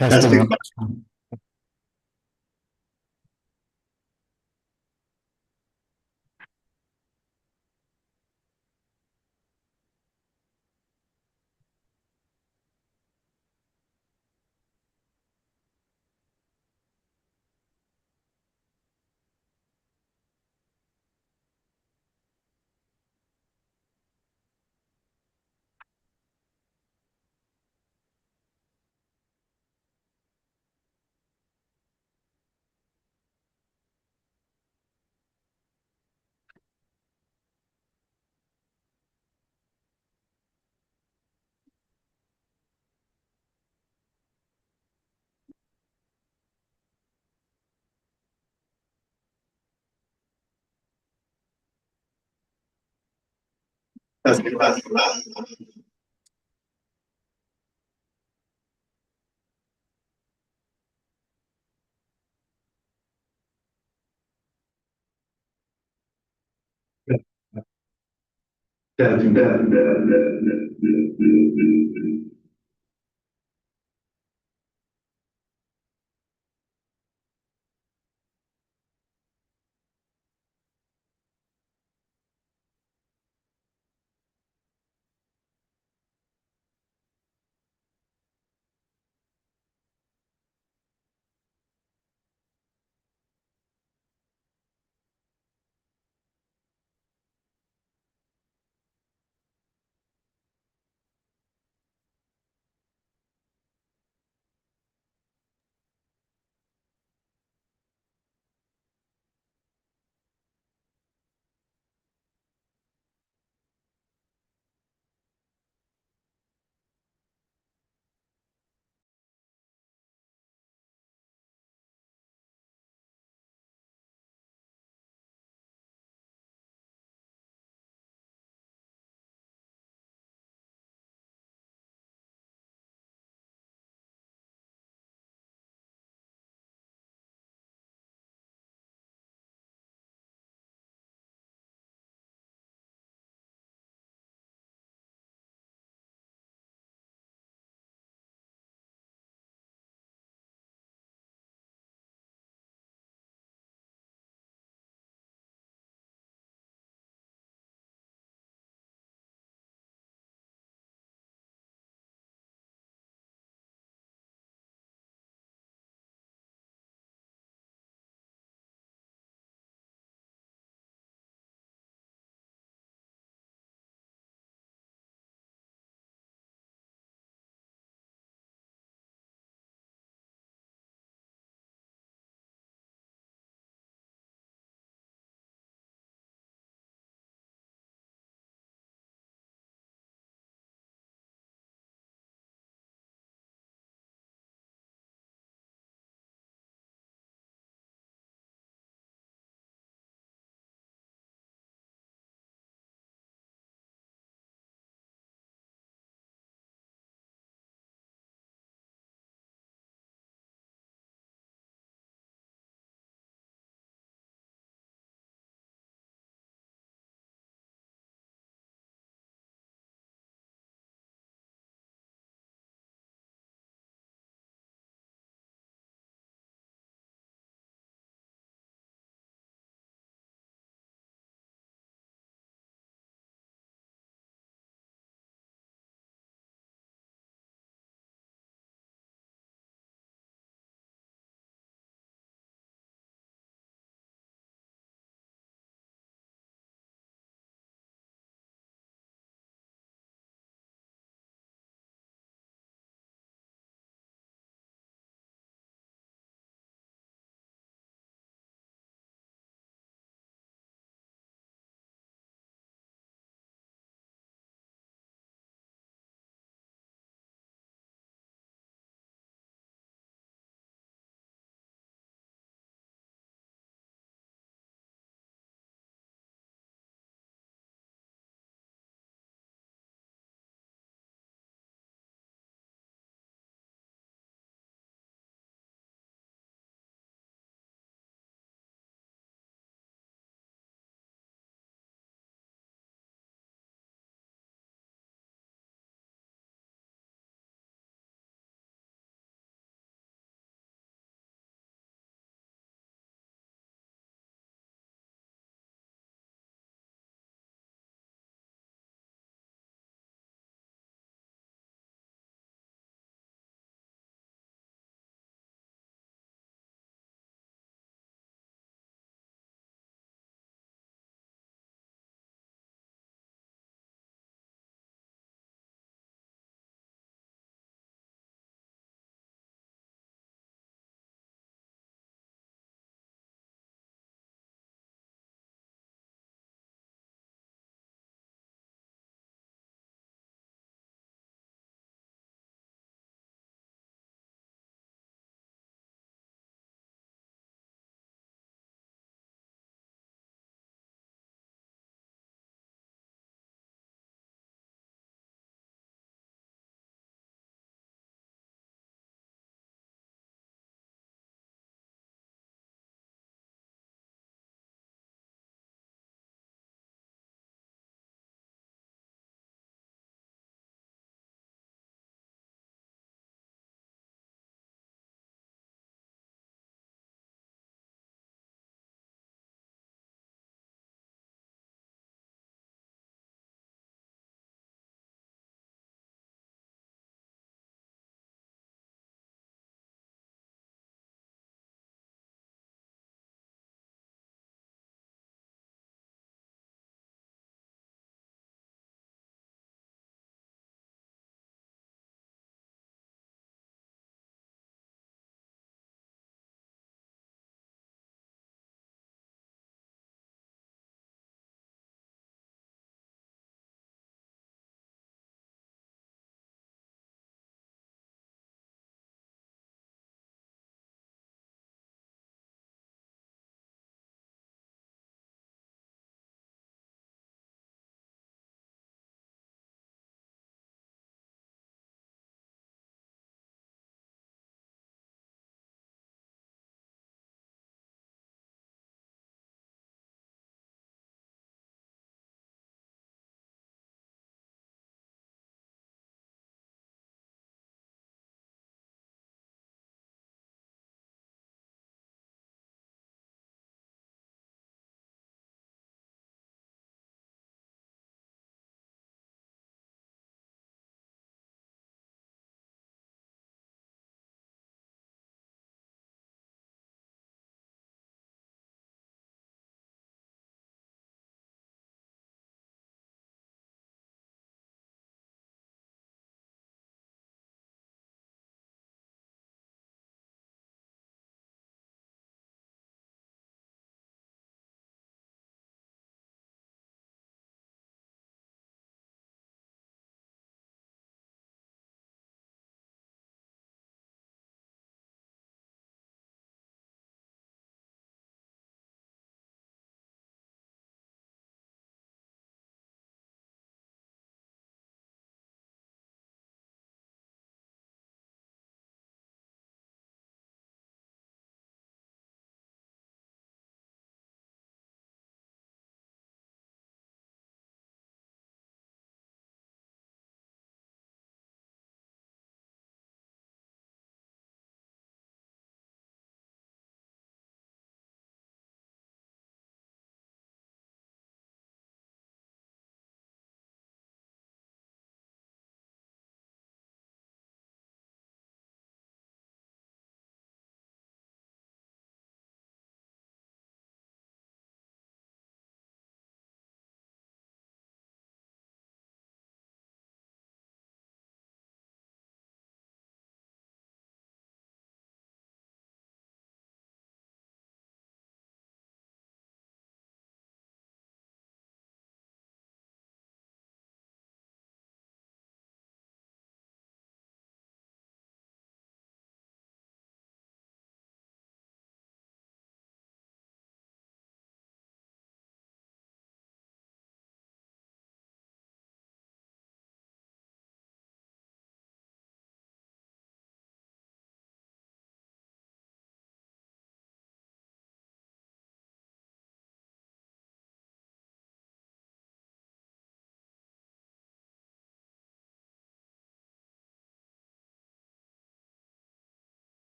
Testing.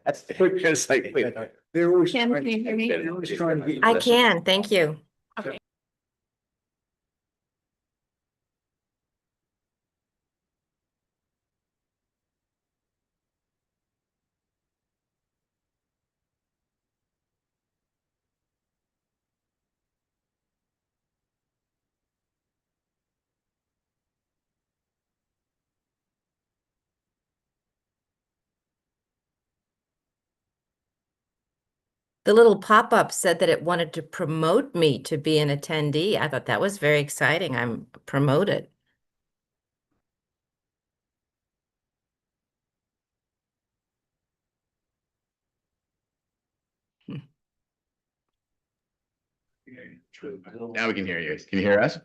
It's like, wait, They're always Kim, trying- can you hear me? they're always trying to get. I can, thank you. The little pop-up said that it wanted to promote me to be an attendee. I thought that was very exciting. I'm promoted. now we can hear you. Can you hear us?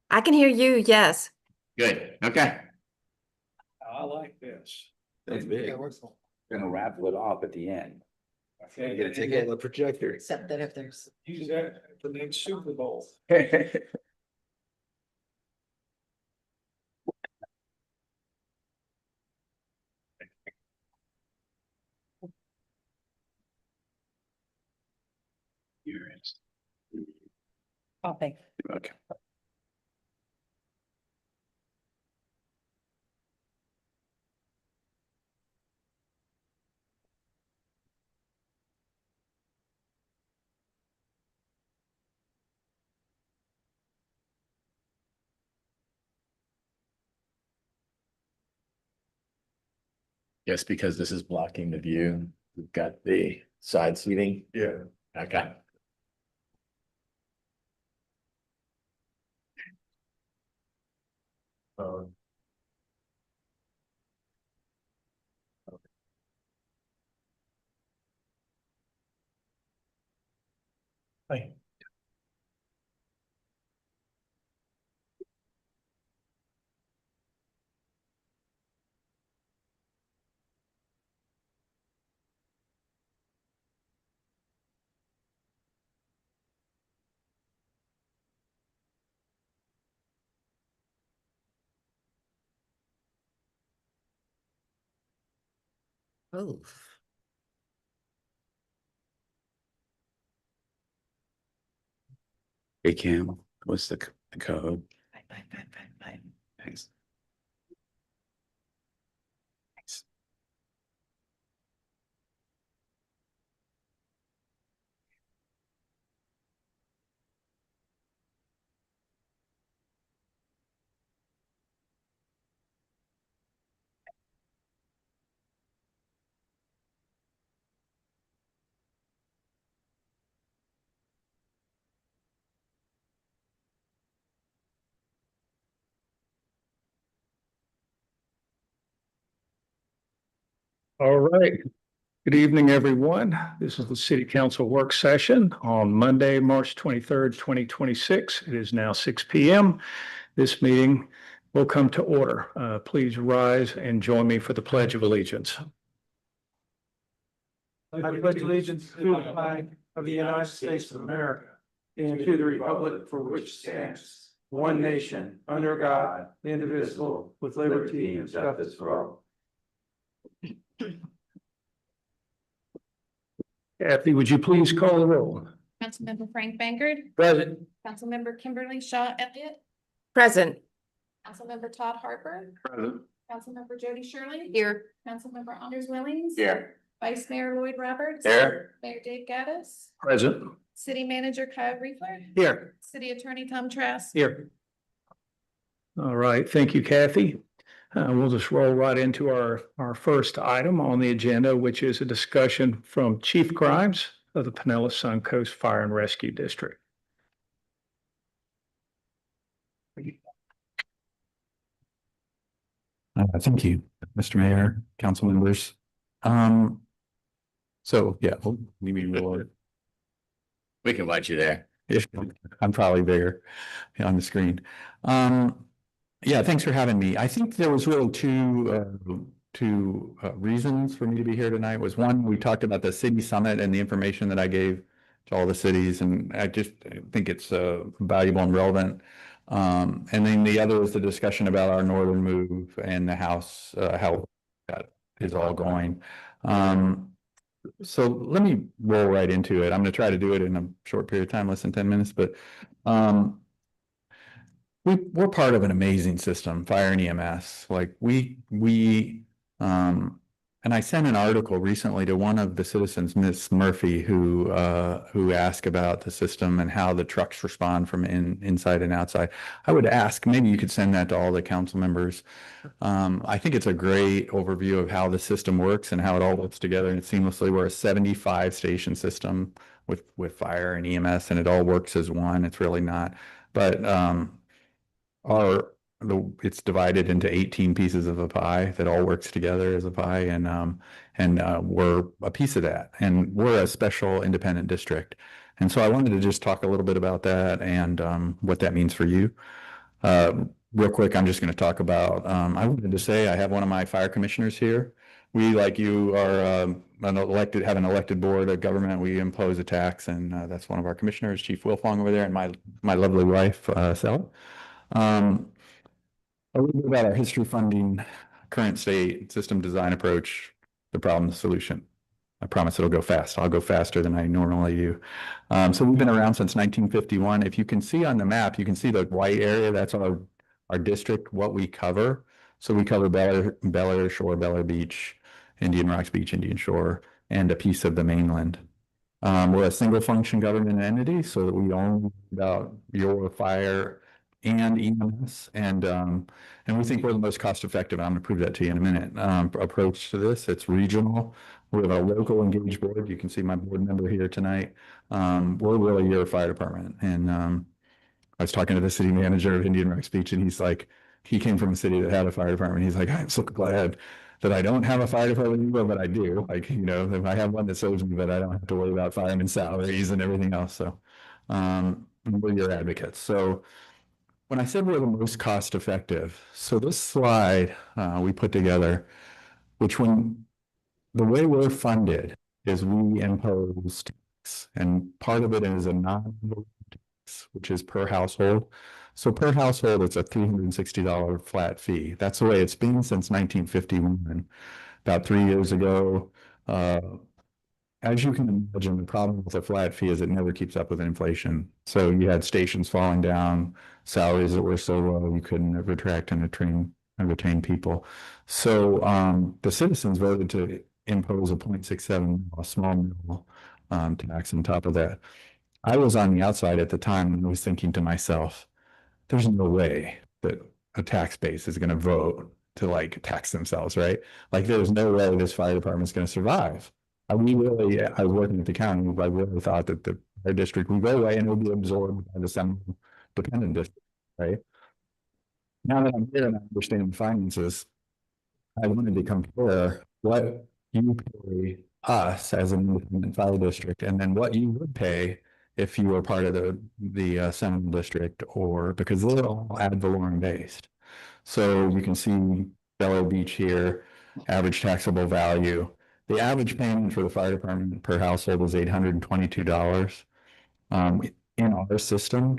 I can hear you, yes. Good, okay. I like this. That's big. Gonna raffle it off at the end. Okay. Get a ticket? The projector. Except that if there's. Use that for the next Super Bowl. Oh, thank Okay. Yes, because this is blocking the view. We've got the side seating. Yeah. Okay. Hey. Oh, Hey Cam, what's the code? fine. Thanks. Thanks. All right. Good evening, everyone. This is the City Council work session on Monday, March 23rd, 2026. It is now 6 p.m. This meeting will come to order. Please rise and join me for the Pledge of Allegiance. I pledge allegiance to the flag of the United States of America and to the republic for which it stands, one nation, under God, indivisible, with liberty and justice for all. Kathy, would you please call the roll? Councilmember Frank Bankert, Present. Councilmember Kimberly Shaw Elliott, present. Councilmember Todd Harper, Present. Councilmember Jody Shirley. Here. Councilmember Anders Willings. Here. Vice Mayor Lloyd Roberts. Here. Mayor Dave Gaddis, Present. City Manager Kyle Reefler, Here. City Attorney Tom Trask. Here. All right, thank you, Kathy. We'll just roll right into our first item on the agenda, which is a discussion from Chief Grimes of the Pinellas Suncoast Fire and Rescue District. Thank you, Mr. Mayor, council members. So yeah, we We can watch you there. I'm probably bigger on the screen. Yeah, thanks for having me. I think there was really two reasons for me to be here tonight. Was one, we talked about the city summit and the information that I gave to all the cities, and I just think it's valuable and relevant. And then the other is the discussion about our northern move and the House health is all going. So let me roll right into it. I'm gonna try to do it in a short period of time, less than 10 minutes, but we're part of an amazing system, fire and EMS. Like and I sent an article recently to one of the citizens, Miss Murphy, who asked about the system and how the trucks respond from inside and outside. I would ask, maybe you could send that to all the council members. I think it's a great overview of how the system works and how it all works together and seamlessly. We're a 75 station system with fire and EMS, and it all works as one. It's really not, but it's divided into 18 pieces of a pie that all works together as a pie, and we're a piece of that, and we're a special independent district. And so I wanted to just talk a little bit about that and what that means for you. Real quick, I'm just going to talk about, I wanted to say I have one of my fire commissioners here. We, like you, are have an elected board of government. We impose a tax, and that's one of our commissioners, Chief Wilfong over there, and my lovely wife, Sally. A little bit about our history, funding, current state, system design approach, the problem, the solution. I promise it'll go fast. I'll go faster than I normally do. So we've been around since 1951. If you can see on the map, you can see the white area. That's our district, what we cover. So we cover Bel Air Shore, Bel Air Beach, Indian Rocks Beach, Indian Shore, and a piece of the mainland. We're a single function government entity, so that we own about your fire and EMS, and we think we're the most cost effective. I'm going to prove that to you in a minute. Approach to this. It's regional. We have a local engaged board. You can see my board member here tonight. We're really your fire department. And I was talking to the city manager of Indian Rocks Beach, and he's like, he came from a city that had a fire department. He's like, I'm so glad that I don't have a fire department anymore, but I do. Like, you know, if I have one that serves me, but I don't have to worry about firemen salaries and everything else. So we're your advocates. So when I said we're the most cost effective, so this slide we put together, which when the way we're funded is we impose tax, and part of it is a tax, which is per household. So per household, it's a $360 flat fee. That's the way it's been since 1951. About 3 years ago, as you can imagine, the problem with a flat fee is it never keeps up with inflation. So you had stations falling down, salaries that were so low you couldn't attract and retain people. So the citizens voted to impose a 0.67, a small middle tax on top of that. I was on the outside at the time and I was thinking to myself, there's no way that a tax base is going to vote to like tax themselves, right? Like there's no way this fire department is going to survive. I was working at the county, I really thought that our district would go away and it would be absorbed by the semi-dependent district, right? Now that I'm here and I understand the finances, I wanted to compare what you pay us as an independent fire district and then what you would pay if you were part of the Seminole district, or because they're all ad valorem based. So you can see Bel Air Beach here, average taxable value. The average payment for the fire department per household was $822. In our system,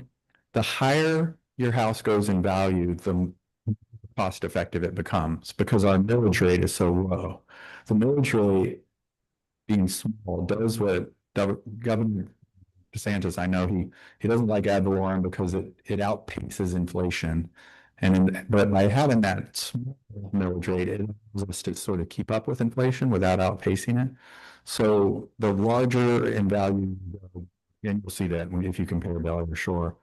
the higher your house goes in value, the cost effective it becomes because our millage rate is so low. The millage rate being small does what Governor DeSantis, I know he doesn't like ad valorem because it outpaces inflation. But by having that small millage rate, it allows us to sort of keep up with inflation without outpacing it. So the larger in value, and you'll see that if you compare Bel Air Shore.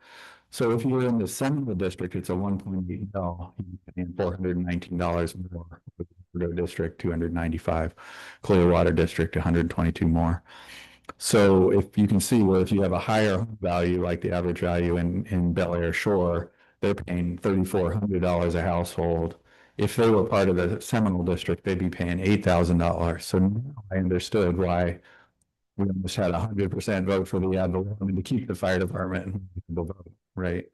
So if you're in the Seminole district, it's a 1.8 mil, and $419 more. Rideau district, $295. Clearwater district, $122 more. So if you can see where if you have a higher value, like the average value in Bel Air Shore, they're paying $3,400 a household. If they were part of the Seminole district, they'd be paying $8,000. So now I understood why we almost had 100% vote for the ad valorem to keep the fire department the vote, right?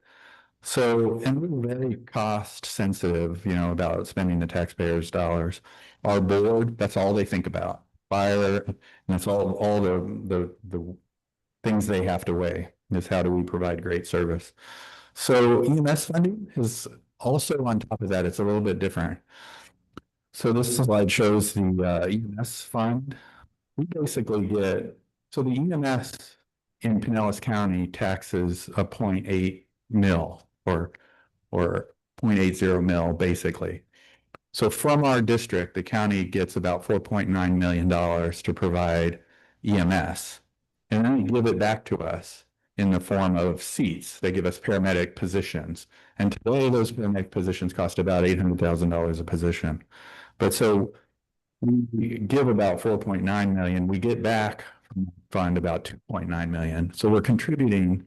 So, and we're very cost sensitive, you know, about spending the taxpayers' dollars. Our board, that's all they think about. Fire, and that's all the things they have to weigh is how do we provide great service. So EMS funding is also on top of that. It's a little bit different. So this slide shows the EMS fund. We basically get, so the EMS in Pinellas County taxes a 0.8 mil or 0.80 mil basically. So from our district, the county gets about $4.9 million to provide EMS. And then they give it back to us in the form of seats. They give us paramedic positions. And today those paramedic positions cost about $800,000 a position. But so we give about 4.9 million, we get back from the fund about 2.9 million. So we're contributing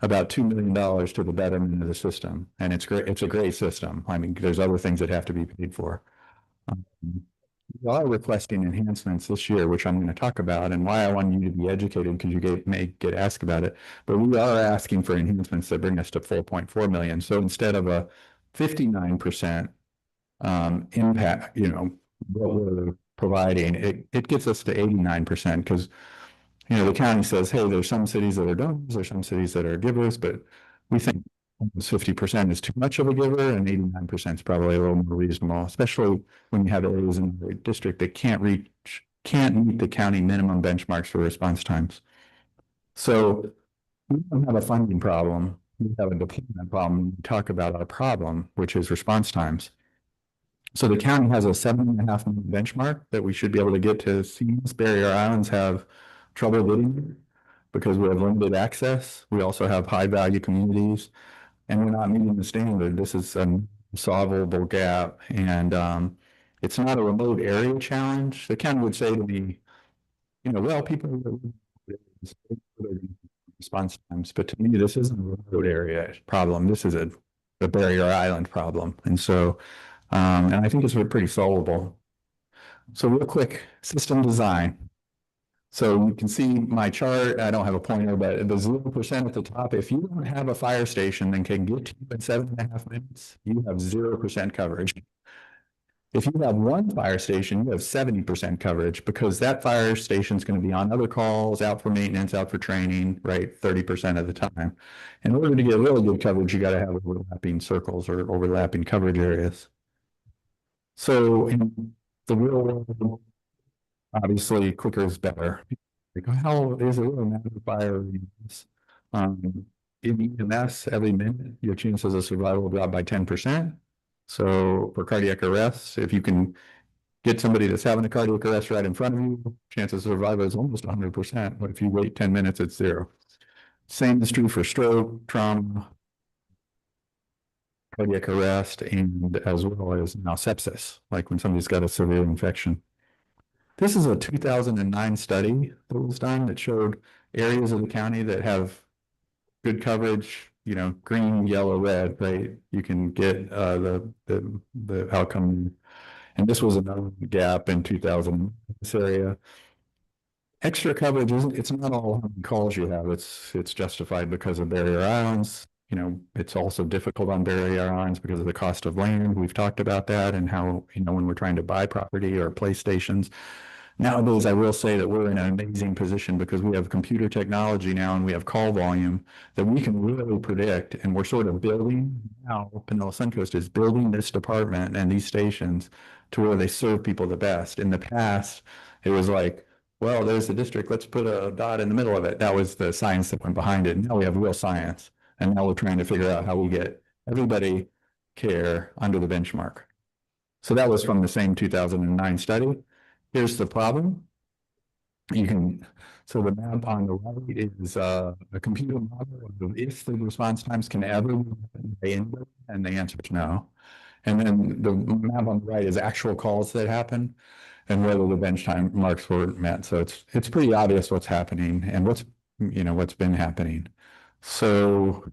about $2 million to the betterment of the system. And it's great, it's a great system. I mean, there's other things that have to be paid for. We are requesting enhancements this year, which I'm going to talk about, and why I want you to be educated, because you may get asked about it. But we are asking for enhancements that bring us to 4.4 million. So instead of a 59% impact, you know, what we're providing, it gets us to 89%, because, you know, the county says, hey, there's some cities that are donors, there's some cities that are givers, but we think 50% is too much of a giver, and 89% is probably a little more reasonable, especially when you have areas in the district that can't meet the county minimum benchmarks for response times. So we don't have a funding problem, we have a deployment problem. We talk about our problem, which is response times. So the county has a 7.5 minute benchmark that we should be able to get to. Seams, barrier islands have trouble getting there because we have limited access. We also have high value communities, and we're not meeting the standard. This is a solvable gap, and it's not a remote area challenge. The county would say to me, you know, well, people response times, but to me, this isn't a remote area problem. This is a barrier island problem, and so. And I think it's pretty solvable. So real quick, system design. So you can see my chart. I don't have a pointer, but the 0% at the top, if you don't have a fire station that can get to you in 7.5 minutes, you have 0% coverage. If you have one fire station, you have 70% coverage, because that fire station is going to be on other calls, out for maintenance, out for training, right? 30% of the time. In order to get really good coverage, you got to have overlapping circles or overlapping coverage areas. So in the real world, obviously quicker is better. Like, how is it really matter fire? In EMS, every minute, your chances of survival drop by 10%. So for cardiac arrests, if you can get somebody that's having a cardiac arrest right in front of you, chances of survival is almost 100%. But if you wait 10 minutes, it's 0. Same is true for stroke, trauma, cardiac arrest, and as well as now sepsis, like when somebody's got a severe infection. This is a 2009 study that was done that showed areas of the county that have good coverage, you know, green, yellow, red, right? You can get the outcome. And this was another gap in 2000, this area. Extra coverage isn't, it's not all how many calls you have, it's justified because of barrier islands. You know, it's also difficult on barrier islands because of the cost of land. We've talked about that, and how, you know, when we're trying to buy property or place stations. Nowadays, I will say that we're in an amazing position because we have computer technology now, and we have call volume that we can really predict. And we're sort of building now, Pinellas Suncoast is building this department and these stations to where they serve people the best. In the past, it was like, well, there's the district, let's put a dot in the middle of it. That was the science that went behind it. Now we have real science. And now we're trying to figure out how we get everybody care under the benchmark. So that was from the same 2009 study. Here's the problem. So the map on the right is a computer model of if the response times can ever be anywhere, and the answer is no. And then the map on the right is actual calls that happen and whether the bench time marks were met. So it's pretty obvious what's happening and what's been happening. So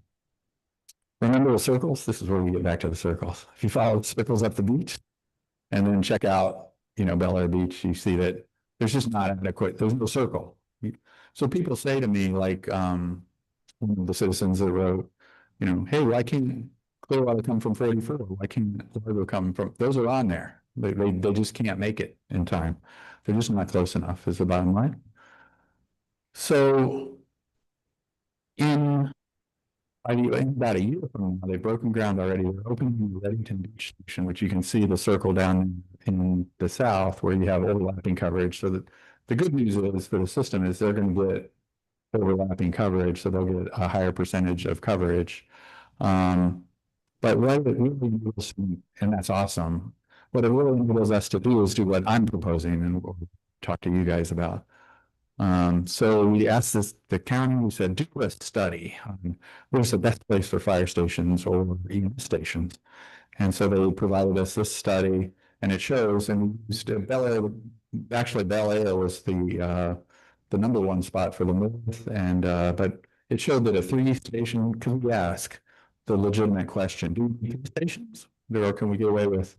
remember the circles? This is where we get back to the circles. If you follow the circles up the beach and then check out, you know, Bel Air Beach, you see that there's just not adequate, there's no circle. So people say to me, like, the citizens that wrote, you know, hey, why can't Clearwater come from 44? Why can't Largo come from, those are on there. They just can't make it in time. They're just not close enough is the bottom line. So in about a year from now, they've broken ground already. They're opening the Reddington Beach Station, which you can see the circle down in the south where you have overlapping coverage. So that the good news is for the system is they're going to get overlapping coverage, so they'll get a higher percentage of coverage. But what it really enables, and that's awesome. What it really enables us to do is do what I'm proposing and we'll talk to you guys about. So we asked the county, we said, do a study on where's the best place for fire stations or EMS stations. And so they provided us this study, and it shows, and we used Bel Air, actually Bel Air was the number one spot for the north, and but it showed that a 3-station, can we ask the legitimate question, do we need 3 stations? Or can we get away with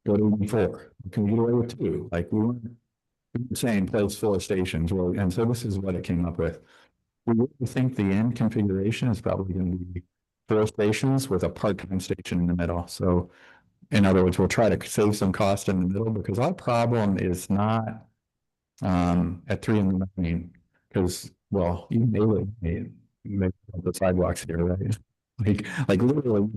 go to 4? Can we get away with 2? Like we weren't saying place 4 stations. Well, and so this is what it came up with. We really think the end configuration is probably going to be 4 stations with a part-time station in the middle. So in other words, we'll try to save some cost in the middle because our problem is not at 3 in the morning, because well, even they make the sidewalks here, right? Like literally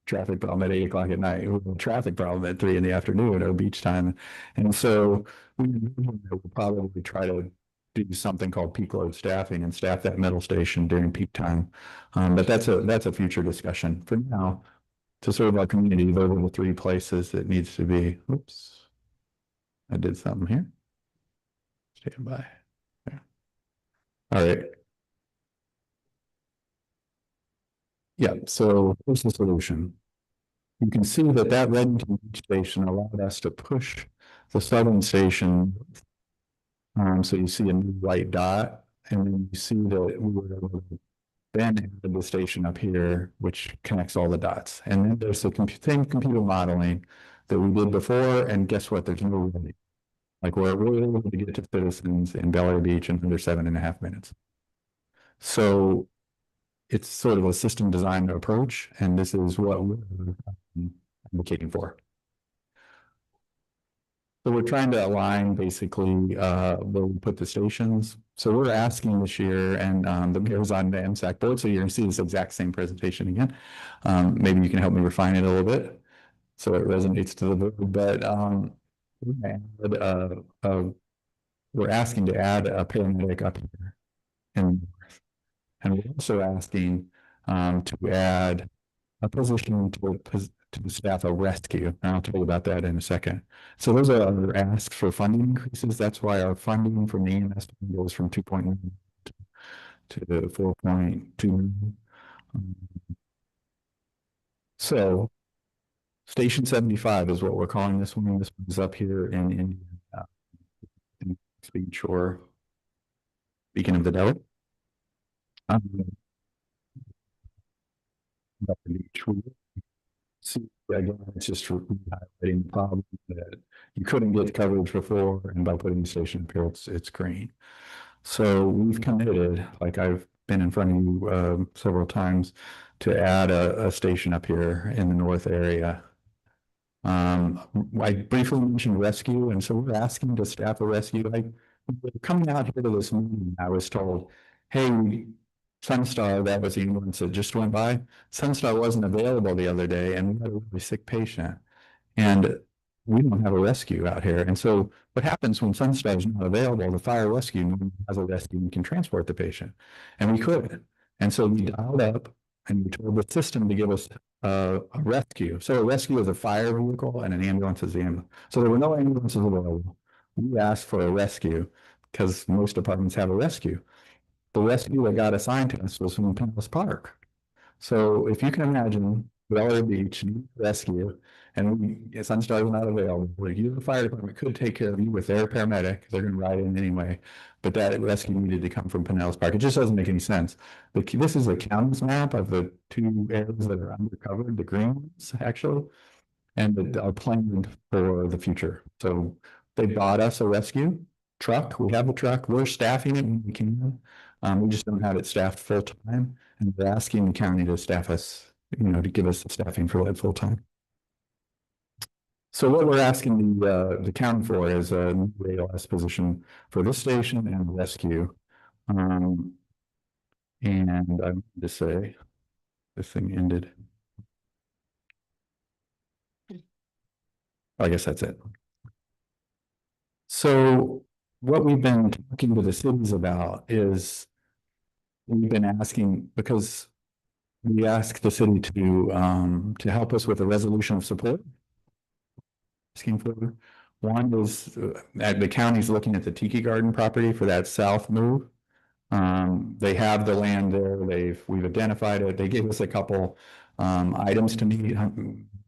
traffic problem at 8 o'clock at night, traffic problem at 3 in the afternoon or beach time. And so we'll probably try to do something called peak load staffing and staff that middle station during peak time. But that's a future discussion. For now, to serve our community, those are the 3 places it needs to be. Oops, I did something here. Stand by. Yeah. All right. Yeah, so here's the solution. You can see that Reddington Beach Station allowed us to push the southern station. So you see a new white dot, and then you see that we were able to then add the station up here, which connects all the dots. And then there's the same computer modeling that we did before, and guess what? There's no really. Like we're able to get to citizens in Bel Air Beach in under 7.5 minutes. So it's sort of a system design approach, and this is what we're advocating for. So we're trying to align basically where we put the stations. So we're asking this year, and the mayor's on the MSAC board, so you're going to see this exact same presentation again. Maybe you can help me refine it a little bit so it resonates to the board. But we're asking to add a paramedic up here in the north. And we're also asking to add a position to staff a rescue. And I'll tell you about that in a second. So those are our asks for funding increases. That's why our funding from the EMS goes from 2.1 to 4.2 million. So Station 75 is what we're calling this one. This one's up here in Beach or Beacon of the Devil. See, again, it's just highlighting the problem that you couldn't get coverage before, and by putting the station up here, it's green. So we've committed, like I've been in front of you several times, to add a station up here in the north area. I briefly mentioned rescue, and so we're asking to staff a rescue. Coming out here to this meeting, I was told, hey, Sunstar, that was the ambulance that just went by. Sunstar wasn't available the other day, and we had a really sick patient. And we don't have a rescue out here. And so what happens when Sunstar is not available, the fire rescue has a rescue and can transport the patient. And we couldn't. And so we dialed up and we told the system to give us a rescue. So a rescue is a fire vehicle and an ambulance is the ambulance. So there were no ambulances available. We asked for a rescue because most departments have a rescue. The rescue that got assigned to us was from Pinellas Park. So if you can imagine Bel Air Beach needs rescue, and Sunstar was not available, the fire department could take care of you with their paramedic. They're going to ride in anyway, but that rescue needed to come from Pinellas Park. It just doesn't make any sense. This is a county's map of the 2 areas that are undercovered, the green ones actually, and are planned for the future. So they bought us a rescue truck. We have a truck. We're staffing it when we can. We just don't have it staffed full time, and we're asking the county to staff us, to give us the staffing for that full time. So what we're asking the county for is a new ALS position for this station and rescue. And I'm going to say, this thing ended. I guess that's it. So what we've been talking to the cities about is we've been asking, because we asked the city to help us with a resolution of support. Asking for one is the county's looking at the Tiki Garden property for that south move. They have the land there. We've identified it. They gave us a couple items to meet,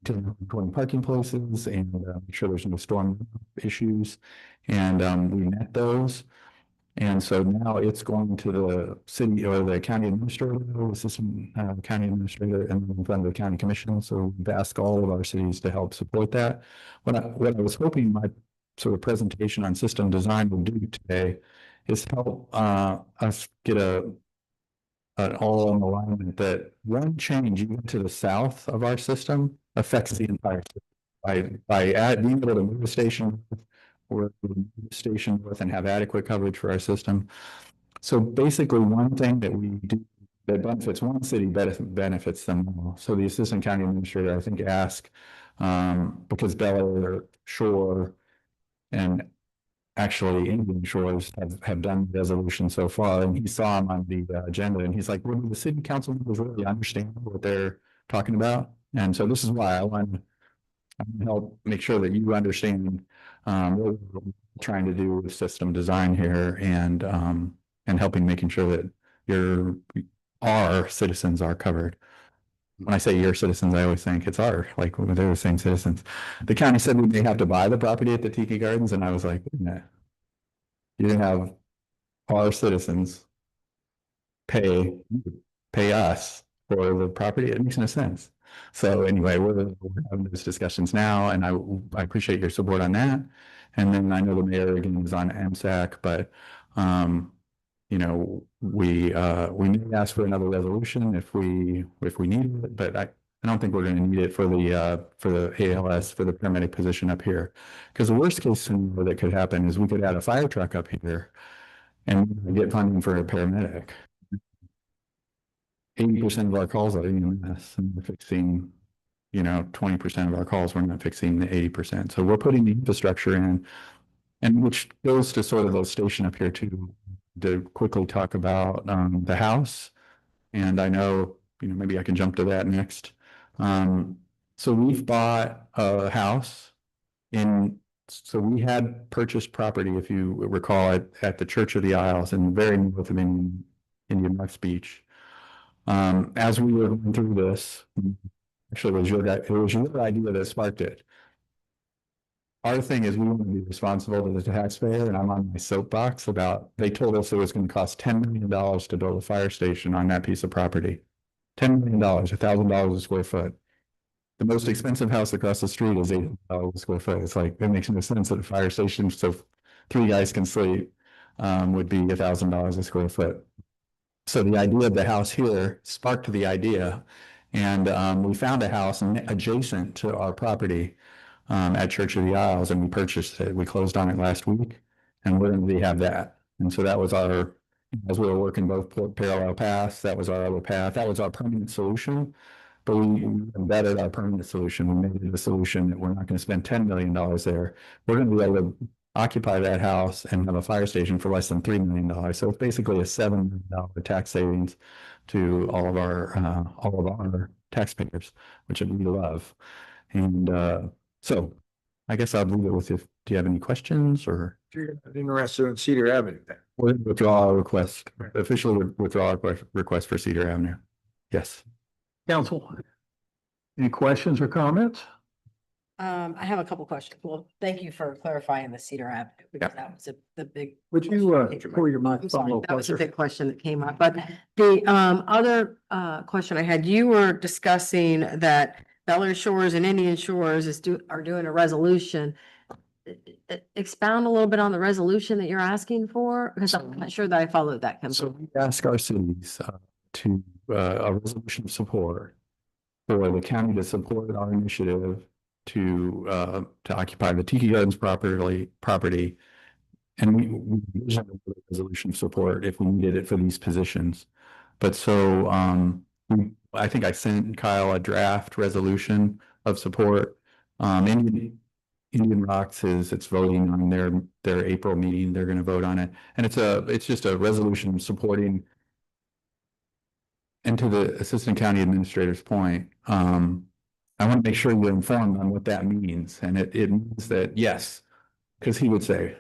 to parking places and make sure there's no storm issues. And we met those. And so now it's going to the city or the county administrator, assistant county administrator, and in front of the county commission. So we've asked all of our cities to help support that. What I was hoping my sort of presentation on system design will do today is help us get an all on alignment that one change even to the south of our system affects the entire system. By being able to move a station or station with and have adequate coverage for our system. So basically one thing that we do that benefits one city benefits them all. So the assistant county administrator, I think, asked because Bel Air, Shore, and actually Indian Shores have done resolution so far, and he saw them on the agenda, and he's like, well, the city council members really understand what they're talking about. And so this is why I want to help make sure that you understand what we're trying to do with system design here and helping making sure that our citizens are covered. When I say your citizens, I always think it's our, like they're the same citizens. The county said we may have to buy the property at the Tiki Gardens, and I was like, nah. You didn't have our citizens pay us for the property. It makes no sense. So anyway, we're having those discussions now, and I appreciate your support on that. And then I know the mayor again is on MSAC, but you know, we may ask for another resolution if we need it, but I don't think we're going to need it for the ALS, for the paramedic position up here, because the worst case scenario that could happen is we could add a fire truck up here and get funding for a paramedic. 80% of our calls are EMS, and we're fixing, 20% of our calls. We're not fixing the 80%. So we're putting the infrastructure in, and which goes to sort of the station up here to quickly talk about the house. And I know, maybe I can jump to that next. So we've bought a house so we had purchased property, if you recall, at the Church of the Isles in very north of Indian West Beach. As we were going through this, actually it was your idea that sparked it. Our thing is we want to be responsible to the taxpayer, and I'm on my soapbox about, they told us it was going to cost $10 million to build a fire station on that piece of property. $10 million, $1,000 a square foot. The most expensive house across the street is $800 a square foot. It's like, it makes no sense that a fire station, so 3 guys can sleep, would be $1,000 a square foot. So the idea of the house here sparked the idea, and we found a house adjacent to our property at Church of the Isles, and we purchased it. We closed on it last week, and we're going to rehab that. And so that was as we were working both parallel paths, that was our other path. That was our permanent solution, but we embedded our permanent solution. We made it a solution that we're not going to spend $10 million there. We're going to be able to occupy that house and have a fire station for less than $3 million. So it's basically a $7 million tax savings to all of our taxpayers, which we love. And so I guess I'll leave it with you. Do you have any questions or? You're interested in Cedar Avenue then? We'll withdraw our request, officially withdraw our request for Cedar Avenue. Yes. Council, any questions or comments? I have a couple questions. Well, thank you for clarifying the Cedar Avenue, because that was the big. Would you pull your I'm microphone a sorry, little that was a closer? big question that came up, but the other question I had, you were discussing that Bel Air Shores and Indian Shores are doing a resolution. Expound a little bit on the resolution that you're asking for, because I'm not sure that I followed that. So we ask our cities to a resolution of support for the county to support our initiative to occupy the Tiki Gardens property. And we usually have a resolution of support if we needed it for these positions. But so we I think I sent Kyle a draft resolution of support. Indian Rocks it's voting on their April meeting. They're going to vote on it. And it's just a resolution supporting. And to the Assistant County Administrator's point, I want to make sure you're informed on what that means. And it means that, yes, because he would say,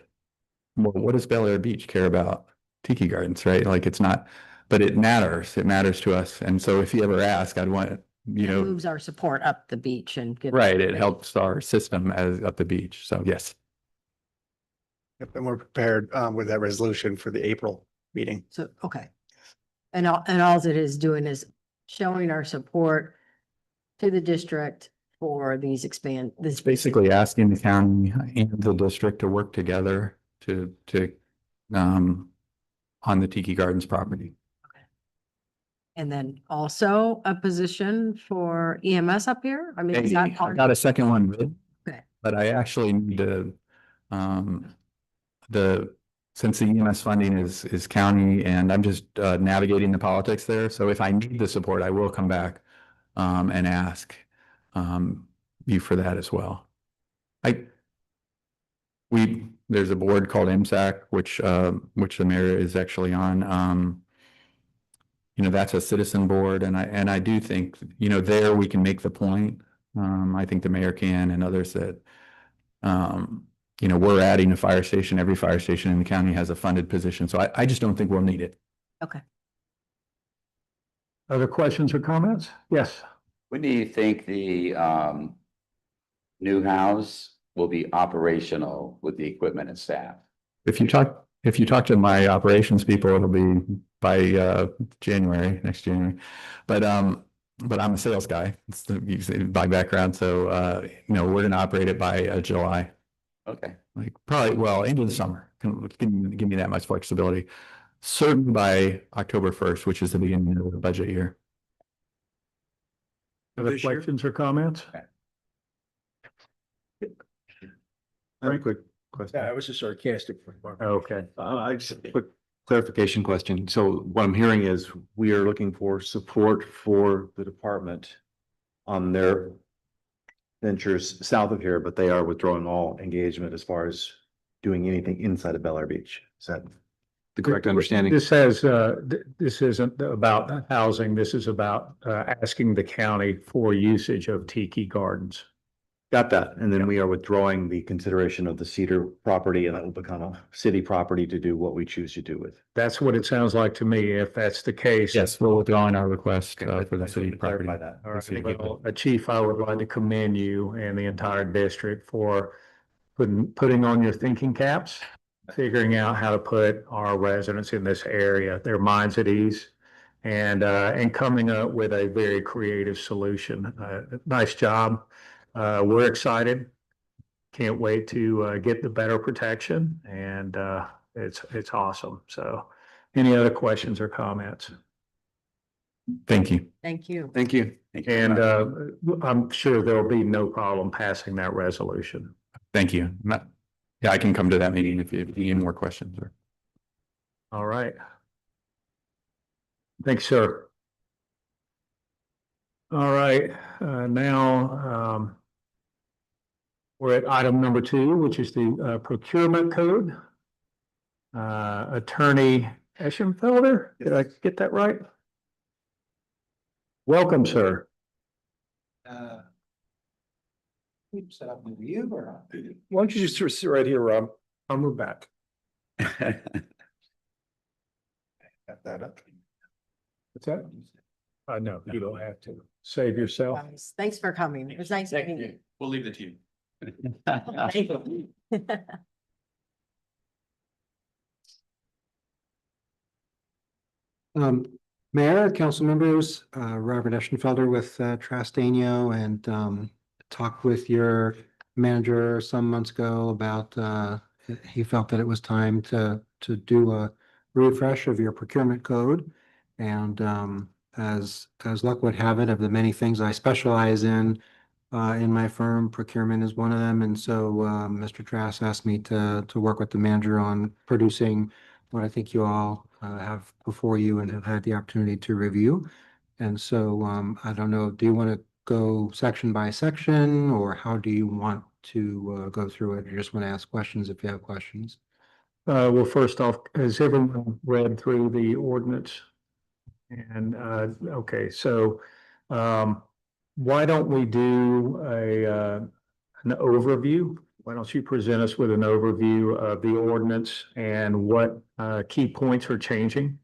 well, what does Bel Air Beach care about Tiki Gardens, right? Like it's not, but it matters. It matters to us. And so if you ever ask, I'd want, you It know, moves our support up the beach and get. right, it helps our system as up the beach. So yes. Yep, and we're prepared with that resolution for the April meeting. So, okay. And all it is doing is showing our support to the district for these this. It's basically asking the county and the district to work together to on the Tiki Gardens property. And then also a position for EMS up here? I mean, is that I part? got a second one, written, Okay. but I actually need to, since the EMS funding is county and I'm just navigating the politics there. So if I need the support, I will come back and ask you for that as well. There's a board called MSAC, which the mayor is actually on. You know, that's a citizen board, and I do think, you know, there we can make the point. I think the mayor can and others that, you know, we're adding a fire station. Every fire station in the county has a funded position. So I just don't think we'll need it. Okay. Other questions or comments? Yes. When do you think the new house will be operational with the equipment and staff? If you talk to my operations people, it'll be by next January. But I'm a sales guy. It's by background. So you know, we're gonna operate it by July. Okay. Like probably, well, into the summer. Can give me that much flexibility. Certainly by October 1st, which is the beginning of the budget year. Other This year? questions or comments? I have a quick question. Yeah, it was a sarcastic. Okay. I just a quick clarification question. So what I'm hearing is we are looking for support for the department on their ventures south of here, but they are withdrawing all engagement as far as doing anything inside of Bel Air Beach. Is that the correct understanding? This this isn't about housing. This is about asking the county for usage of Tiki Gardens. Got that. And then we are withdrawing the consideration of the Cedar property, and that will become a city property to do what we choose to do with. That's what it sounds like to me, if that's the case. Yes, we're withdrawing our request for the city To property. clarify that. All The city right. gateway. Well, Chief, I would like to commend you and the entire district for putting on your thinking caps, figuring out how to put our residents in this area, their minds at ease, and coming up with a very creative solution. Nice job. We're excited. Can't wait to get the better protection, and it's awesome. So, any other questions or comments? Thank you. Thank you. Thank you. And I'm sure there'll be no problem passing that resolution. Thank you. Yeah, I can come to that meeting if you need more questions or. All right. Thanks, sir. All right, now we're at item number 2, which is the procurement code. Attorney Eschenfelder, did I get that right? Welcome, sir. Set up with you or not? Why don't you just sit right here, Rob? I'll move back. Got that up. What's that? No, you don't have to. Save yourself. Thanks for coming. It was nice meeting you. We'll leave it to you. Thank you. Mayor, council members, Robert Eschenfelder with Trasteno, and talked with your manager some months ago about he felt that it was time to do a refresh of your procurement code. And as luck would have it, of the many things I specialize in my firm, procurement is one of them. And so Mr. Trask asked me to work with the manager on producing what I think you all have before you and have had the opportunity to review. And so I don't know, do you want to go section by section, or how do you want to go through it? You just want to ask questions if you have questions? Well, first off, has everyone read through the ordinance? And, okay, so, why don't we do an overview? Why don't you present us with an overview of the ordinance and what, key points are changing?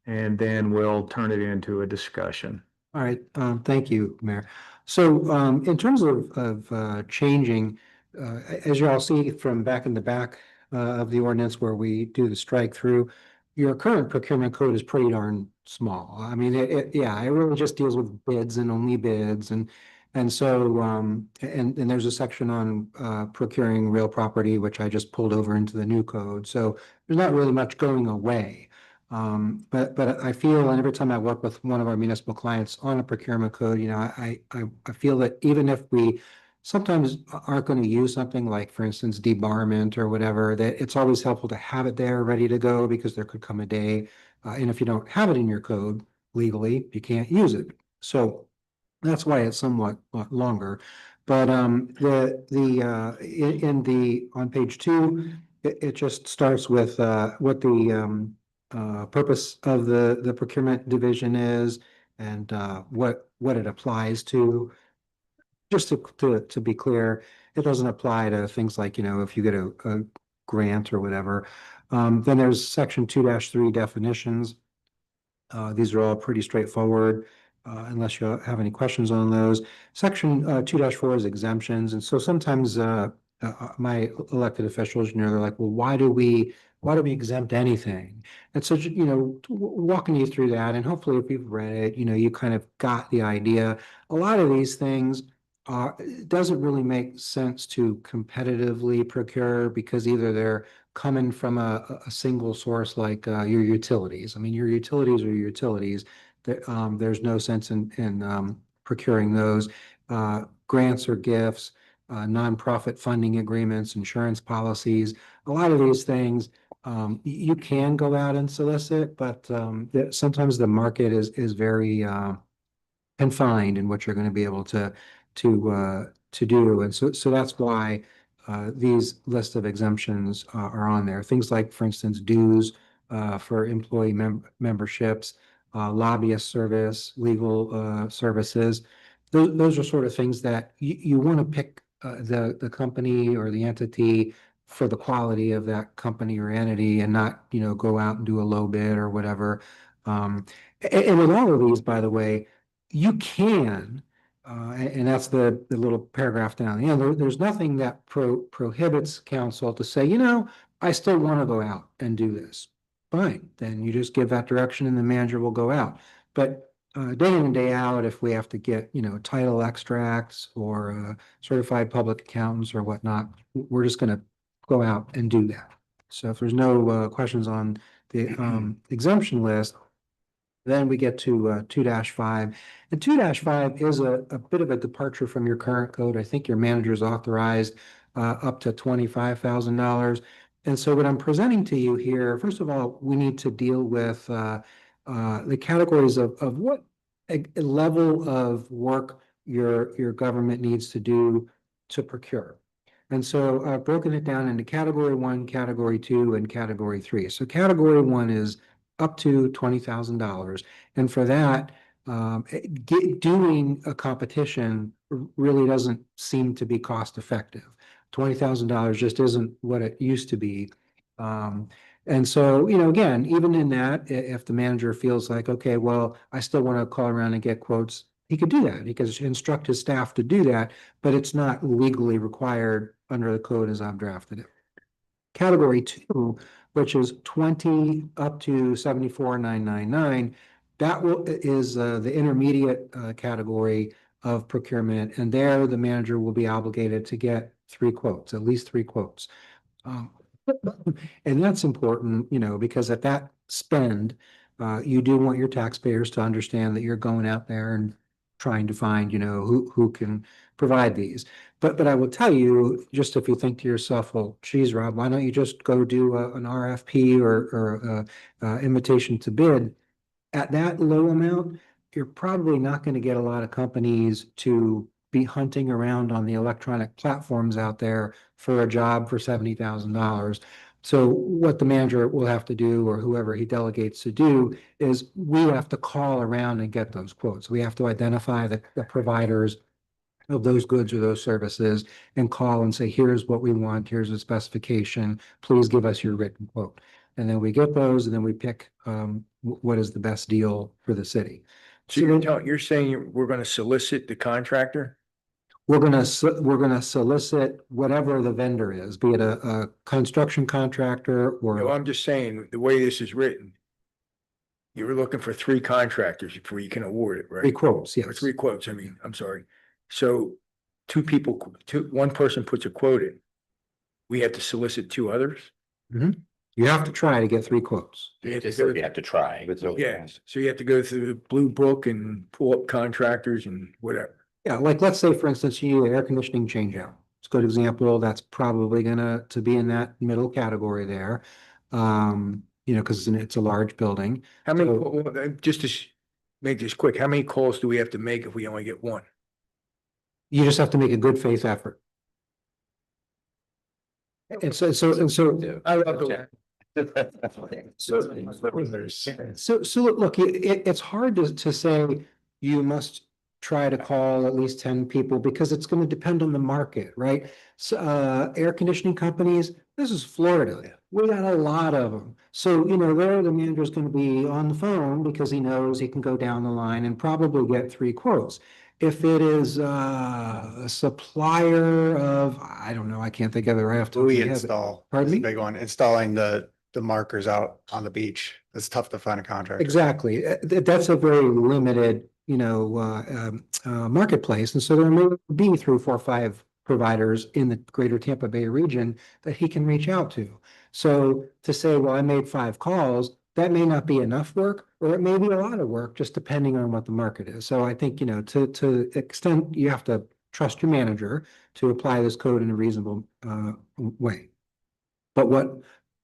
And then we'll turn it into a discussion. All right, thank you, Mayor. So in terms of changing, as you all see from back in the back of the ordinance where we do the strike through, your current procurement code is pretty darn small. I mean, yeah, it really just deals with bids and only bids, and so and there's a section on procuring real property, which I just pulled over into the new code. So there's not really much going away. But I feel, and every time I work with one of our municipal clients on a procurement code, you know, I feel that even if we sometimes aren't going to use something like, for instance, debarment or whatever, that it's always helpful to have it there ready to go, because there could come a day, and if you don't have it in your code legally, you can't use it. So that's why it's somewhat longer. But on page 2, it just starts with what the purpose of the procurement division is, and what it applies to. Just to be clear, it doesn't apply to things like, you know, if you get a grant or whatever. Then there's section 2-3 definitions. These are all pretty straightforward, unless you have any questions on those. Section 2-4 is exemptions, and so sometimes my elected officials, you know, they're like, well, why do we exempt anything? And so, you know, walking you through that, and hopefully if you've read it, you know, you kind of got the idea. A lot of these things it doesn't really make sense to competitively procure, because either they're coming from a single source like your utilities. I mean, your utilities are your utilities. There's no sense in procuring those. Grants or gifts, nonprofit funding agreements, insurance policies. A lot of these things you can go out and solicit, but sometimes the market is very confined in what you're going to be able to do. And so that's why these list of exemptions are on there. Things like, for instance, dues for employee memberships, lobbyist service, legal services. Those are sort of things that you want to pick the company or the entity for the quality of that company or entity, and not, you know, go out and do a low bid or whatever. And with all of these, by the way, you can, and that's the little paragraph down the end. There's nothing that prohibits council to say, you know, I still want to go out and do this. Fine, then you just give that direction and the manager will go out. But day in and day out, if we have to get, you know, title extracts or certified public accountants or whatnot, we're just going to go out and do that. So if there's no questions on the exemption list, then we get to 2-5. And 2-5 is a bit of a departure from your current code. I think your manager is authorized up to $25,000. And so what I'm presenting to you here, first of all, we need to deal with the categories of what level of work your government needs to do to procure. And so I've broken it down into category 1, category 2, and category 3. So category 1 is up to $20,000. And for that, doing a competition really doesn't seem to be cost effective. $20,000 just isn't what it used to be. And so, you know, again, even in that, if the manager feels like, okay, well, I still want to call around and get quotes, he could do that. He could instruct his staff to do that, but it's not legally required under the code as I've drafted it. Category 2, which is 20 up to 74,999, that is the intermediate category of procurement, and there the manager will be obligated to get 3 quotes, at least 3 quotes. And that's important, you know, because at that spend, you do want your taxpayers to understand that you're going out there and trying to find, you know, who can provide these. But I will tell you, just if you think to yourself, well, geez, Rob, why don't you just go do an RFP or invitation to bid? At that low amount, you're probably not going to get a lot of companies to be hunting around on the electronic platforms out there for a job for $70,000. So what the manager will have to do, or whoever he delegates to do, is we have to call around and get those quotes. We have to identify the providers of those goods or those services and call and say, here's what we want, here's the specification, please give us your written quote. And then we get those, and then we pick what is the best deal for the city. So you're saying we're gonna solicit the contractor? We're gonna solicit whatever the vendor is, be it a construction contractor No, or, I'm just saying, the way this is written, you were looking for 3 contractors before you can award it, right? three quotes, Or yes. 3 quotes, I mean, I'm sorry. So one person puts a quote in. We have to solicit 2 others? You have to try to get 3 quotes. You have to Just go- said you have to try. Yeah, so you have to go through the blue book and pull up contractors and whatever. Yeah, like let's say, for instance, you need an air conditioning change out. It's a good example. That's probably gonna to be in that middle category there. Because it's a large building. How many, So- just to make this quick, how many calls do we have to make if we only get 1? You just have to make a good faith effort. And so I love the. look, it's hard to say you must try to call at least 10 people because it's going to depend on the market, right? So, air conditioning companies, this is Florida. We got a lot of them. So, there the manager's going to be on the phone because he knows he can go down the line and probably get 3 quotes. If it is a supplier of, I don't know, I can't think of it right off the top of We my head. install. Pardon That's a me? Big one, installing the markers out on the beach. It's tough to find a contractor. Exactly. That's a very limited, marketplace. And so there may be 3, 4, 5 providers in the greater Tampa Bay region that he can reach out to. So to say, well, I made 5 calls, that may not be enough work, or it may be a lot of work, just depending on what the market is. So I think, to extent, you have to trust your manager to apply this code in a reasonable way. But what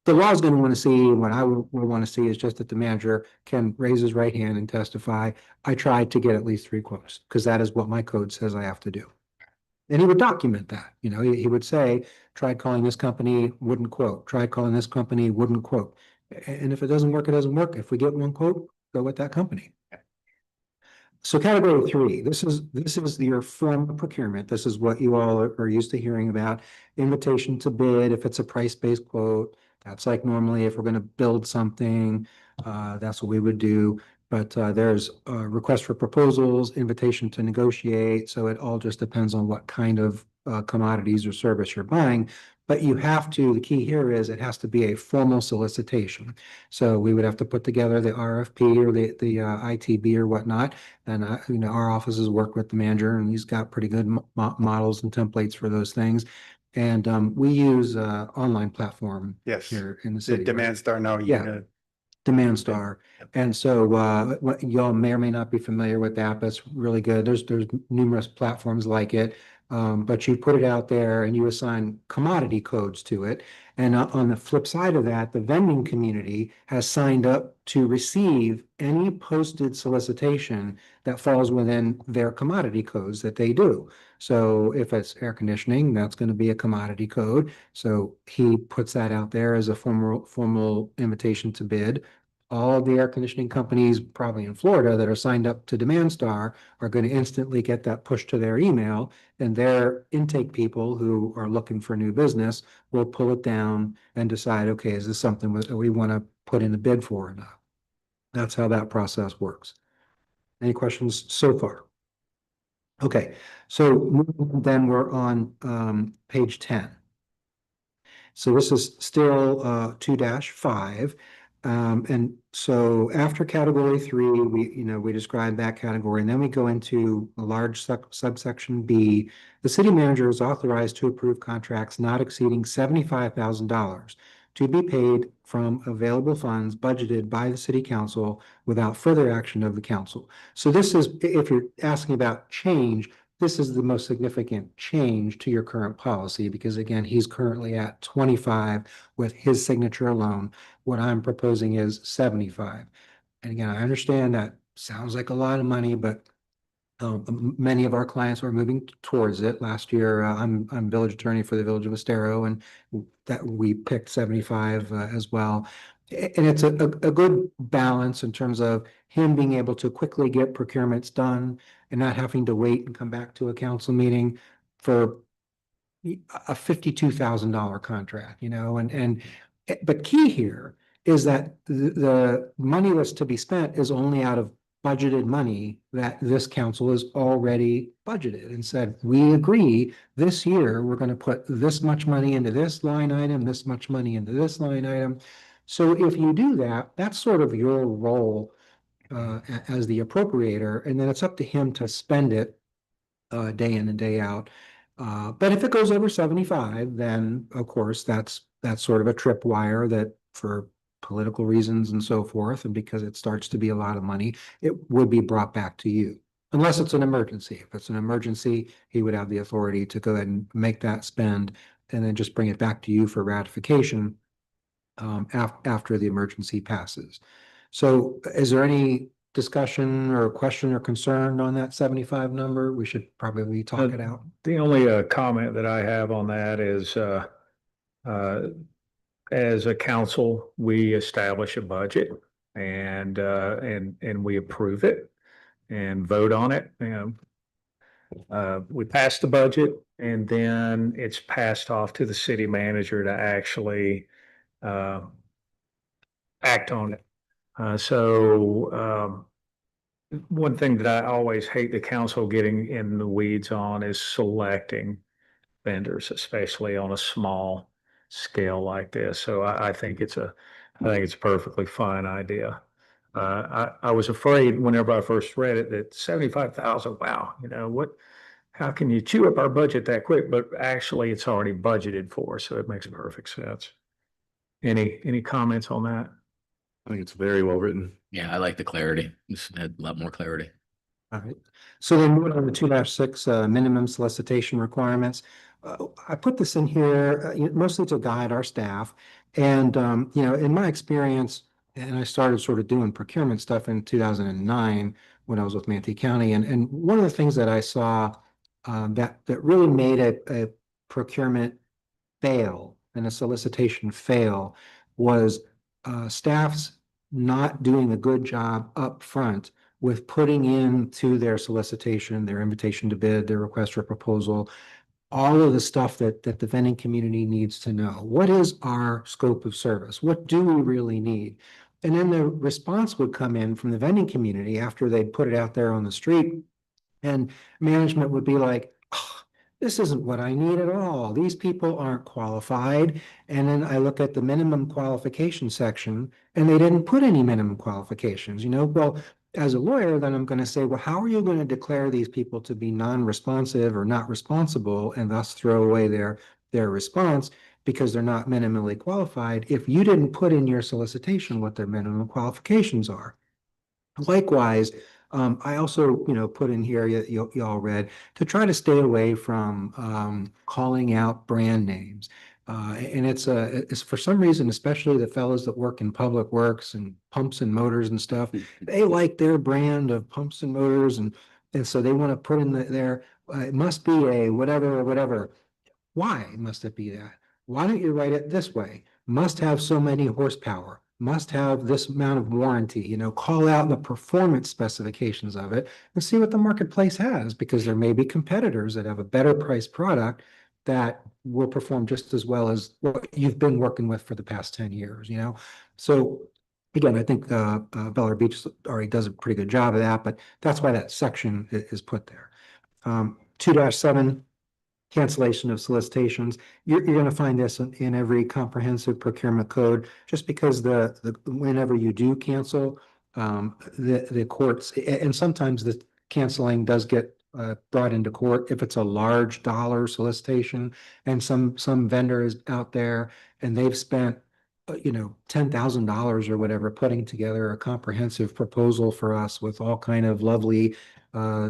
the law is going to want to see, and what I will want to see, is just that the manager can raise his right hand and testify, I tried to get at least 3 quotes, because that is what my code says I have to do. And he would document that, he would say, tried calling this company, wouldn't quote, tried calling this company, wouldn't quote. And if it doesn't work, it doesn't work. If we get 1 quote, go with that company. So category 3, this is your form of procurement. This is what you all are used to hearing about. Invitation to bid, if it's a price-based quote, that's like normally if we're going to build something, that's what we would do. But there's a request for proposals, invitation to negotiate. So it all just depends on what kind of commodities or service you're buying. But you have to, the key here is it has to be a formal solicitation. So we would have to put together the RFP or the ITB or whatnot. And, our offices work with the manager, and he's got pretty good models and templates for those things. And we use online platform Yes. here in the The city. Demand Star, no, Yeah. Demand Star. And so what y'all may or may not be familiar with that, but it's really good. There's numerous platforms like it. But you put it out there and you assign commodity codes to it. And on the flip side of that, the vending community has signed up to receive any posted solicitation that falls within their commodity codes that they do. So if it's air conditioning, that's going to be a commodity code. So he puts that out there as a formal invitation to bid. All of the air conditioning companies, probably in Florida, that are signed up to Demand Star are going to instantly get that pushed to their email, and their intake people who are looking for new business will pull it down and decide, okay, is this something that we want to put in a bid for or not? That's how that process works. Any questions so far? Okay, so then we're on page 10. So this is still 2-5. And so after category 3, we describe that category, and then we go into a large subsection B. The city manager is authorized to approve contracts not exceeding $75,000 to be paid from available funds budgeted by the city council without further action of the council. So this is, if you're asking about change, this is the most significant change to your current policy, because again, he's currently at 25 with his signature alone. What I'm proposing is 75. And again, I understand that sounds like a lot of money, but many of our clients are moving towards it. Last year, I'm village attorney for the Village of Estero, and that we picked 75 as well. And it's a good balance in terms of him being able to quickly get procurements done and not having to wait and come back to a council meeting for a $52,000 contract, you know, but key here is that the money that's to be spent is only out of budgeted money that this council has already budgeted and said, we agree this year, we're going to put this much money into this line item, this much money into this line item. So if you do that, that's sort of your role as the appropriator, and then it's up to him to spend it day in and day out. But if it goes over 75, then of course that's sort of a tripwire that for political reasons and so forth, and because it starts to be a lot of money, it would be brought back to you. Unless it's an emergency. If it's an emergency, he would have the authority to go ahead and make that spend and then just bring it back to you for ratification after the emergency passes. So is there any discussion or question or concern on that 75 number? We should probably talk it out. The only comment that I have on that is as a council, we establish a budget and we approve it and vote on it. We pass the budget and then it's passed off to the city manager to actually act on it. One thing that I always hate the council getting in the weeds on is selecting vendors, especially on a small scale like this. So I think it's a perfectly fine idea. I was afraid whenever I first read it that 75,000, wow, you know, how can you chew up our budget that quick? But actually it's already budgeted for, so it makes perfect sense. Any comments on that? I think it's very well written. Yeah, I like the clarity. This had a lot more clarity. All right. So then moving on to 2-6, minimum solicitation requirements. I put this in here mostly to guide our staff. And, you know, in my experience, and I started sort of doing procurement stuff in 2009 when I was with Manatee County. And one of the things that I saw that really made a procurement fail and a solicitation fail was staffs not doing a good job up front with putting into their solicitation, their invitation to bid, their request for proposal, all of the stuff that the vending community needs to know. What is our scope of service? What do we really need? And then the response would come in from the vending community after they'd put it out there on the street, and management would be like, oh, this isn't what I need at all. These people aren't qualified. And then I look at the minimum qualification section and they didn't put any minimum qualifications, you know. Well, as a lawyer, then I'm going to say, well, how are you going to declare these people to be non-responsive or not responsible and thus throw away their response because they're not minimally qualified if you didn't put in your solicitation what their minimum qualifications are? Likewise, I also, you know, put in here, you all read, to try to stay away from calling out brand names. And it's for some reason, especially the fellows that work in public works and pumps and motors and stuff, they like their brand of pumps and motors, and so they want to put in there, it must be a whatever. Why must it be that? Why don't you write it this way? Must have so many horsepower, must have this amount of warranty, you know, call out the performance specifications of it and see what the marketplace has, because there may be competitors that have a better priced product that will perform just as well as what you've been working with for the past 10 years, you know? So again, I think Bel Air Beach already does a pretty good job of that, but that's why that section is put there. 2-7, cancellation of solicitations. You're going to find this in every comprehensive procurement code, just because whenever you do cancel, the courts, and sometimes the canceling does get brought into court if it's a large dollar solicitation, and some vendor is out there and they've spent you know, $10,000 or whatever putting together a comprehensive proposal for us with all kind of lovely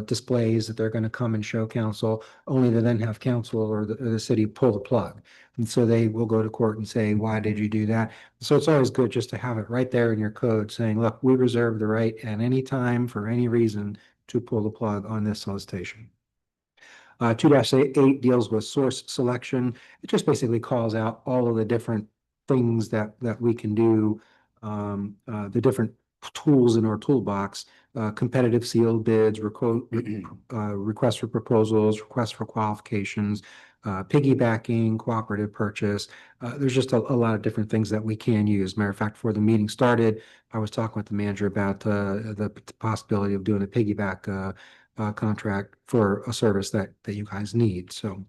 displays that they're going to come and show council, only to then have council or the city pull the plug. And so they will go to court and say, why did you do that? So it's always good just to have it right there in your code saying, look, we reserve the right at any time for any reason to pull the plug on this solicitation. 2-8 deals with source selection. It just basically calls out all of the different things that we can do, the different tools in our toolbox, competitive sealed bids, requests for proposals, requests for qualifications, piggybacking, cooperative purchase. There's just a lot of different things that we can use. Matter of fact, before the meeting started, I was talking with the manager about the possibility of doing a piggyback contract for a service that you guys need. So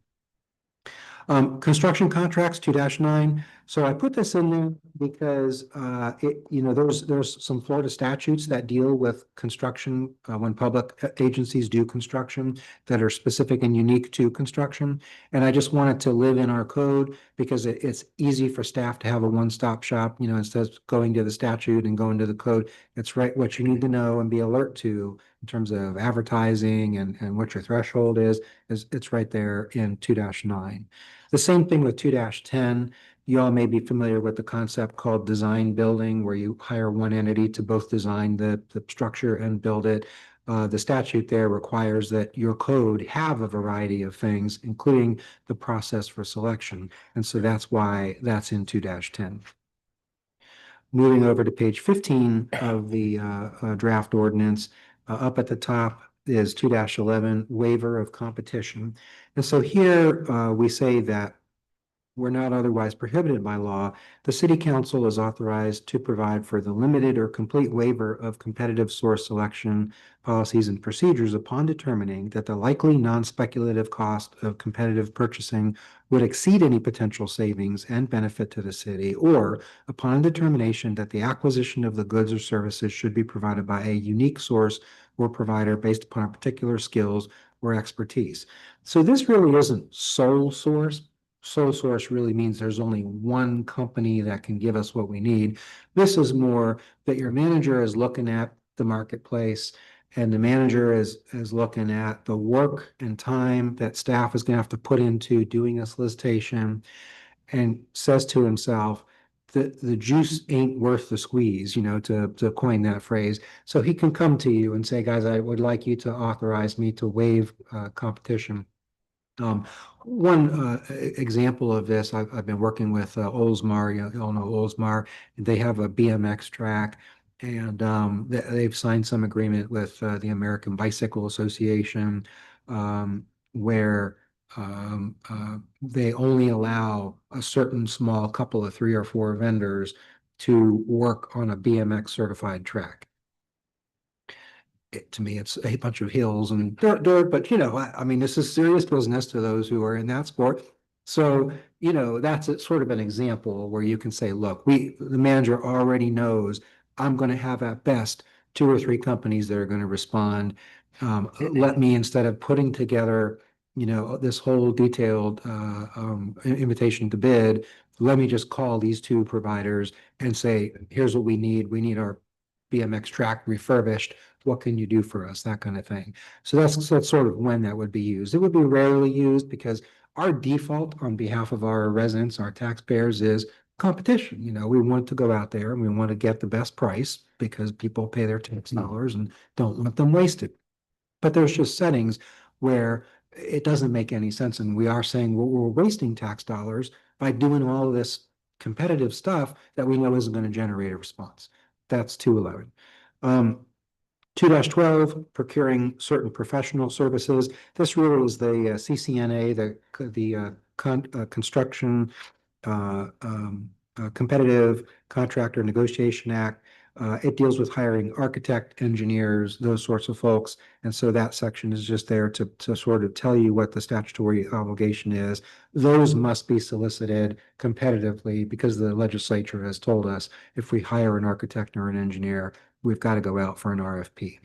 construction contracts 2-9. So I put this in there because there's some Florida statutes that deal with construction when public agencies do construction that are specific and unique to construction. And I just want it to live in our code because it's easy for staff to have a one-stop shop, instead of going to the statute and going to the code. It's right what you need to know and be alert to in terms of advertising and what your threshold is it's right there in 2-9. The same thing with 2-10. You all may be familiar with the concept called design building, where you hire one entity to both design the structure and build it. The statute there requires that your code have a variety of things, including the process for selection. And so that's why that's in 2-10. Moving over to page 15 of the draft ordinance, up at the top is 2-11, waiver of competition. And so here we say that we're not otherwise prohibited by law. The city council is authorized to provide for the limited or complete waiver of competitive source selection policies and procedures upon determining that the likely non-speculative cost of competitive purchasing would exceed any potential savings and benefit to the city, or upon determination that the acquisition of the goods or services should be provided by a unique source or provider based upon particular skills or expertise. So this really isn't sole source. Sole source really means there's only one company that can give us what we need. This is more that your manager is looking at the marketplace, and the manager is looking at the work and time that staff is going to have to put into doing a solicitation, and says to himself that the juice ain't worth the squeeze, to coin that phrase. So he can come to you and say, guys, I would like you to authorize me to waive competition. One example of this, I've been working with Oldsmar. You all know Oldsmar. They have a BMX track, and they've signed some agreement with the American Bicycle Association, where they only allow a certain small couple of 3 or 4 vendors to work on a BMX certified track. To me, it's a bunch of hills and dirt, but I mean, this is serious business to those who are in that sport. So, that's sort of an example where you can say, look, the manager already knows I'm going to have at best 2 or 3 companies that are going to respond. Let me, instead of putting together, this whole detailed invitation to bid, let me just call these 2 providers and say, here's what we need. We need our BMX track refurbished. What can you do for us? That kind of thing. So that's sort of when that would be used. It would be rarely used because our default on behalf of our residents, our taxpayers, is competition. We want to go out there and we want to get the best price because people pay their tax dollars and don't want them wasted. But there's just settings where it doesn't make any sense. And we are saying, well, we're wasting tax dollars by doing all of this competitive stuff that we know isn't going to generate a response. That's 2-11. 2-12, procuring certain professional services. This really is the CCNA, the Construction Competitive Contractor Negotiation Act. It deals with hiring architect, engineers, those sorts of folks. And so that section is just there to sort of tell you what the statutory obligation is. Those must be solicited competitively because the legislature has told us if we hire an architect or an engineer, we've got to go out for an RFP.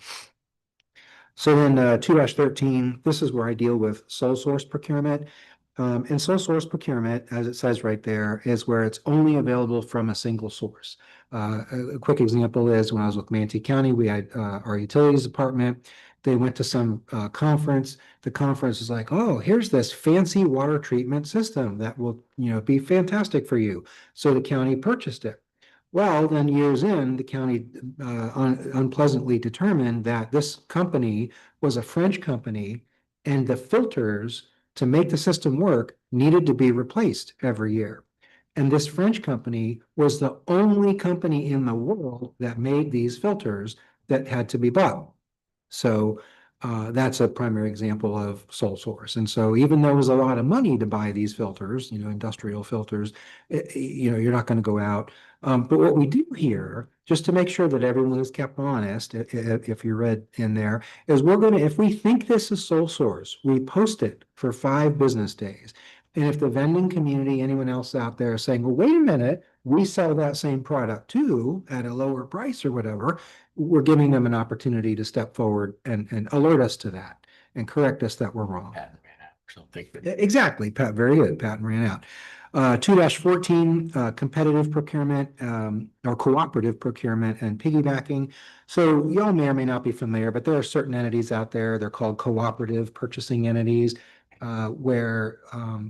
So then 2-13, this is where I deal with sole source procurement. And sole source procurement, as it says right there, is where it's only available from a single source. A quick example is when I was with Manatee County, we had our utilities department. they went to some conference. The conference is like, oh, here's this fancy water treatment system that will, be fantastic for you. So the county purchased it. Well, then years in, the county unpleasantly determined that this company was a French company, and the filters to make the system work needed to be replaced every year. And this French company was the only company in the world that made these filters that had to be bought. So that's a primary example of sole source. And so even though it was a lot of money to buy these filters, industrial filters, you're not going to go out. But what we do here, just to make sure that everyone is kept honest, if you read in there, is if we think this is sole source, we post it for 5 business days. And if the vending community, anyone else out there is saying, well, wait a minute, we sell that same product too at a lower price or whatever, we're giving them an opportunity to step forward and alert us to that and correct us that we're wrong. Patent ran out or something. Exactly, Pat, very good. Patent ran out. 2-14, competitive procurement, or cooperative procurement and piggybacking. So y'all may or may not be familiar, but there are certain entities out there, they're called cooperative purchasing entities, where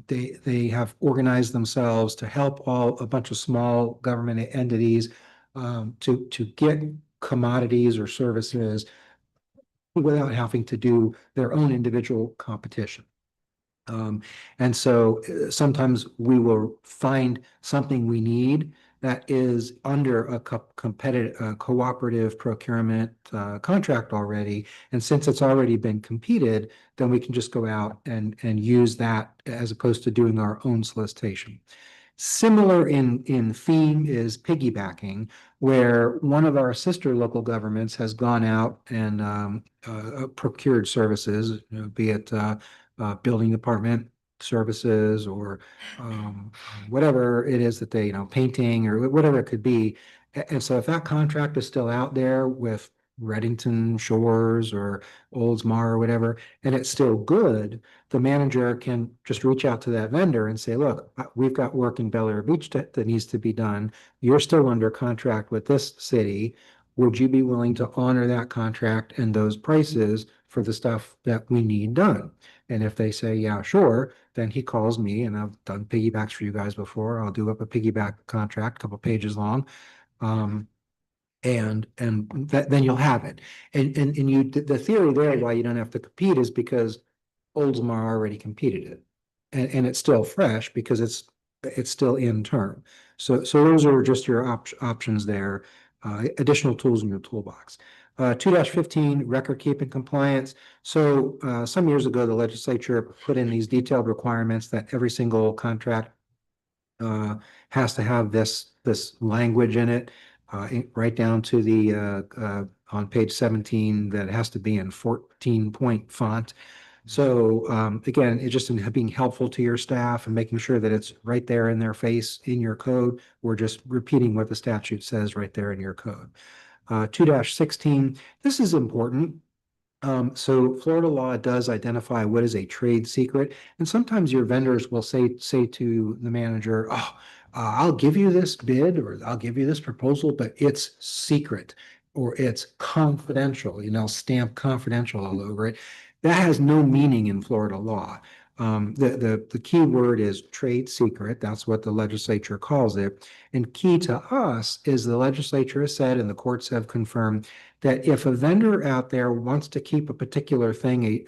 they have organized themselves to help a bunch of small government entities to get commodities or services without having to do their own individual competition. And so sometimes we will find something we need that is under a competitive cooperative procurement contract already. And since it's already been competed, then we can just go out and use that as opposed to doing our own solicitation. Similar in theme is piggybacking, where one of our sister local governments has gone out and procured services, be it building department services or whatever it is that they, painting or whatever it could be. And so if that contract is still out there with Reddington Shores or Oldsmar or whatever, and it's still good, the manager can just reach out to that vendor and say, look, we've got work in Bel Air Beach that needs to be done. You're still under contract with this city. Would you be willing to honor that contract and those prices for the stuff that we need done? And if they say, yeah, sure, then he calls me, and I've done piggybacks for you guys before. I'll do up a piggyback contract, a couple pages long. And then you'll have it. And the theory there why you don't have to compete is because Oldsmar already competed it. And it's still fresh because it's still in term. So those are just your options there. Additional tools in your toolbox. 2-15, record keeping compliance. So some years ago, the legislature put in these detailed requirements that every single contract has to have this language in it, right down to the on page 17 that has to be in 14-point font. So again, it's just being helpful to your staff and making sure that it's right there in their face in your code. We're just repeating what the statute says right there in your code. 2-16, this is important. So Florida law does identify what is a trade secret. And sometimes your vendors will say to the manager, oh, I'll give you this bid or I'll give you this proposal, but it's secret or it's confidential, stamp confidential all over it. That has no meaning in Florida law. The key word is trade secret. That's what the legislature calls it. And key to us is the legislature has said, and the courts have confirmed, that if a vendor out there wants to keep a particular thing,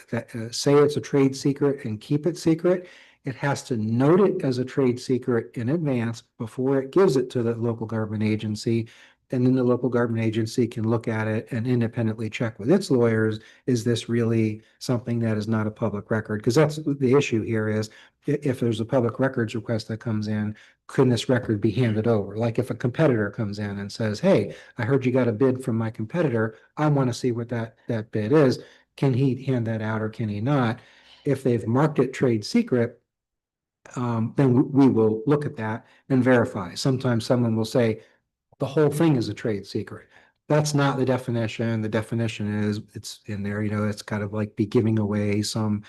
say it's a trade secret and keep it secret, it has to note it as a trade secret in advance before it gives it to the local government agency. And then the local government agency can look at it and independently check with its lawyers, is this really something that is not a public record? Because that's the issue here is, if there's a public records request that comes in, couldn't this record be handed over? Like if a competitor comes in and says, hey, I heard you got a bid from my competitor, I want to see what that bid is. Can he hand that out or can he not? If they've marked it trade secret, then we will look at that and verify. Sometimes someone will say, the whole thing is a trade secret. That's not the definition. The definition is, it's in there, it's kind of like be giving away some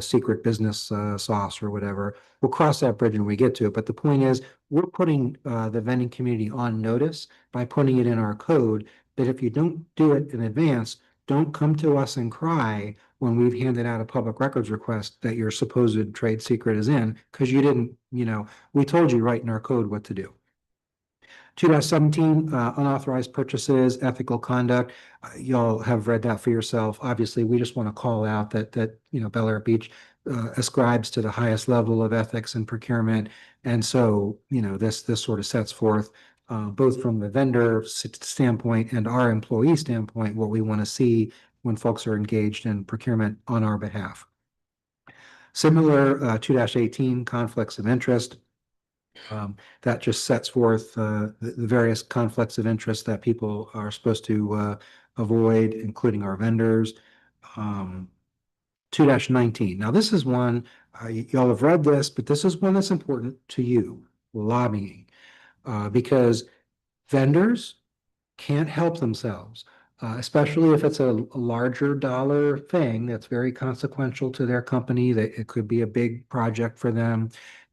secret business sauce or whatever. We'll cross that bridge when we get to it. But the point is, we're putting the vending community on notice by putting it in our code that if you don't do it in advance, don't come to us and cry when we've handed out a public records request that your supposed trade secret is in, because you didn't, we told you right in our code what to do. 2-17, unauthorized purchases, ethical conduct. Y'all have read that for yourself. Obviously, we just want to call out that Bel Air Beach ascribes to the highest level of ethics and procurement. And so, this sort of sets forth both from the vendor standpoint and our employee standpoint, what we want to see when folks are engaged in procurement on our behalf. Similar, 2-18, conflicts of interest. That just sets forth the various conflicts of interest that people are supposed to avoid, including our vendors. 2-19. Now, this is one, y'all have read this, but this is one that's important to you, lobbying, because vendors can't help themselves, especially if it's a larger dollar thing that's very consequential to their company, that it could be a big project for them.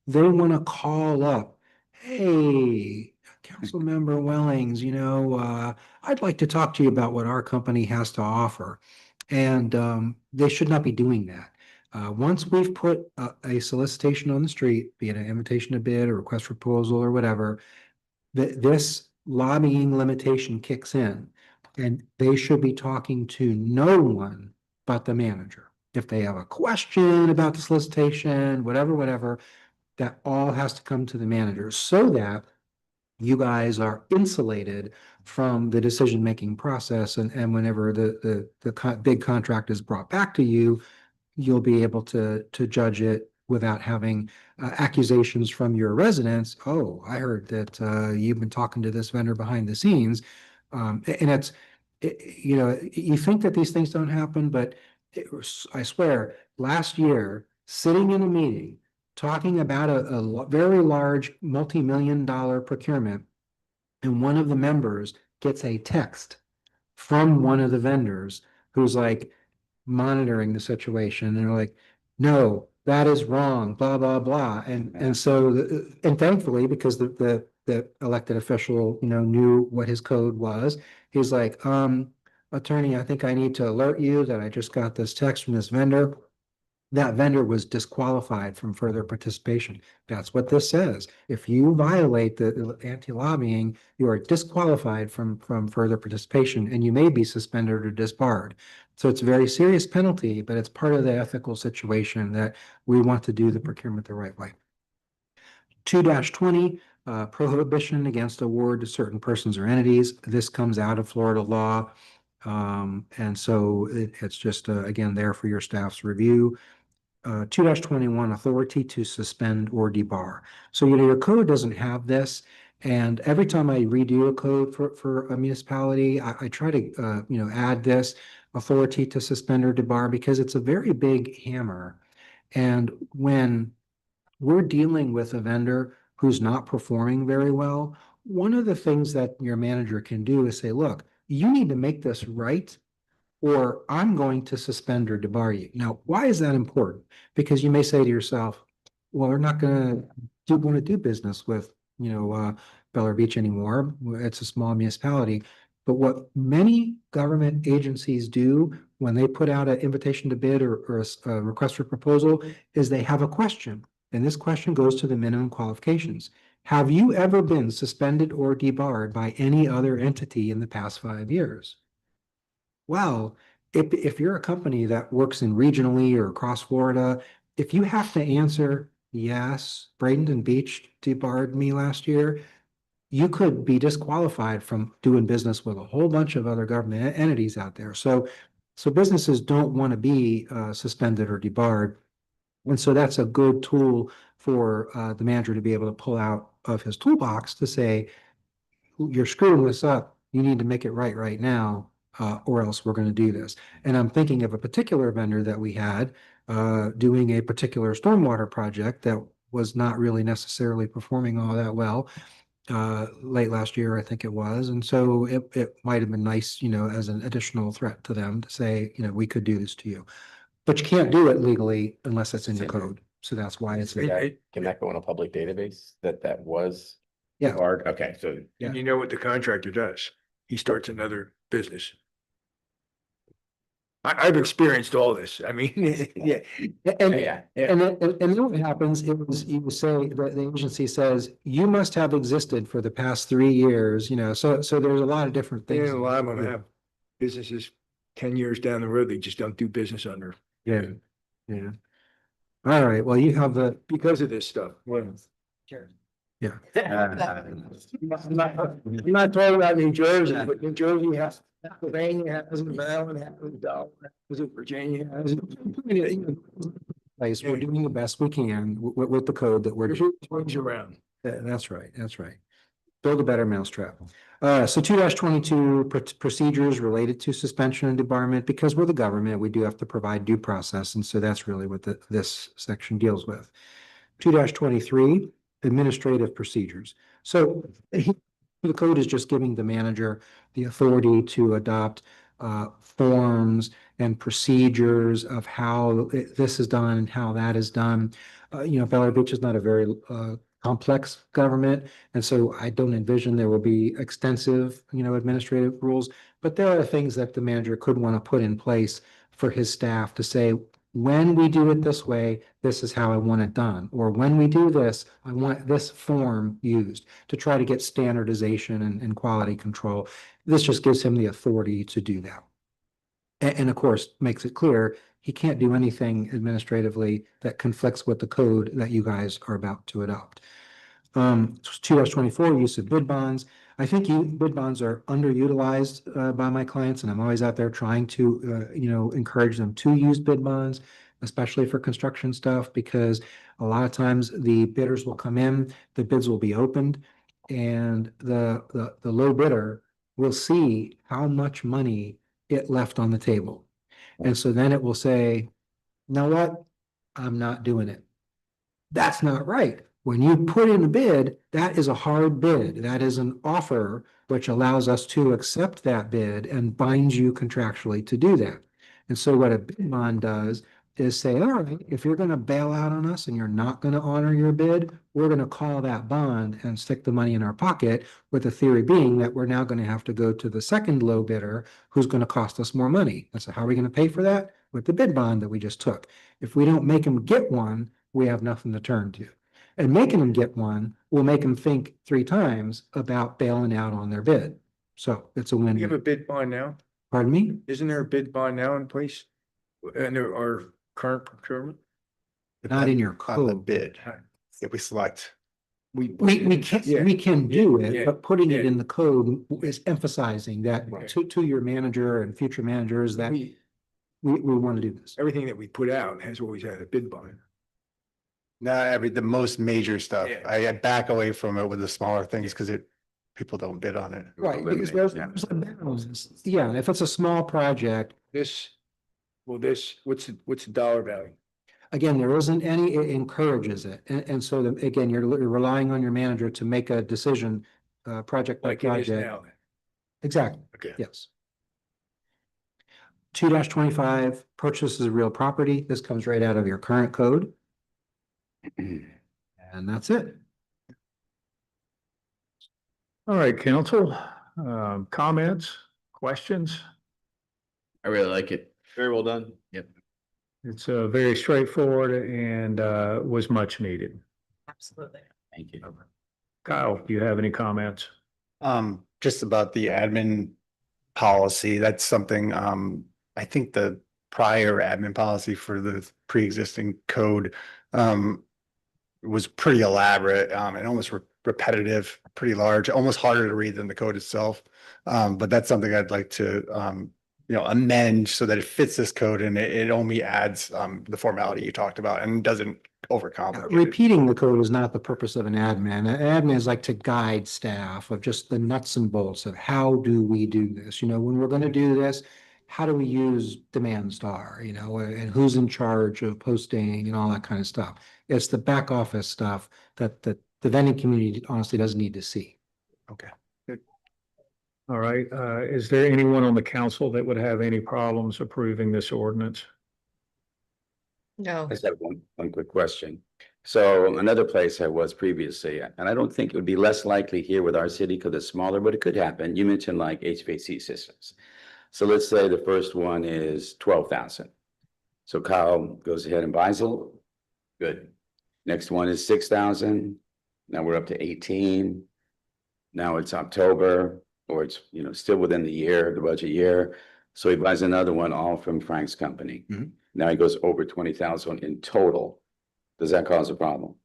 They want to call up, hey, Councilmember Wellings, I'd like to talk to you about what our company has to offer. And they should not be doing that. Once we've put a solicitation on the street, be it an invitation to bid or request for proposal or whatever, this lobbying limitation kicks in, and they should be talking to no one but the manager. If they have a question about the solicitation, whatever, that all has to come to the manager so that you guys are insulated from the decision-making process. And whenever the big contract is brought back to you, you'll be able to judge it without having accusations from your residents. Oh, I heard that you've been talking to this vendor behind the scenes. And you think that these things don't happen, but I swear, last year, sitting in a meeting, talking about a very large multi-million-dollar procurement, and one of the members gets a text from one of the vendors who's like monitoring the situation, and they're like, no, that is wrong, blah, blah, blah. And so, and thankfully, because the elected official, knew what his code was, he's like, attorney, I think I need to alert you that I just got this text from this vendor. That vendor was disqualified from further participation. That's what this says. If you violate the anti-lobbying, you are disqualified from further participation, and you may be suspended or disbarred. So it's a very serious penalty, but it's part of the ethical situation that we want to do the procurement the right way. 2-20, prohibition against award to certain persons or entities. This comes out of Florida law. And so it's just, again, there for your staff's review. 2-21, authority to suspend or debar. So, your code doesn't have this. And every time I redo a code for a municipality, I try to, add this authority to suspend or debar, because it's a very big hammer. And when we're dealing with a vendor who's not performing very well, one of the things that your manager can do is say, look, you need to make this right, or I'm going to suspend or debar you. Now, why is that important? Because you may say to yourself, well, we're not going to want to do business with, Bel Air Beach anymore. It's a small municipality. But what many government agencies do when they put out an invitation to bid or a request for proposal is they have a question. And this question goes to the minimum qualifications. Have you ever been suspended or debarred by any other entity in the past 5 years? Well, if you're a company that works in regionally or across Florida, if you have to answer, yes, Bradenton Beach debarred me last year, you could be disqualified from doing business with a whole bunch of other government entities out there. So businesses don't want to be suspended or debarred. And so that's a good tool for the manager to be able to pull out of his toolbox to say, you're screwing this up. You need to make it right now. Or else we're going to do this. And I'm thinking of a particular vendor that we had doing a particular stormwater project that was not really necessarily performing all that well late last year, I think it was. And so it might have been nice, as an additional threat to them to say, we could do this to you. But you can't do it legally unless it's in your code. So that's why it's. Can that go in a public database that was? Yeah. Hard? Okay, so. And you know what the contractor does? He starts another business. I've experienced all this. I mean, yeah. And, Yeah, and then what happens, you say, the agency says, you must have existed for the past 3 years, so there's a lot of different things. Yeah, well, I'm gonna have businesses 10 years down the road, they just don't do business under Yeah, yeah. All right, well, you have the, because of this stuff. yeah. I'm not talking about New Jersey, but New Jersey has, Pennsylvania has, Maryland has, Delaware has, Virginia has. Place, we're doing the best we can with the code that we're. There's swings around. That's right, that's right. Build a better mousetrap. So 2-22 procedures related to suspension and debarment, because we're the government, we do have to provide due process, and so that's really what this section deals with. 2-23 administrative procedures. So the code is just giving the manager the authority to adopt forms and procedures of how this is done and how that is done. Bel Beach is not a very complex government, and so I don't envision there will be extensive, administrative rules, but there are things that the manager could want to put in place for his staff to say, when we do it this way, this is how I want it done. Or when we do this, I want this form used to try to get standardization and quality control. This just gives him the authority to do that. And of course, makes it clear he can't do anything administratively that conflicts with the code that you guys are about to adopt. 2-24, use of bid bonds. I think bid bonds are underutilized by my clients, and I'm always out there trying to, encourage them to use bid bonds, especially for construction stuff, because a lot of times the bidders will come in, the bids will be opened, and the low bidder will see how much money it left on the table. And so then it will say, you know what? I'm not doing it. That's not right. When you put in a bid, that is a hard bid. That is an offer which allows us to accept that bid and binds you contractually to do that. And so what a bid bond does is say, all right, if you're going to bail out on us and you're not going to honor your bid, we're going to call that bond and stick the money in our pocket, with the theory being that we're now going to have to go to the second low bidder who's going to cost us more money. And so how are we going to pay for that? With the bid bond that we just took. If we don't make them get one, we have nothing to turn to. And making them get one will make them think 3 times about bailing out on their bid. So it's a win. You have a bid bond now? Pardon me? Isn't there a bid bond now in place? And there are current procurement? Not in your On the code. bid, if we select. We can, Yeah. we can do it, Yeah. but putting it Yeah. in the code is emphasizing that Right. to your manager and future managers that We, we want to do this. everything that we put out has always had a bid bond. Not the most major stuff. Yeah. I back away from it with the smaller things because people don't bid on it. Right, because there's a balance. Yeah, if it's a small project, What's the dollar value? again, there isn't any, it encourages it. And so again, you're relying on your manager to make a decision, project by Like it is project. now. Exactly, Okay. yes. 2-25, purchases of real property. This comes right out of your current code. And that's it. All right, council, comments, questions? I really like it. Very well done. Yep. It's very straightforward and was much needed. Absolutely. Thank you. Kyle, do you have any comments? Just about the admin policy, that's something, I think the prior admin policy for the pre-existing code, was pretty elaborate, and almost repetitive, pretty large, almost harder to read than the code itself. But that's something I'd like to, amend so that it fits this code and it only adds, the formality you talked about and doesn't overcomplicate it. Repeating the code is not the purpose of an admin. An admin is like to guide staff of just the nuts and bolts of how do we do this? When we're going to do this, how do we use Demand Star, and who's in charge of posting and all that kind of stuff. It's the back office stuff that the vending community honestly doesn't need to see. Okay. All right, is there anyone on the council that would have any problems approving this ordinance? No. I just have one quick question. So another place I was previously, and I don't think it would be less likely here with our city because it's smaller, but it could happen. You mentioned like HVAC systems. So let's say the first one is 12,000. So Kyle goes ahead and buys it. Good. Next one is 6,000. Now we're up to 18. Now it's October, or it's, still within the year, the budget year. So he buys another one, all from Frank's company. Mhm. Now he goes over 20,000 in total. Does that cause a problem?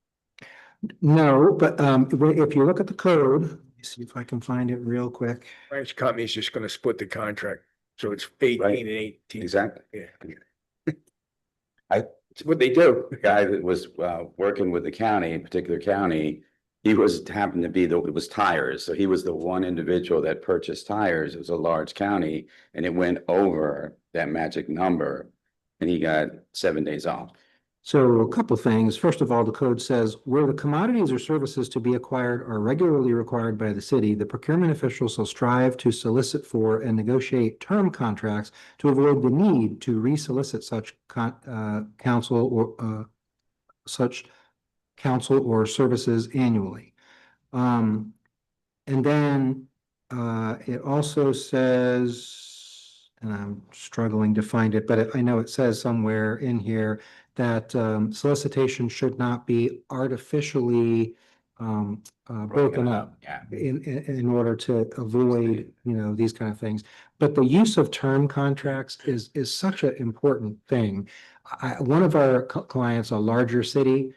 No, but if you look at the code, let me see if I can find it real quick. Frank's company's just gonna split the contract, so it's Right. 18 and 18. Exactly. Yeah. I- It's what they do. The guy that was working with the county, a particular county, he happened to be it was tires. So he was the one individual that purchased tires. It was a large county and it went over that magic number and he got 7 days off. So a couple things. First of all, the code says where the commodities or services to be acquired are regularly required by the city, the procurement officials will strive to solicit for and negotiate term contracts to avoid the need to resolicit such counsel or services annually. And then it also says, and I'm struggling to find it, but I know it says somewhere in here that solicitation should not be artificially broken up Yeah. in order to avoid, these kind of things. But the use of term contracts is such an important thing. One of our clients, a larger city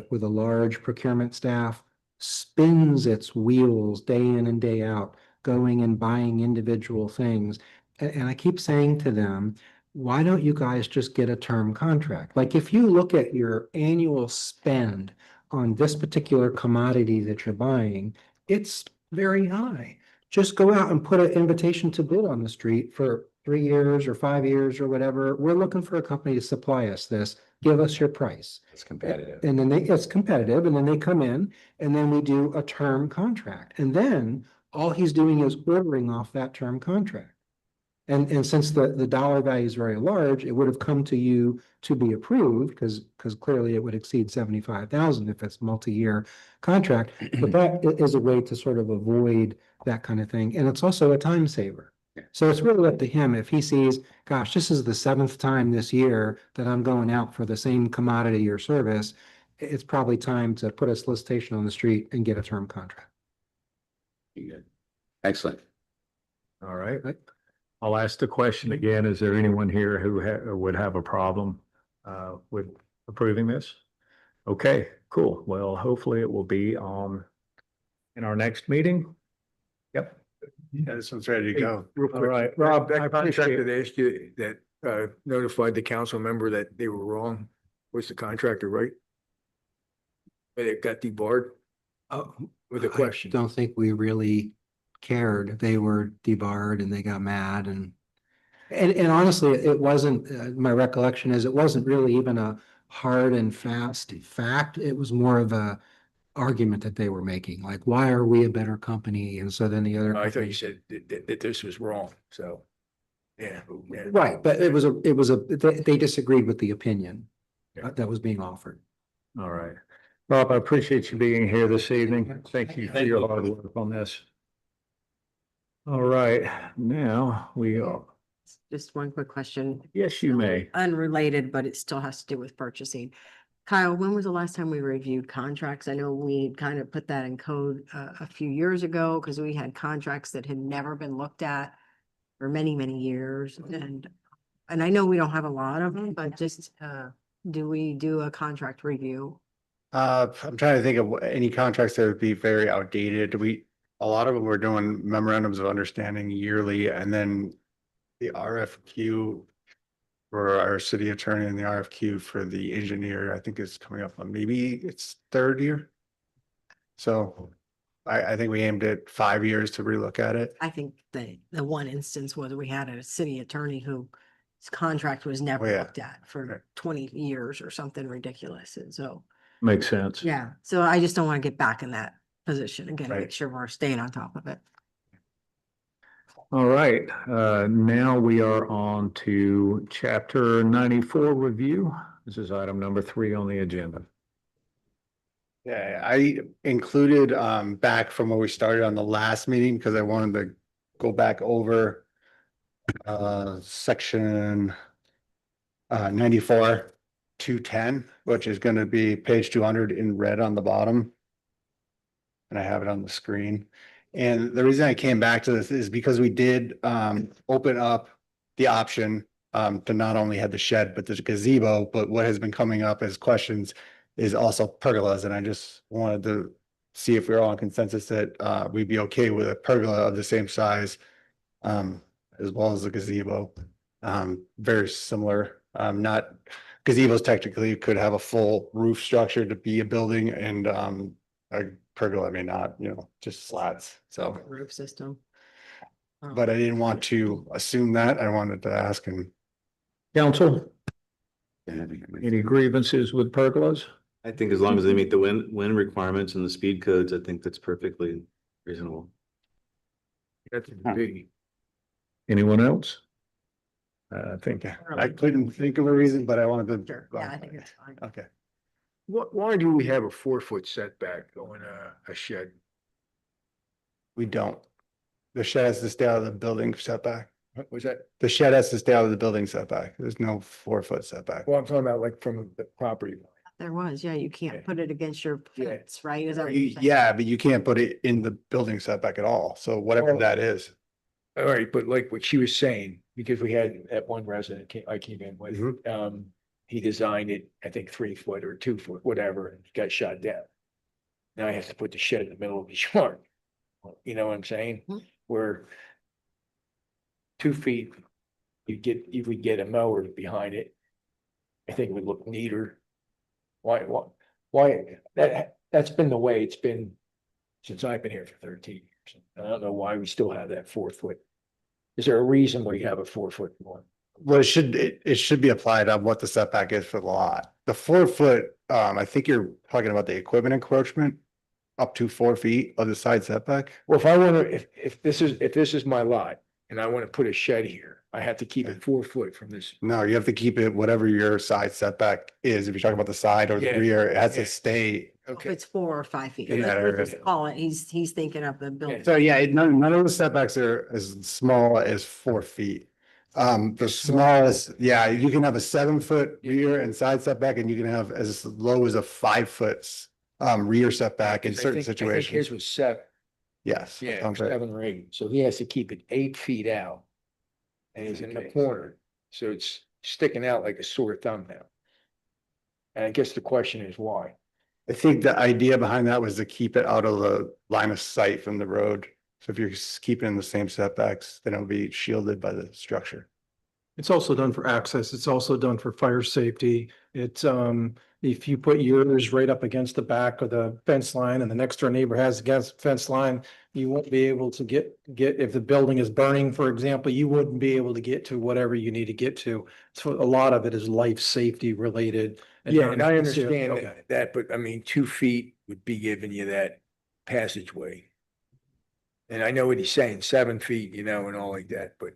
with a large procurement staff, spins its wheels day in and day out, going and buying individual things. And I keep saying to them, why don't you guys just get a term contract? Like if you look at your annual spend on this particular commodity that you're buying, it's very high. Just go out and put an invitation to bid on the street for 3 years or 5 years or whatever. We're looking for a company to supply us this. Give us your price. It's competitive. And then it's competitive, and then they come in and then we do a term contract. And then all he's doing is ordering off that term contract. And since the dollar value is very large, it would have come to you to be approved because clearly it would exceed 75,000 if it's multi-year contract. But that is a way to sort of avoid that kind of thing. And it's also a time saver. So it's really up to him. If he sees, gosh, this is the 7th time this year that I'm going out for the same commodity or service, it's probably time to put a solicitation on the street and get a term contract. Good. Excellent. All right. I'll ask the question again. Is there anyone here who would have a problem with approving this? Okay, cool. Well, hopefully it will be in our next meeting. Yep. Yeah, this one's ready to go. All right, Rob, I That appreciate contractor it. they asked you that notified the council member that they were wrong. Was the contractor right? But it got debarred with a question. I don't think we really cared. They were debarred and they got mad and honestly, it wasn't, my recollection is it wasn't really even a hard and fast fact. It was more of a argument that they were making, like, why are we a better company? And so then the other. I thought you said that this was wrong, so. Yeah. Right, but they disagreed with the opinion that was being offered. All right. Rob, I appreciate you being here this evening. Thank you for your hard work on this. All right, now we are, Just one quick question, yes, you may. unrelated, but it still has to do with purchasing. Kyle, when was the last time we reviewed contracts? I know we kind of put that in code a few years ago because we had contracts that had never been looked at for many, many years. And I know we don't have a lot of them, but just, do we do a contract review? I'm trying to think of any contracts that would be very outdated. A lot of them we're doing memorandums of understanding yearly, and then the RFQ for our city attorney and the RFQ for the engineer, I think is coming up on maybe its 3rd year. So I think we aimed at 5 years to relook at it. I think the one instance was we had a city attorney whose contract was never Oh, yeah. looked at for 20 years or something ridiculous. And so, Makes sense. yeah, so I just don't want to get back in that position again, Right. make sure we're staying on top of it. All right, now we are on to chapter 94 review. This is item number 3 on the agenda. Yeah, I included back from where we started on the last meeting because I wanted to go back over section 94, 210, which is gonna be page 200 in red on the bottom. And I have it on the screen. And the reason I came back to this is because we did open up the option to not only have the shed, but the gazebo, but what has been coming up as questions is also pergolas, and I just wanted to see if we're all in consensus that we'd be okay with a pergola of the same size as well as the gazebo. Very similar, not gazebos technically could have a full roof structure to be a building, and a pergola may not, you know, just slats, so. Roof system. Oh. But I didn't want to assume that. I wanted to ask and Council, any grievances with pergolas? I think as long as they meet the wind requirements and the speed codes, I think that's perfectly reasonable. That's a big. Anyone else? I think, I couldn't think of a reason, but I wanted to. Sure. Yeah, I think it's fine. Okay. Why do we have a 4-foot setback on a shed? We don't. The shed has to stay out of the building setback. What was that? The shed has to stay out of the building setback. There's no 4-foot setback. Well, I'm talking about like from the property line. There was, yeah, you can't put it against your Yeah. fence, right? Is that what you're saying? Yeah, but you can't put it in the building setback at all. So whatever Oh. that is. All right, but like what she was saying, because we had that one resident I came in with, he designed it, I think 3-foot or 2-foot, whatever, and got shot down. Now I have to put the shed in the middle of the yard. You know what I'm saying? Mhm. Where 2 feet, if we get a mower behind it, I think it would look neater. Why, that's been the way it's been since I've been here for 13 years. I don't know why we still have that 4-foot. Is there a reason we have a 4-foot one? Well, it should be applied on what the setback is for the lot. The 4-foot, I think you're talking about the equipment encroachment up to 4 feet of the side setback. Well, if I want to, if this is my lot and I want to put a shed here, I have to keep it 4 foot from this. No, you have to keep it whatever your side setback is. If you're talking about the side or the Yeah, rear, it has to yeah. stay. If Okay. it's 4 or 5 feet. In that That's what area. he's Call it, he's thinking of the building. So yeah, none of the setbacks are as small as 4 feet. The smallest, yeah, you can have a 7-foot rear and side setback, and you can have as low as a 5-foot rear setback in certain I think situations. his was 7. Yes. Yeah, sounds right. 7 or 8. So he has to keep it 8 feet out. And he's in the Okay. corner, so it's sticking out like a sore thumb now. And I guess the question is why? I think the idea behind that was to keep it out of the line of sight from the road. So if you're keeping the same setbacks, then it'll be shielded by the structure. It's also done for access. It's also done for fire safety. It's, if you put yours right up against the back of the fence line and the next door neighbor has against the fence line, you won't be able to get, if the building is burning, for example, you wouldn't be able to get to whatever you need to get to. So a lot of it is life safety related. Yeah, and I not understand necessarily- that, but I mean, 2 feet would be giving you that passageway. And I know what he's saying, 7 feet, you know, and all like that, but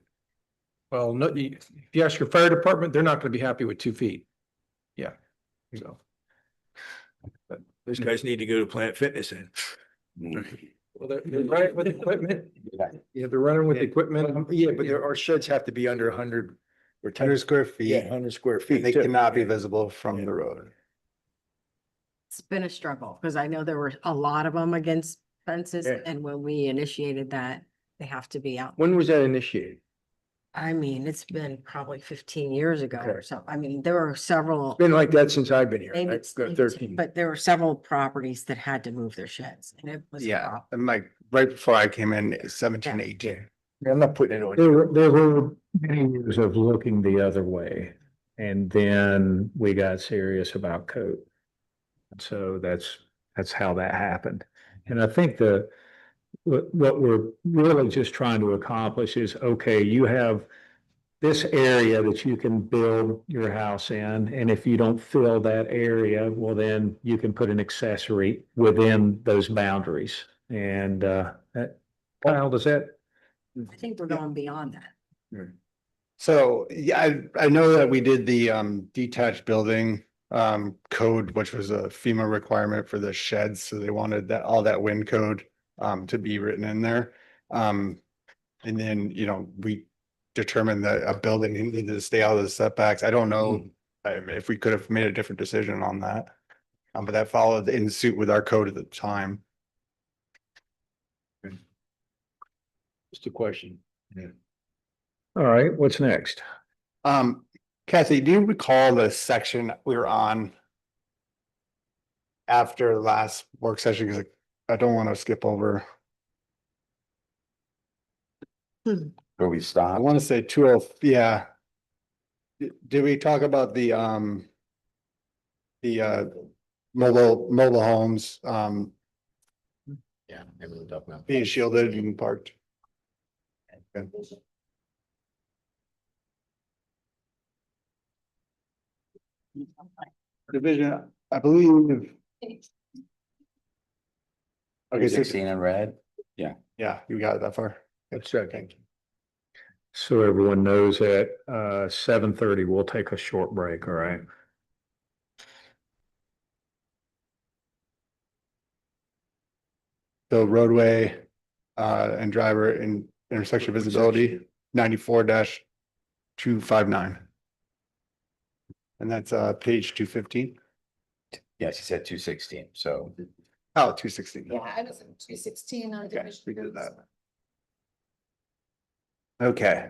Well, no, if you ask your fire department, they're not gonna be happy with 2 feet. Yeah, so. those guys need to go to Planet Fitness then. Well, they're running with equipment. Yeah, they're running with equipment. Yeah, but our sheds have to be under 100 or 10. 100 square Yeah, feet, 100 square and feet. they too. cannot be visible from the road. It's been a struggle because I know there were a lot of them against fences, Yeah. and when we initiated that, they have to be out. When was that initiated? I mean, it's been probably 15 years ago or Okay. so. I mean, there were several. It's been like that since I've been here. Maybe I've it's got 13. But there were several properties that had to move their sheds, and it was. a Yeah, problem. and like right before I came in, 17, Yeah. 18. I'm not putting it on. there were many years of looking the other way. And then we got serious about code. So that's how that happened. And I think what we're really just trying to accomplish is, okay, you have this area that you can build your house in, and if you don't fill that area, well, then you can put an accessory within those boundaries. And Kyle, does that? I think we're going beyond that. So, yeah, I know that we did the detached building code, which was a FEMA requirement for the sheds, so they wanted that, all that wind code to be written in there. And then, you know, we determined that a building needed to stay out of the setbacks. I don't know if we could have made a different decision on that. But that followed in suit with our code at the time. Just a question. All right, what's next? Kathy, do you recall the section we were on after the last work session? Because I don't want to skip over. Where we I stop. want to say 20, yeah. Did we talk about the mobile homes, Yeah, maybe we'll talk about. being shielded and parked? Okay. Division, I believe. Okay, 16 in red. yeah, you got it that far. That's second. So everyone knows at 7:30, we'll take a short break, all right? The roadway and driver in intersection visibility 94-259. And that's page 215. Yeah, she said 216, so. Oh, 216. Yeah, I was in 216 on Okay, division. we did roads. that. Okay.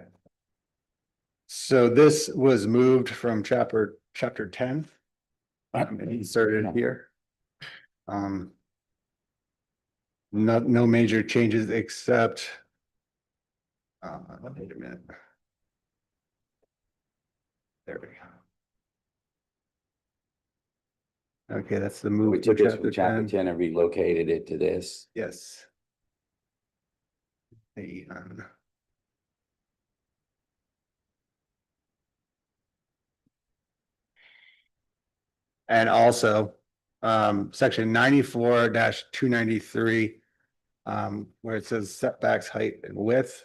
So this was moved from chapter 10. And inserted here. No major changes except. Wait a minute. There we go. Okay, that's the move. We to took this from chapter chapter 10 and relocated it to this. Yes. The, and also, section 94-293, where it says setbacks, height and width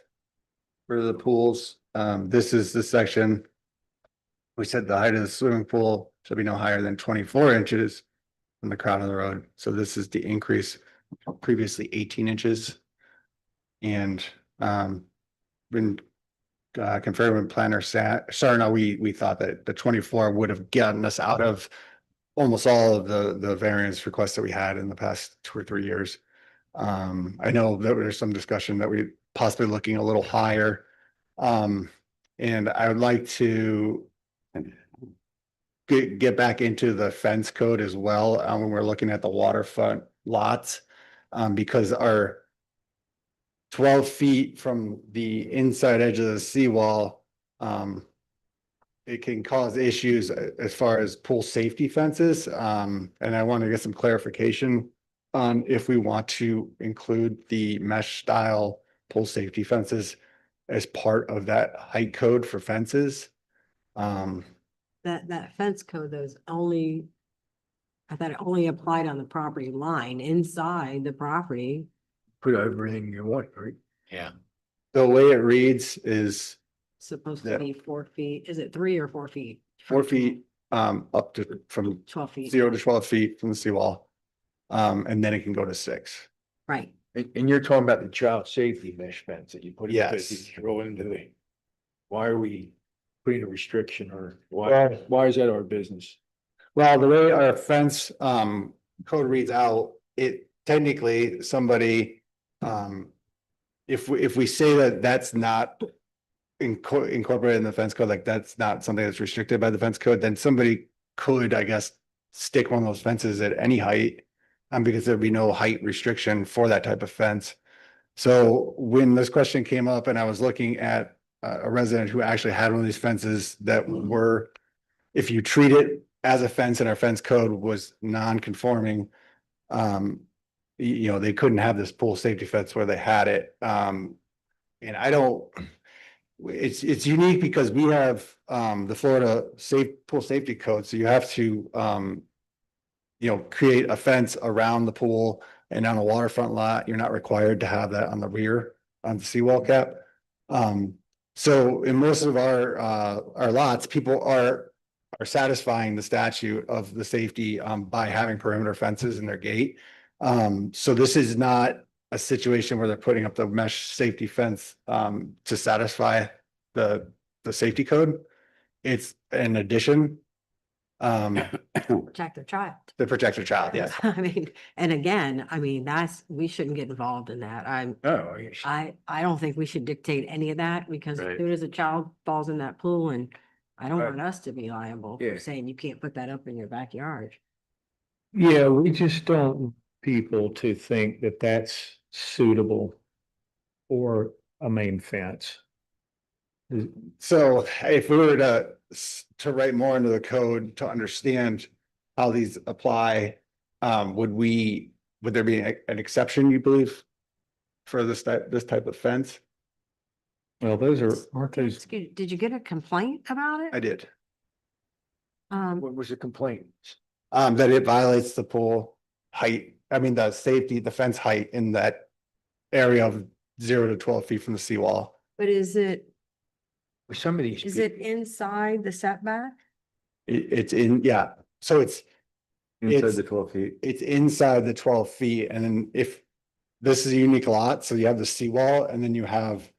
for the pools. This is the section. We said the height of the swimming pool should be no higher than 24 inches from the crown of the road. So this is the increase, previously 18 inches. And been confirmed with planner Sarna, we thought that the 24 would have gotten us out of almost all of the variance requests that we had in the past 2 or 3 years. I know that there's some discussion that we possibly looking a little higher. And I would like to get back into the fence code as well, when we're looking at the waterfront lots. Because our 12 feet from the inside edge of the seawall, it can cause issues as far as pool safety fences. And I want to get some clarification on if we want to include the mesh style pool safety fences as part of that height code for fences. That fence code, those only, I thought it only applied on the property line inside the property. Put everything you want, right? Yeah, The way it reads is Supposed Yeah. to be 4 feet. Is it 3 or 4 feet? 4 feet, up to from 12 feet. 0 to 12 feet from the seawall. And then it can go to 6. Right. And you're talking about the child safety mesh fence that you put in, Yes. you throw into the. Why are we putting a restriction or Well- why is that our business? Well, the way our fence code reads out, it technically somebody, if we say that that's not incorporated in the fence code, like that's not something that's restricted by the fence code, then somebody could, I guess, stick one of those fences at any height, because there'd be no height restriction for that type of fence. So when this question came up and I was looking at a resident who actually had one of these fences that were, if you treat it as a fence and our fence code was non-conforming, they couldn't have this pool safety fence where they had it. And I don't, it's unique because we have the Florida pool safety code, so you have to create a fence around the pool, and on a waterfront lot, you're not required to have that on the rear, on the seawall cap. So in most of our lots, people are satisfying the statute of the safety by having perimeter fences in their gate. So this is not a situation where they're putting up the mesh safety fence to satisfy the safety code. It's an addition. Protect the child. The protect your child, yes. I mean, and again, I mean, we shouldn't get involved in that. Oh, I don't think we should dictate any of that because as Right. soon as a child falls in that pool and I don't Right. want us to be liable Yeah. for saying you can't put that up in your backyard. Yeah, we just don't want people to think that that's suitable for a main fence. So if we were to write more into the code to understand how these apply, would there be an exception, you believe? For this type of fence? Well, aren't those, Did you get a complaint about I it? did. what was the complaint? That it violates the pool height, I mean, the fence height in that area of 0 to 12 feet from the seawall. But is it Some of these. inside the setback? It's in, yeah, so it's Inside It's- the 12 feet. it's inside the 12 feet, and then if this is a unique lot, so you have the seawall, and then you have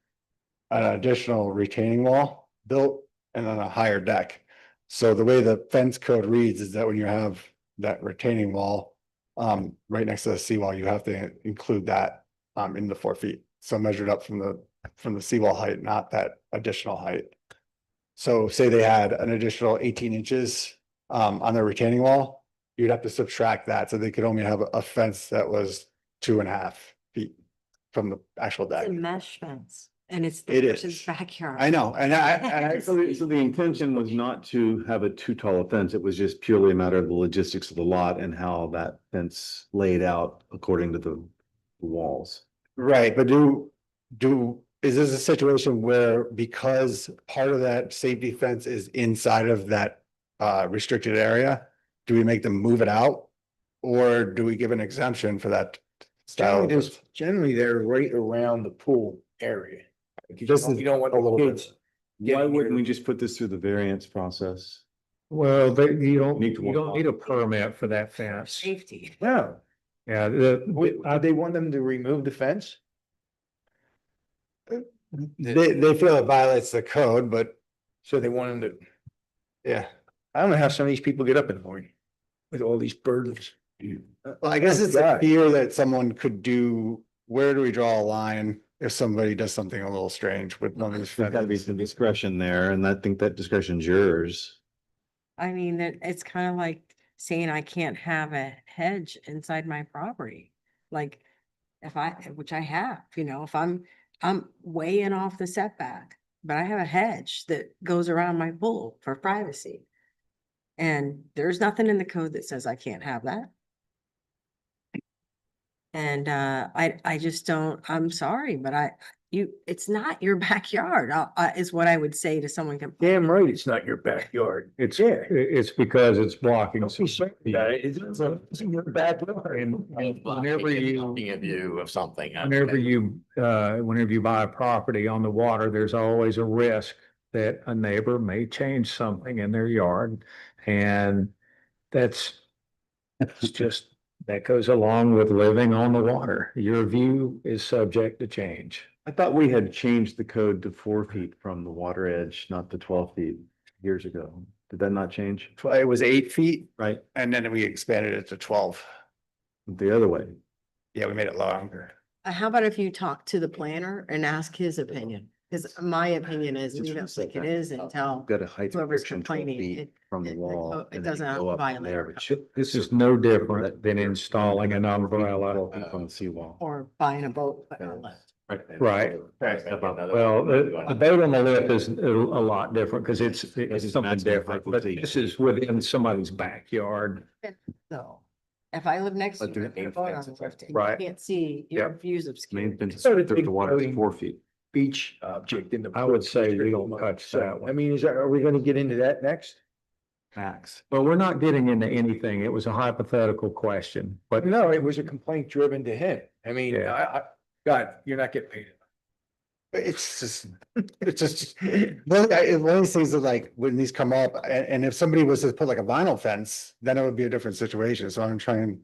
an additional retaining wall built and then a higher deck. So the way the fence code reads is that when you have that retaining wall right next to the seawall, you have to include that in the 4 feet. So measured up from the seawall height, not that additional height. So say they had an additional 18 inches on their retaining wall, you'd have to subtract that, so they could only have a fence that was 2.5 feet from the actual It's deck. a mesh fence and it's It the person's is. backyard. I know, and I, So the intention was not to have a too tall a fence. It was just purely a matter of the logistics of the lot and how that fence laid out according to the walls. right, but is this a situation where because part of that safety fence is inside of that restricted area, do we make them move it out? Or do we give an exemption for that style? Generally, they're right around the pool area. This is You don't want a little the bit- kids. Why wouldn't we just put this through the variance process? well, you don't Need to walk need a permit for that fence. Safety. No, Yeah, they want them to remove the fence? They feel it violates the code, but So they want them to, yeah. I don't know how some of these people get up in the morning with all these burdens. Well, I guess it's a God. fear that someone could do, where do we draw a line if somebody does something a little strange with one of these There's gotta be fences? some discretion there, and I think that discretion's yours. I mean, that it's kind of like saying I can't have a hedge inside my property. Like which I have, if I'm way in off the setback, but I have a hedge that goes around my pool for privacy. And there's nothing in the code that says I can't have that. And I just don't, I'm sorry, but it's not your backyard, is what I would say to someone. Damn right, it's not your backyard. it's because it's blocking. Don't be sorry about it. It's in your backyard. And whenever you, Blocking a view of something. whenever you buy a property on the water, there's always a risk that a neighbor may change something in their yard. And it's just, that goes along with living on the water. Your view is subject to change. I thought we had changed the code to 4 feet from the water edge, not to 12 feet years ago. Did that not change? It was 8 feet, Right, and then we expanded it to 12. the other way. Yeah, we made it longer. How about if you talk to the planner and ask his opinion? Because my opinion is we don't think it is until Got a height whoever's restriction 12 complaining, feet it- from the it- wall. it and then doesn't go up from violate there, our but should- This is no different than installing an umbrella. 12 feet from the seawall. or buying a boat. but not left. Right. Well, the boat on the lip is a lot different because it's something maximum different, but 5 feet. this is within somebody's backyard. So if I live next to But you, the I put a main boat on fence the is left, and right. you can't see your Yep. views Main obscured. fence is So the the big water is floating- 4 feet. Beach object in the. I would say we don't touch that one. I mean, are we gonna get into that next? Max. But we're not getting into anything. It was a hypothetical question, but No, it was a complaint driven to him. I mean, Yeah. God, you're not getting paid. It's just, one of these things that like, when these come up, and if somebody was to put like a vinyl fence, then it would be a different situation, so I'm trying.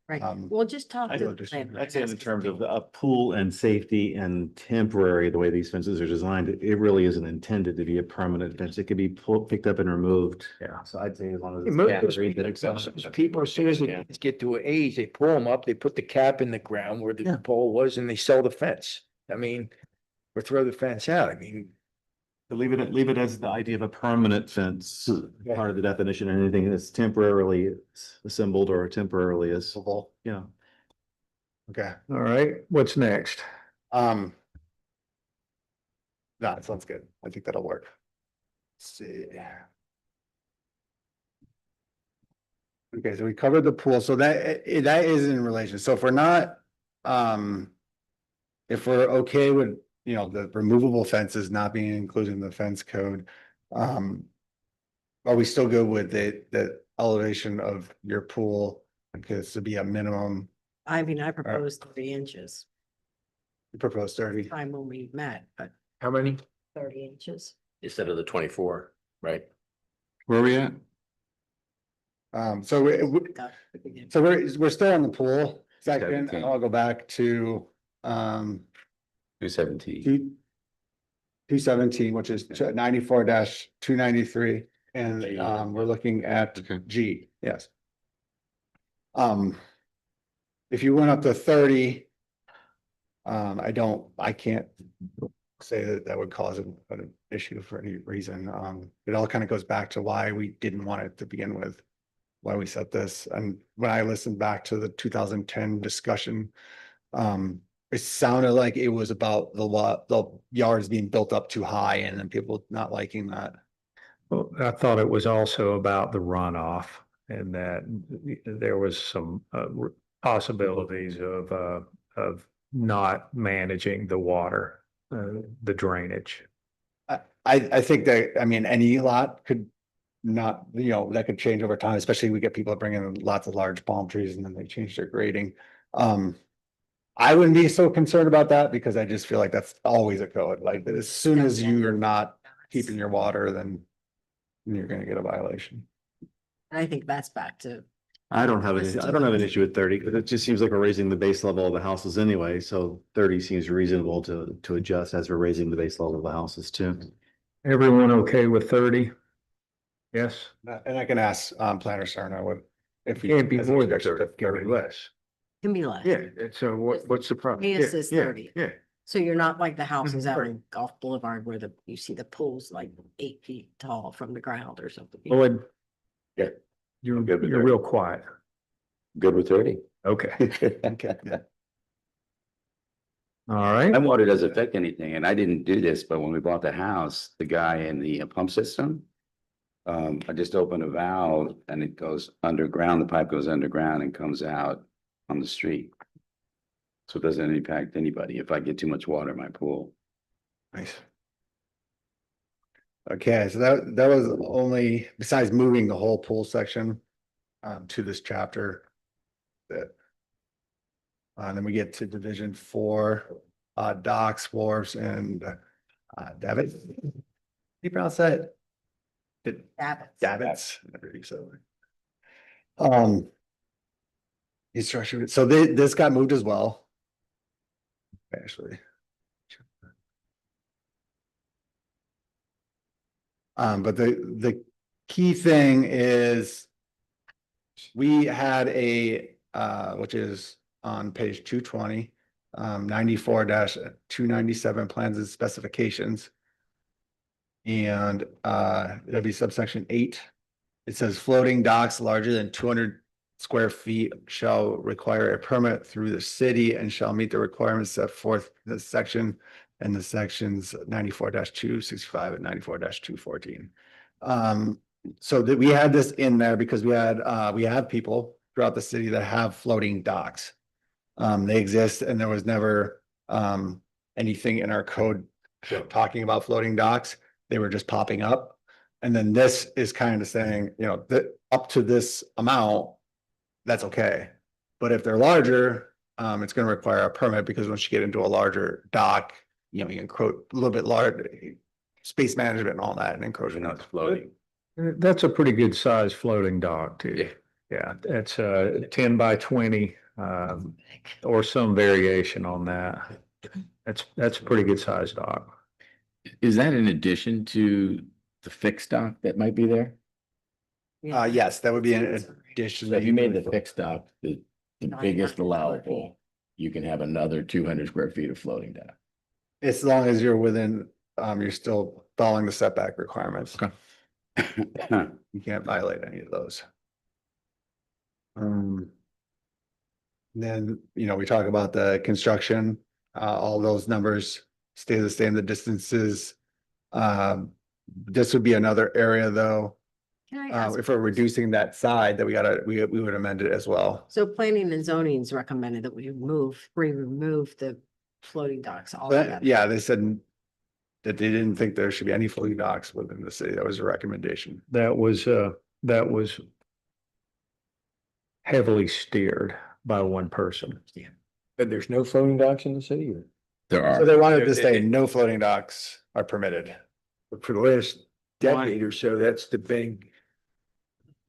Right, Um, well, just talk I to. know, the landlord I'd say in and ask terms his of a pool and safety and temporary, the way these fences are designed, it really isn't intended to be a permanent fence. It could be picked up and removed. Yeah. So I'd say as long as. It it's moves, cantilevered, that it's- people, as soon as they get to an age, they pull them up, they put the cap in the ground where the Yeah. pole was and they sell the fence. I mean, or throw the fence out. I mean, To leave it as the idea of a permanent fence, Yeah. part of the definition, and anything that's temporarily assembled or temporarily is, yeah. Okay, All right, what's next? no, that sounds good. I think that'll work. Let's see. Okay, so we covered the pool, so that is in relation, so if we're not, if we're okay with, you know, the removable fences not being included in the fence code, are we still good with the elevation of your pool? Because to be a minimum, I mean, I proposed 3 inches, you propose 30. time when we met, but how many? 30 inches. Instead of the 24, right? Where are we at? So we're still on the pool section, 17. and I'll go back to, 217. 217, which is 94-293, and, we're looking at Okay. G, yes. If you went up to 30, I can't say that that would cause an issue for any reason. It all kind of goes back to why we didn't want it to begin with, why we set this. And when I listened back to the 2010 discussion, it sounded like it was about the yards being built up too high and then people not liking that. Well, I thought it was also about the runoff and that there was some possibilities of not managing the water, the drainage. I think that, I mean, any lot could not, you know, that could change over time, especially we get people bringing in lots of large palm trees and then they change their grading. I wouldn't be so concerned about that because I just feel like that's always a code. Like as soon as you are not keeping your water, then you're gonna get a violation. And I think that's back to, I don't have an issue with 30, because it just seems like we're raising the base level of the houses anyway, so 30 seems reasonable to adjust as we're raising the base level of the houses too. Everyone okay with 30? Yes? And I can ask, Planner Sarno what. If he Can't be has more than objection to 30, can't be giving- less. can be less. Yeah, and so what's the problem? His Yeah, is yeah, 30. Yeah, So you're not like the houses out Right. in Gulf Boulevard where you see the pools like 8 feet tall from the ground or something. Lloyd? Yeah. You're, Good with you're 30. real quiet. Good with 30. Okay, Okay, yeah. all right. My water doesn't affect anything, and I didn't do this, but when we bought the house, the guy in the pump system. I just opened a valve and it goes underground, the pipe goes underground and comes out on the street. So it doesn't impact anybody if I get too much water in my pool. Nice. Okay, so that was only, besides moving the whole pool section to this chapter. That. And then we get to Division 4, docks, wharves, and davits. You pronounce that? Davits. Whatever you said. Instruction, so this got moved as well. Actually. But the key thing is we had which is on page 220, 94-297 plans and specifications. And that'd be subsection 8. It says floating docks larger than 200 square feet shall require a permit through the city and shall meet the requirements set forth in this section and the sections 94-265 and 94-214. So that we had this in there because we have people throughout the city that have floating docks. They exist and there was never anything in our code talking about floating docks. They were just popping up. And then this is kind of saying, you know, that up to this amount, that's okay. But if they're larger, it's going to require a permit because once you get into a larger dock, you know, you encroach a little bit larger space management and all that and encroachment. It's floating. That's a pretty good size floating dock too. Yeah. Yeah, it's 10 by 20, or some variation on that. That's a pretty good sized dock. Is that in addition to the fixed dock that might be there? Yes, that would be an addition. So if you made the fixed dock, the 900 biggest square allowable, you can have another 200 square feet of floating dock. As long as you're within, you're still following the setback requirements. Okay. You can't violate any of those. Then, we talk about the construction, all those numbers stay the same, the distances. This would be another area though, Can I ask, if we're reducing that side that we would amend it as well. so planning and zoning's recommended that we remove the floating docks altogether. But yeah, they said that they didn't think there should be any floating docks within the city. That was a recommendation. That was heavily steered by one person. But there's no floating docks in the city or? There So are, they wanted to say no floating docks are permitted. For the last decade or so, that's the big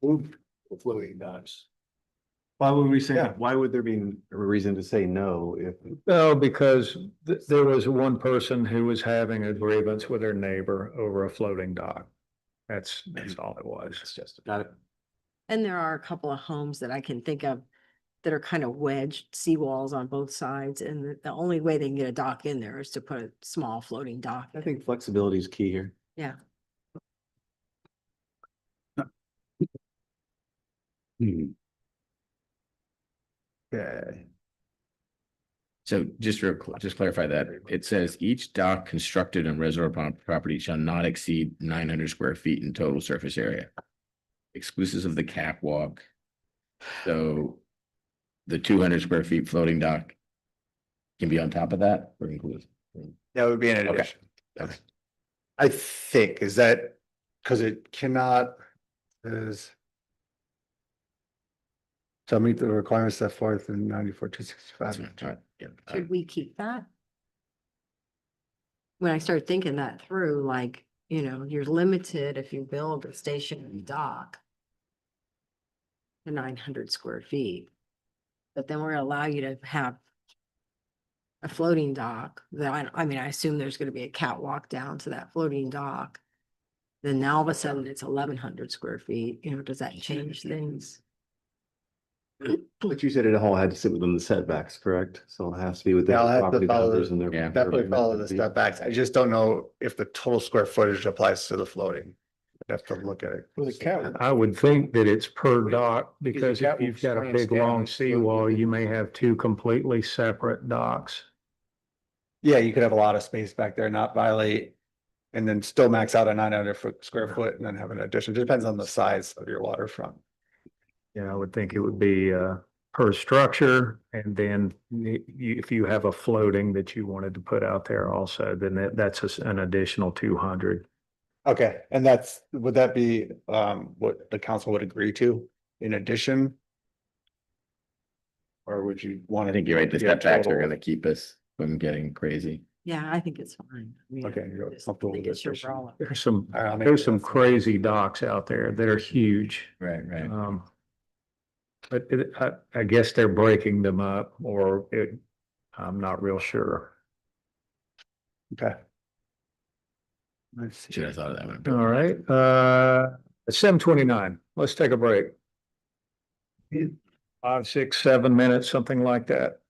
move of floating docks. Why would we say, Yeah. why would there be a reason to say no if? No, because there was one person who was having a grievance with their neighbor over a floating dock. That's all it was. It's just. Got it. And there are a couple of homes that I can think of that are kind of wedged seawalls on both sides, and the only way they can get a dock in there is to put a small floating dock. I think flexibility is key here. Yeah. Okay. so just clarify that. It says each dock constructed on reservoir property shall not exceed 900 square feet in total surface area. Exclusive of the catwalk. So the 200 square feet floating dock can be on top of that or include? That would be an Okay. addition. Okay. I think, is that, because it cannot, is. Shall meet the requirements set forth in 94-265. All right, yeah. Should we keep that? When I started thinking that through, like, you're limited if you build a stationary dock to 900 square feet. But then we're gonna allow you to have a floating dock that, I mean, I assume there's gonna be a catwalk down to that floating dock. Then now all of a sudden it's 1,100 square feet, does that change things? But you said it all had to sit within the setbacks, correct? So it has to be within Yeah, I'll the have to property follow boundaries the- and their. Yeah. Definitely follow the step backs. I just don't know if the total square footage applies to the floating. I'd have to look at it. Well, the cat. I would think that it's per dock, because if you've got a catwalk big slants long down, seawall, you may have two completely separate docks. Yeah, you could have a lot of space back there, not violate. And then still max out a 900 square foot and then have an addition. Depends on the size of your waterfront. Yeah, I would think it would be per structure, and then if you have a floating that you wanted to put out there also, then that's an additional 200. Okay, and would that be what the council would agree to in addition? Or would you want I to? think you're right. The Yeah, step backs are total. gonna keep us from getting crazy. Yeah, I think it's fine. I mean, Okay, you're just comfortable with making this sure issue. we're all- There's some, All right, I'll make there's it some that's- crazy docks out there that are huge. Right, right. But I guess they're breaking them up, or I'm not real sure. Okay. Let's see. Should have thought of that one. All right, 7:29. Let's take a break. 5, 6, 7 minutes, something like that.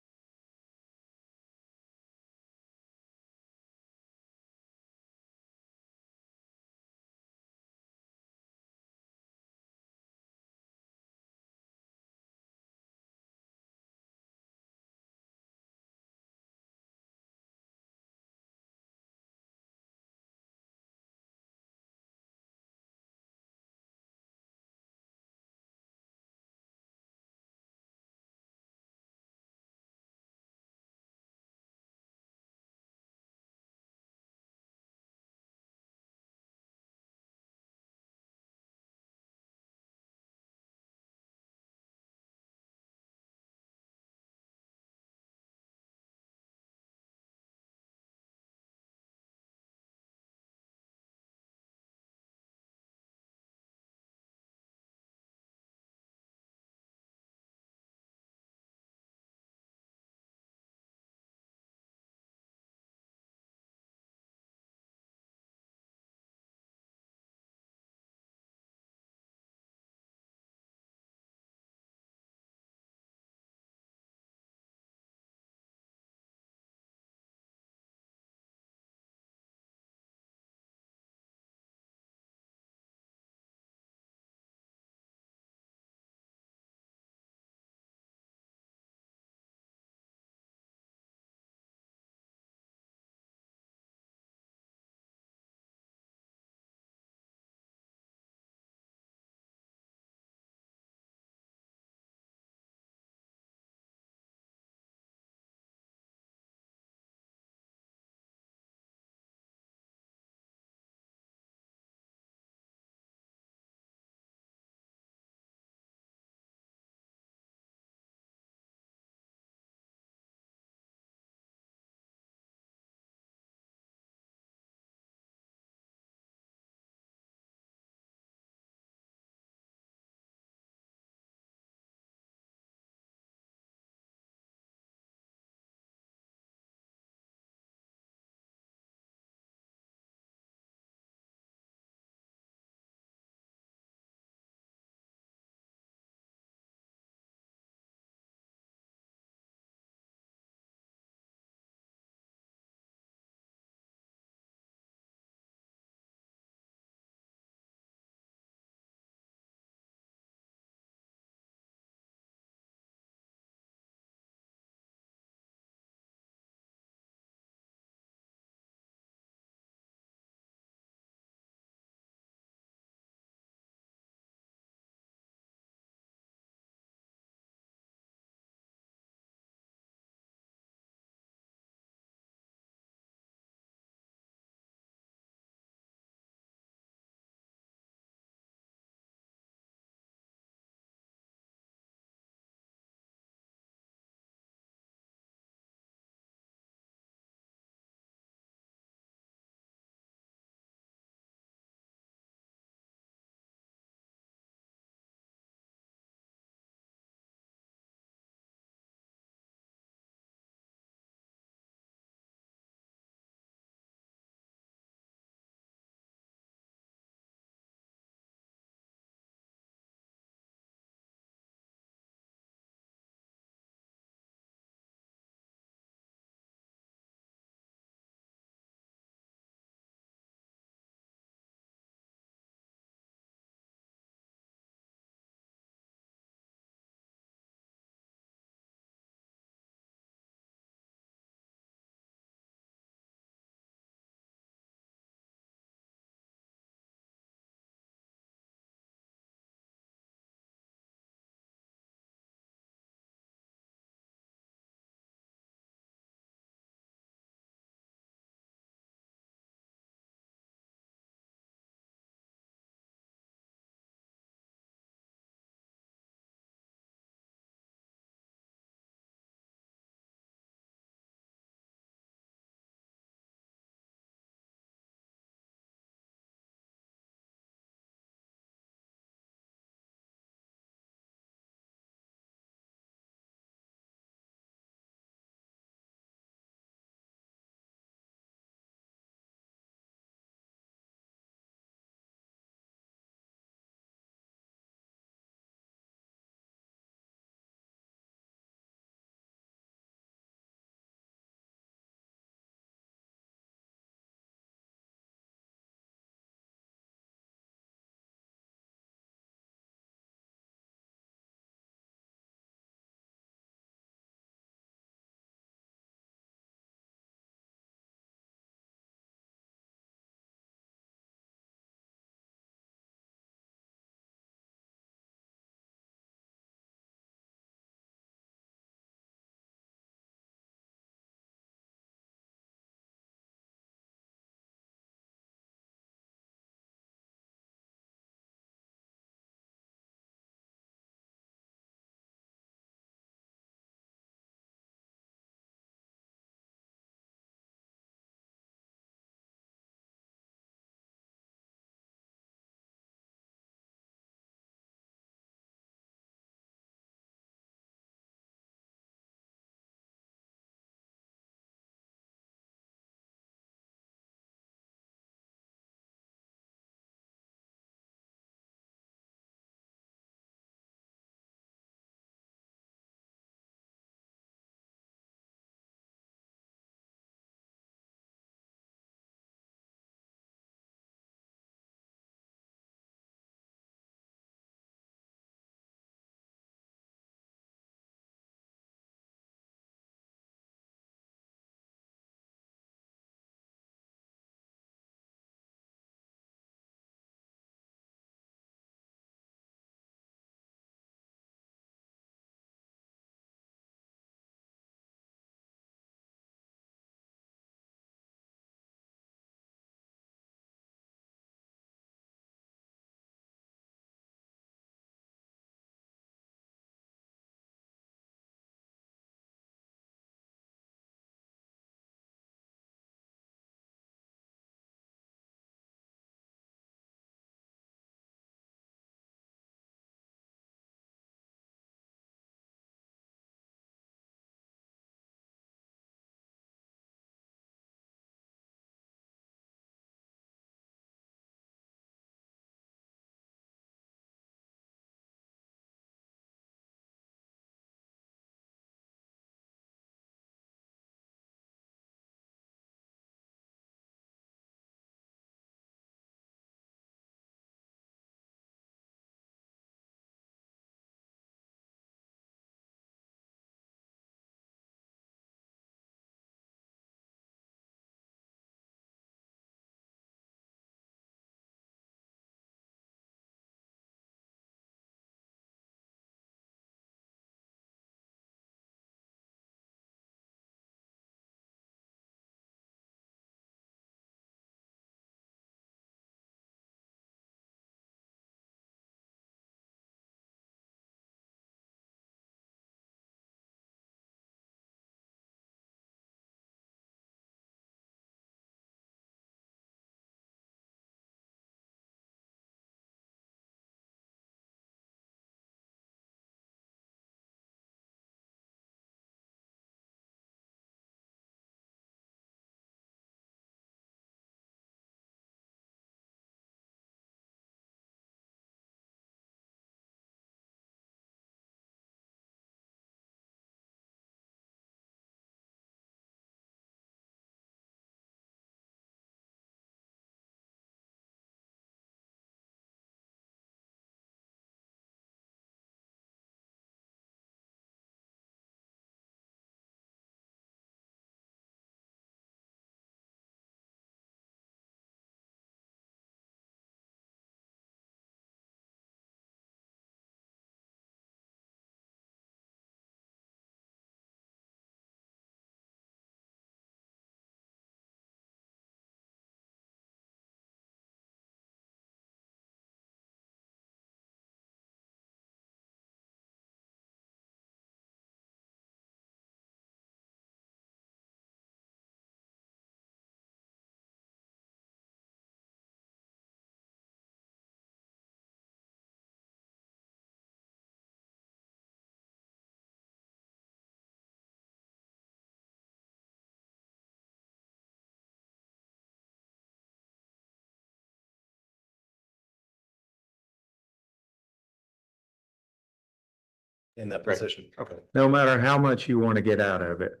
in that position. Okay. no matter how much you want to get out of it.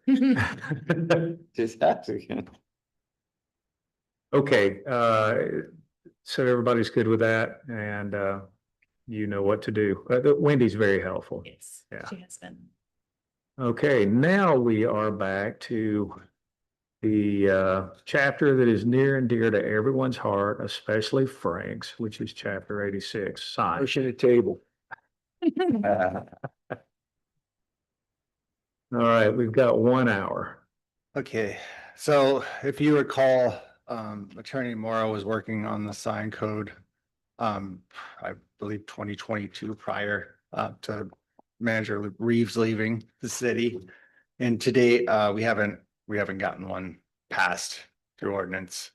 Just asking. Okay, so everybody's good with that and, you know what to do. Wendy's very helpful. Yes, Yeah. she has been. Okay, now we are back to the chapter that is near and dear to everyone's heart, especially Frank's, which is chapter 86, signs. Motion to table. All right, we've got 1 hour. Okay, so if you recall, Attorney Morrow was working on the sign code. I believe 2022 prior to Manager Reeves leaving the city. And to date, we haven't gotten one passed through ordinance.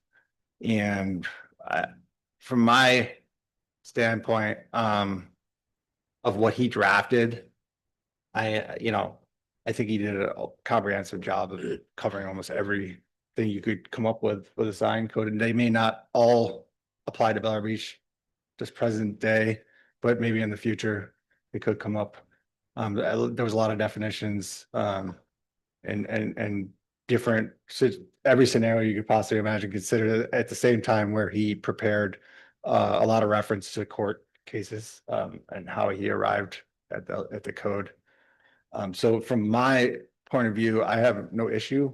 And from my standpoint, of what he drafted, I think he did a comprehensive job of covering almost everything you could come up with a sign code, and they may not all apply to Bella Beach just present day, but maybe in the future it could come up. There was a lot of definitions, and different, every scenario you could possibly imagine considered at the same time, where he prepared a lot of reference to court cases, and how he arrived at the code. So from my point of view, I have no issue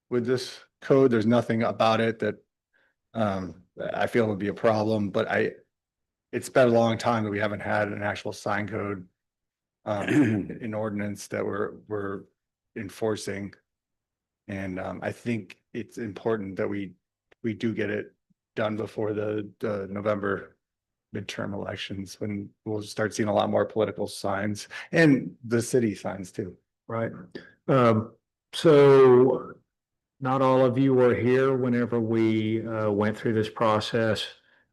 with this code. There's nothing about it that I feel would be a problem, but it's been a long time that we haven't had an actual sign code in ordinance that we're enforcing. And I think it's important that we do get it done before the November midterm elections, when we'll start seeing a lot more political signs and the city signs too. Right. So not all of you were here whenever we went through this process.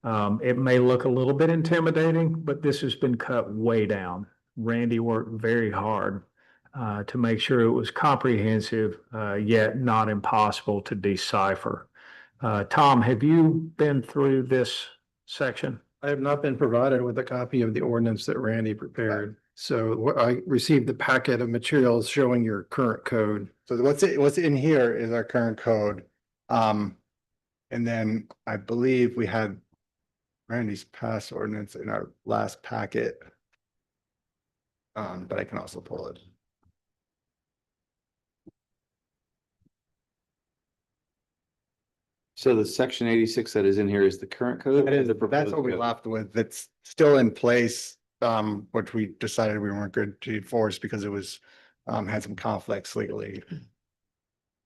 It may look a little bit intimidating, but this has been cut way down. Randy worked very hard to make sure it was comprehensive, yet not impossible to decipher. Tom, have you been through this section? I have not been provided with a copy of the ordinance that Randy prepared. So I received the packet of materials showing your current code. So what's in here is our current code. And then I believe we had Randy's past ordinance in our last packet. But I can also pull it. So the section 86 that is in here is the current code? That's what we left with. That's still in place, which we decided we weren't good to enforce because it was, had some conflicts legally.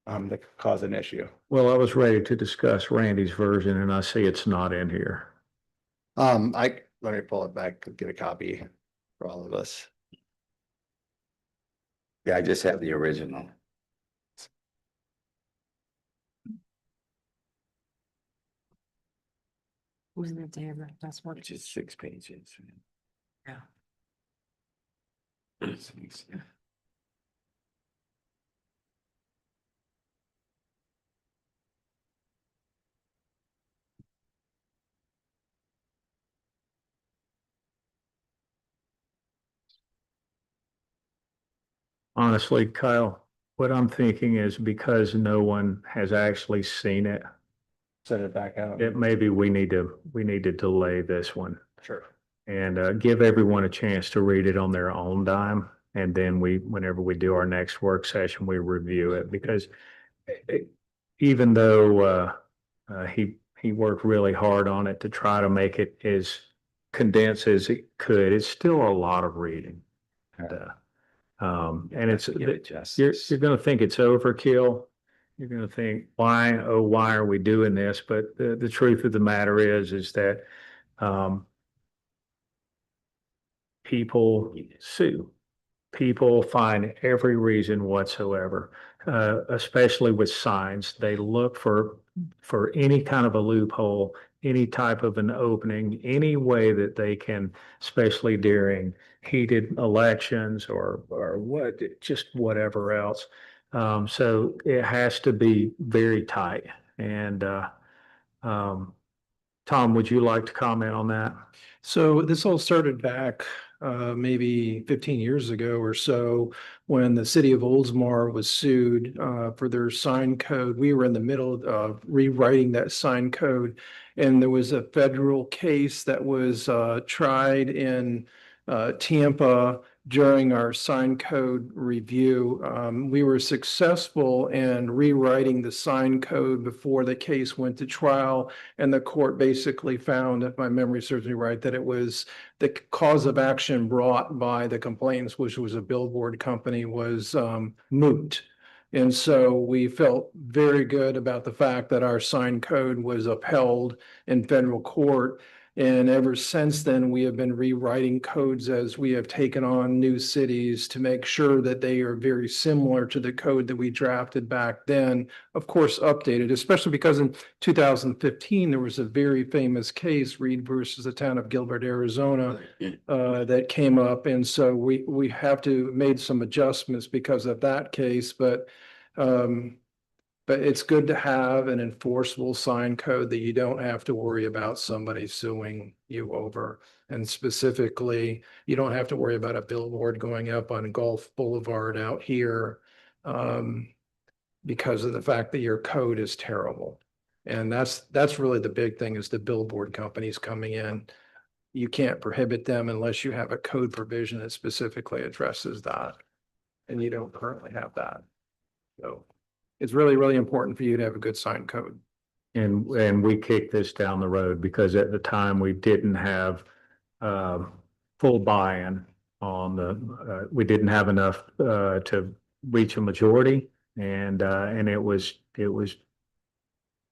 That could cause an issue. Well, I was ready to discuss Randy's version and I see it's not in here. Let me pull it back, get a copy for all of us. Yeah, I just have the original. Wasn't it there, but that's what. Which is 6 pages. Yeah. Honestly, Kyle, what I'm thinking is because no one has actually seen it, Send it back out. it maybe we need to delay this one Sure. and give everyone a chance to read it on their own dime. And then whenever we do our next work session, we review it because even though he worked really hard on it to try to make it as condensed as it could, it's still a lot of reading. And it's, you're going to think it's overkill. You're going to think, why are we doing this? But the truth of the matter is that people sue. People find every reason whatsoever, especially with signs. They look for any kind of a loophole, any type of an opening, any way that they can, especially during heated elections or just whatever else. So it has to be very tight. And Tom, would you like to comment on that? So this all started back maybe 15 years ago or so, when the city of Oldsmar was sued for their sign code. We were in the middle of rewriting that sign code, and there was a federal case that was tried in Tampa during our sign code review. We were successful in rewriting the sign code before the case went to trial, and the court basically found, if my memory serves me right, that it was the cause of action brought by the complainants, which was a billboard company, was moot. And so we felt very good about the fact that our sign code was upheld in federal court. And ever since then, we have been rewriting codes as we have taken on new cities to make sure that they are very similar to the code that we drafted back then. Of course, updated, especially because in 2015, there was a very famous case, Reed versus the town of Gilbert, Arizona, that came up. And so we have to made some adjustments because of that case, but it's good to have an enforceable sign code that you don't have to worry about somebody suing you over. And specifically, you don't have to worry about a billboard going up on Gulf Boulevard out here because of the fact that your code is terrible. And that's really the big thing, is the billboard companies coming in. You can't prohibit them unless you have a code provision that specifically addresses that. And you don't currently have that. So it's really, really important for you to have a good sign code. And we kicked this down the road because at the time we didn't have full buy-in on we didn't have enough to reach a majority, and it was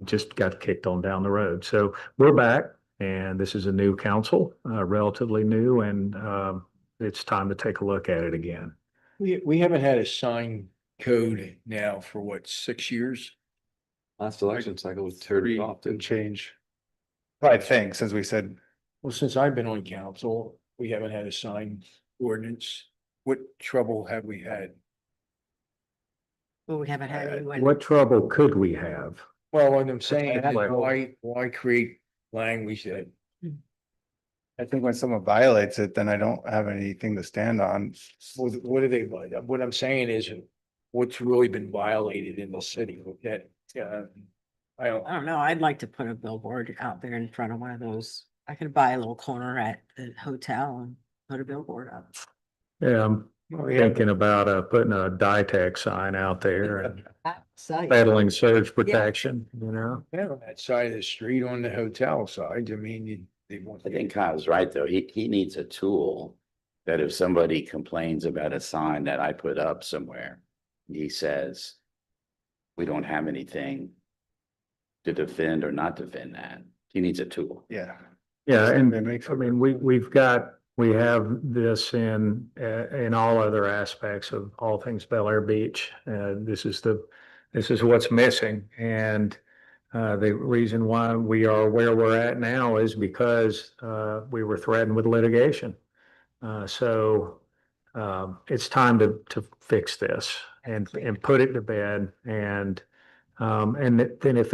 just got kicked on down the road. So we're back, and this is a new council, relatively new, and it's time to take a look at it again. We haven't had a sign code now for what, 6 years? Last election cycle was turned off, And didn't change. I think, since we said, Well, since I've been on council, we haven't had a sign ordinance. What trouble have we had? Well, we haven't had anyone. What trouble could we have? Well, what I'm saying, is Like- why create language that, I think when someone violates it, then I don't have anything to stand on. what are they, what I'm saying is, what's really been violated in the city that, I don't. I don't know. I'd like to put a billboard out there in front of one of those. I could buy a little corner at the hotel and put a billboard up. Yeah, I'm thinking about putting a Ditech sign out there and battling surge protection, you know? Yeah, on that side of the street on the hotel side, I mean, they want. I think Kyle's right, though. He needs a tool that if somebody complains about a sign that I put up somewhere, he says, we don't have anything to defend or not defend that. He needs a tool. Yeah. Yeah, and It makes I mean, we have this in all other aspects of all things Bel Air Beach. This is what's missing. And the reason why we are where we're at now is because we were threatened with litigation. So it's time to fix this and put it to bed. And then if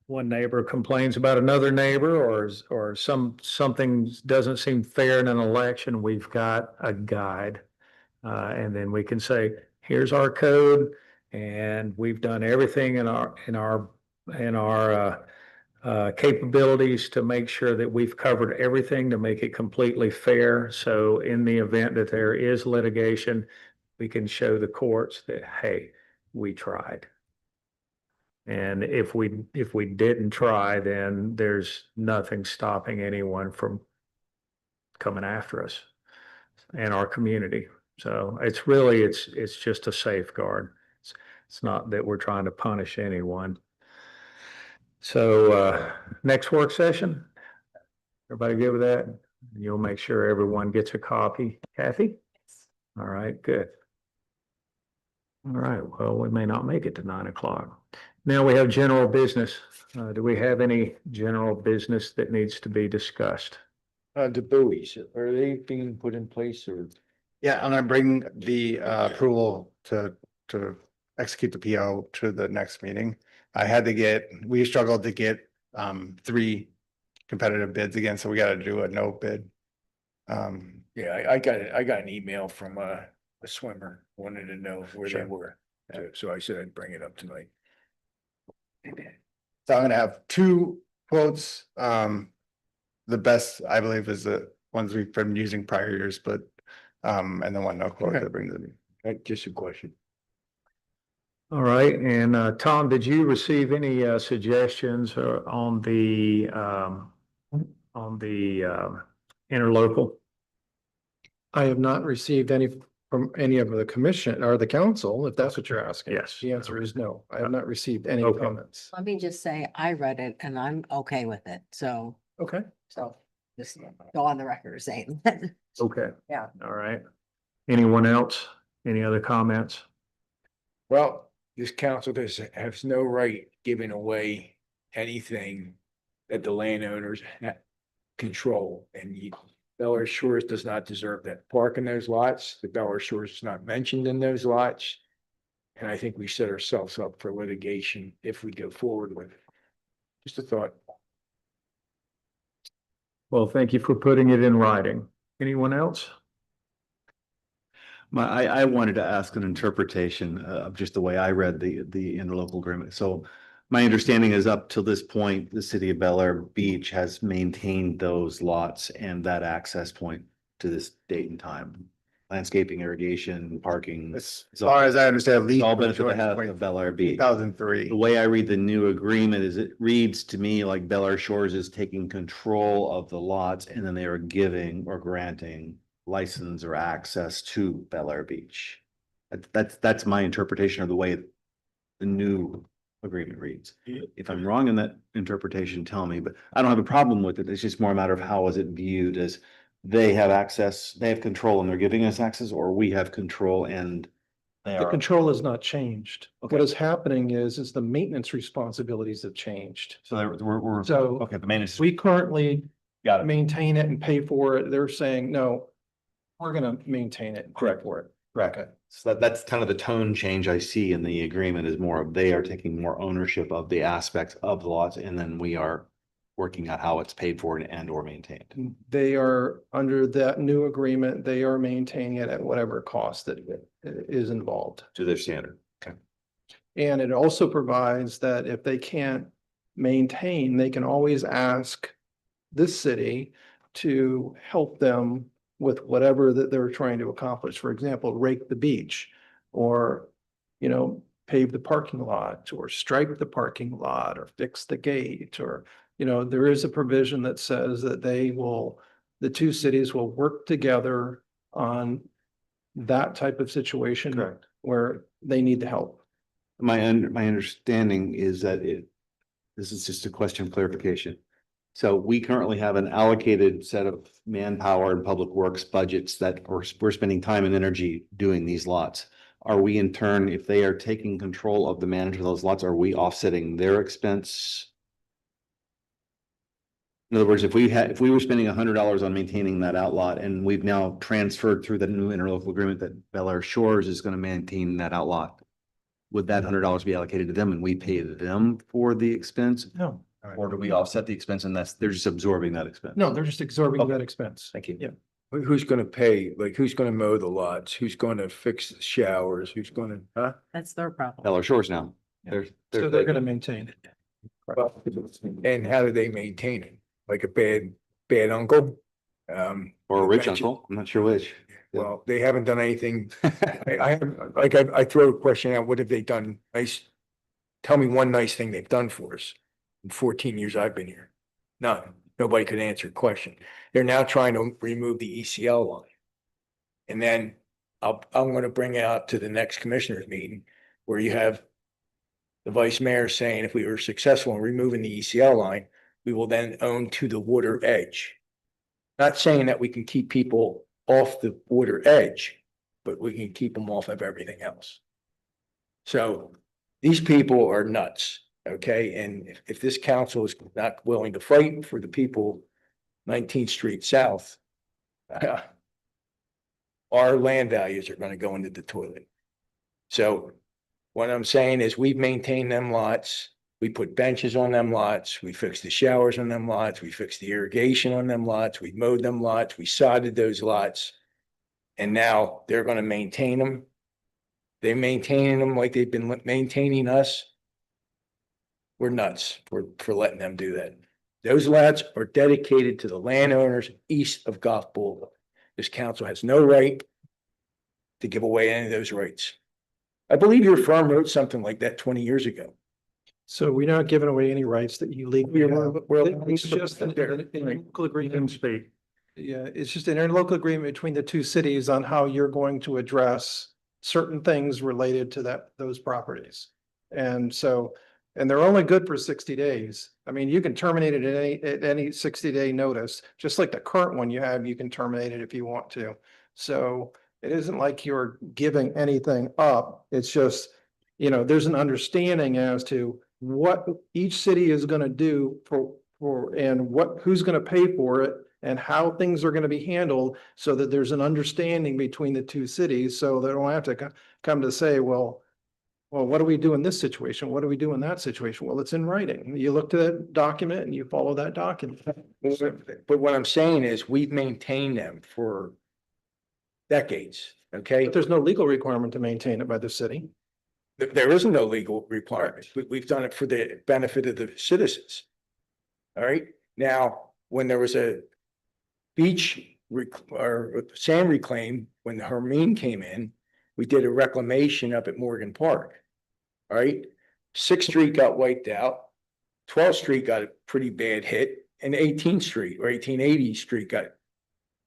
one neighbor complains about another neighbor or something doesn't seem fair in an election, we've got a guide. And then we can say, here's our code, and we've done everything in our capabilities to make sure that we've covered everything to make it completely fair. So in the event that there is litigation, we can show the courts that, hey, we tried. And if we didn't try, then there's nothing stopping anyone from coming after us and our community. So it's just a safeguard. It's not that we're trying to punish anyone. So next work session, everybody good with that? You'll make sure everyone gets a copy. Kathy? All right, good. All right, well, we may not make it to 9 o'clock. Now we have general business. Do we have any general business that needs to be discussed? The buoys, are they being put in place or? Yeah, and I bring the approval to execute the PO to the next meeting. We struggled to get 3 competitive bids again, so we gotta do a no bid. Yeah, I got an email from a swimmer, wanted to know where they Sure. were. So I said I'd bring it up tonight. So I'm gonna have two quotes. The best, I believe, is the ones we've been using prior years, but, and then one no quote Okay. that brings it. Just a question. All right, and Tom, did you receive any suggestions on the interlocal? I have not received any from any of the commission or the council, if that's what you're asking. Yes. The answer is no. I have not received any Okay. comments. Let me just say, I read it and I'm okay with it. So, Okay. just go on the record saying that. Okay. Yeah. All right. Anyone else? Any other comments? Well, this council has no right giving away anything that the landowners control, and Bel Shores does not deserve that park in those lots. The Bel Shores is not mentioned in those lots. And I think we set ourselves up for litigation if we go forward with it. Just a thought. Well, thank you for putting it in writing. Anyone else? I wanted to ask an interpretation of just the way I read the interlocal agreement. So my understanding is up till this point, the city of Bel Air Beach has maintained those lots and that access point to this date and time. Landscaping, irrigation, parking. As far as I understand, It's all been for the health of Bel Air Beach. 2003. The way I read the new agreement is it reads to me like Bel Air Shores is taking control of the lots and then they are giving or granting license or access to Bel Air Beach. That's my interpretation of the way the new agreement reads. If I'm wrong in that interpretation, tell me, but I don't have a problem with it. It's just more a matter of how is it viewed as they have access, they have control and they're giving us access, or we have control and they The are. control has not changed. Okay. What is happening is the maintenance responsibilities have changed. So we're, So okay, the maintenance. we currently Got it. maintain it and pay for it. They're saying, no, we're gonna maintain it and pay for it. Correct. So that's kind of the tone change I see in the agreement is more of they are taking more ownership of the aspects of the lots and then we are working out how it's paid for and or maintained. They are, under that new agreement, they are maintaining it at whatever cost that is involved. To their standard. Okay. And it also provides that if they can't maintain, they can always ask this city to help them with whatever that they're trying to accomplish. For example, rake the beach or, pave the parking lot or stripe the parking lot or fix the gate or, there is a provision that says that the two cities will work together on that type of situation. Correct. Where they need the help. My understanding is that this is just a question of clarification. So we currently have an allocated set of manpower and public works budgets that we're spending time and energy doing these lots. Are we in turn, if they are taking control of the management of those lots, are we offsetting their expense? In other words, if we were spending $100 on maintaining that outlot and we've now transferred through the new interlocal agreement that Bel Air Shores is going to maintain that outlot, would that $100 be allocated to them and we pay them for the expense? No, Or do we offset the expense and they're just absorbing that expense? no, they're just absorbing Okay. that expense. Thank you. Yeah. Who's gonna pay? Like, who's gonna mow the lots? Who's gonna fix the showers? Who's gonna, huh? That's their problem. Bel Air Shores now. So they're gonna maintain it. Well, and how do they maintain it? Like a bad uncle? Or a rich Mention- uncle, I'm not sure which. Well, they haven't done anything. I throw a question out, what have they done nice? Tell me one nice thing they've done for us in 14 years I've been here. None. Nobody could answer a question. They're now trying to remove the ECL line. And then I'm gonna bring it out to the next commissioners meeting where you have the vice mayor saying if we were successful in removing the ECL line, we will then own to the water edge. Not saying that we can keep people off the water edge, but we can keep them off of everything else. So these people are nuts, okay? And if this council is not willing to fight for the people 19th Street South, our land values are gonna go into the toilet. So what I'm saying is we've maintained them lots. We put benches on them lots, we fixed the showers on them lots, we fixed the irrigation on them lots, we mowed them lots, we sodded those lots. And now they're gonna maintain them. They're maintaining them like they've been maintaining us. We're nuts for letting them do that. Those lots are dedicated to the landowners east of Golf Boulevard. This council has no right to give away any of those rights. I believe your firm wrote something like that 20 years ago. So we're not giving away any rights that you legally have. It's just an local agreement. Speak. Yeah, it's just an interlocal agreement between the two cities on how you're going to address certain things related to those properties. And so, and they're only good for 60 days. I mean, you can terminate it at any 60-day notice, just like the current one you have, you can terminate it if you want to. So it isn't like you're giving anything up. It's just, you know, there's an understanding as to what each city is going to do and who's going to pay for it and how things are going to be handled so that there's an understanding between the two cities. So they don't have to come to say, well, what do we do in this situation? What do we do in that situation? Well, it's in writing. You look to that document and you follow that document. But what I'm saying is we've maintained them for decades, okay? But there's no legal requirement to maintain it by the city. There isn't no legal requirement. We've done it for the benefit of the citizens. All right, now, when there was a beach or sand reclaim, when Hermine came in, we did a reclamation up at Morgan Park. All right, 6th Street got wiped out, 12th Street got a pretty bad hit, and 18th Street or 1880 Street got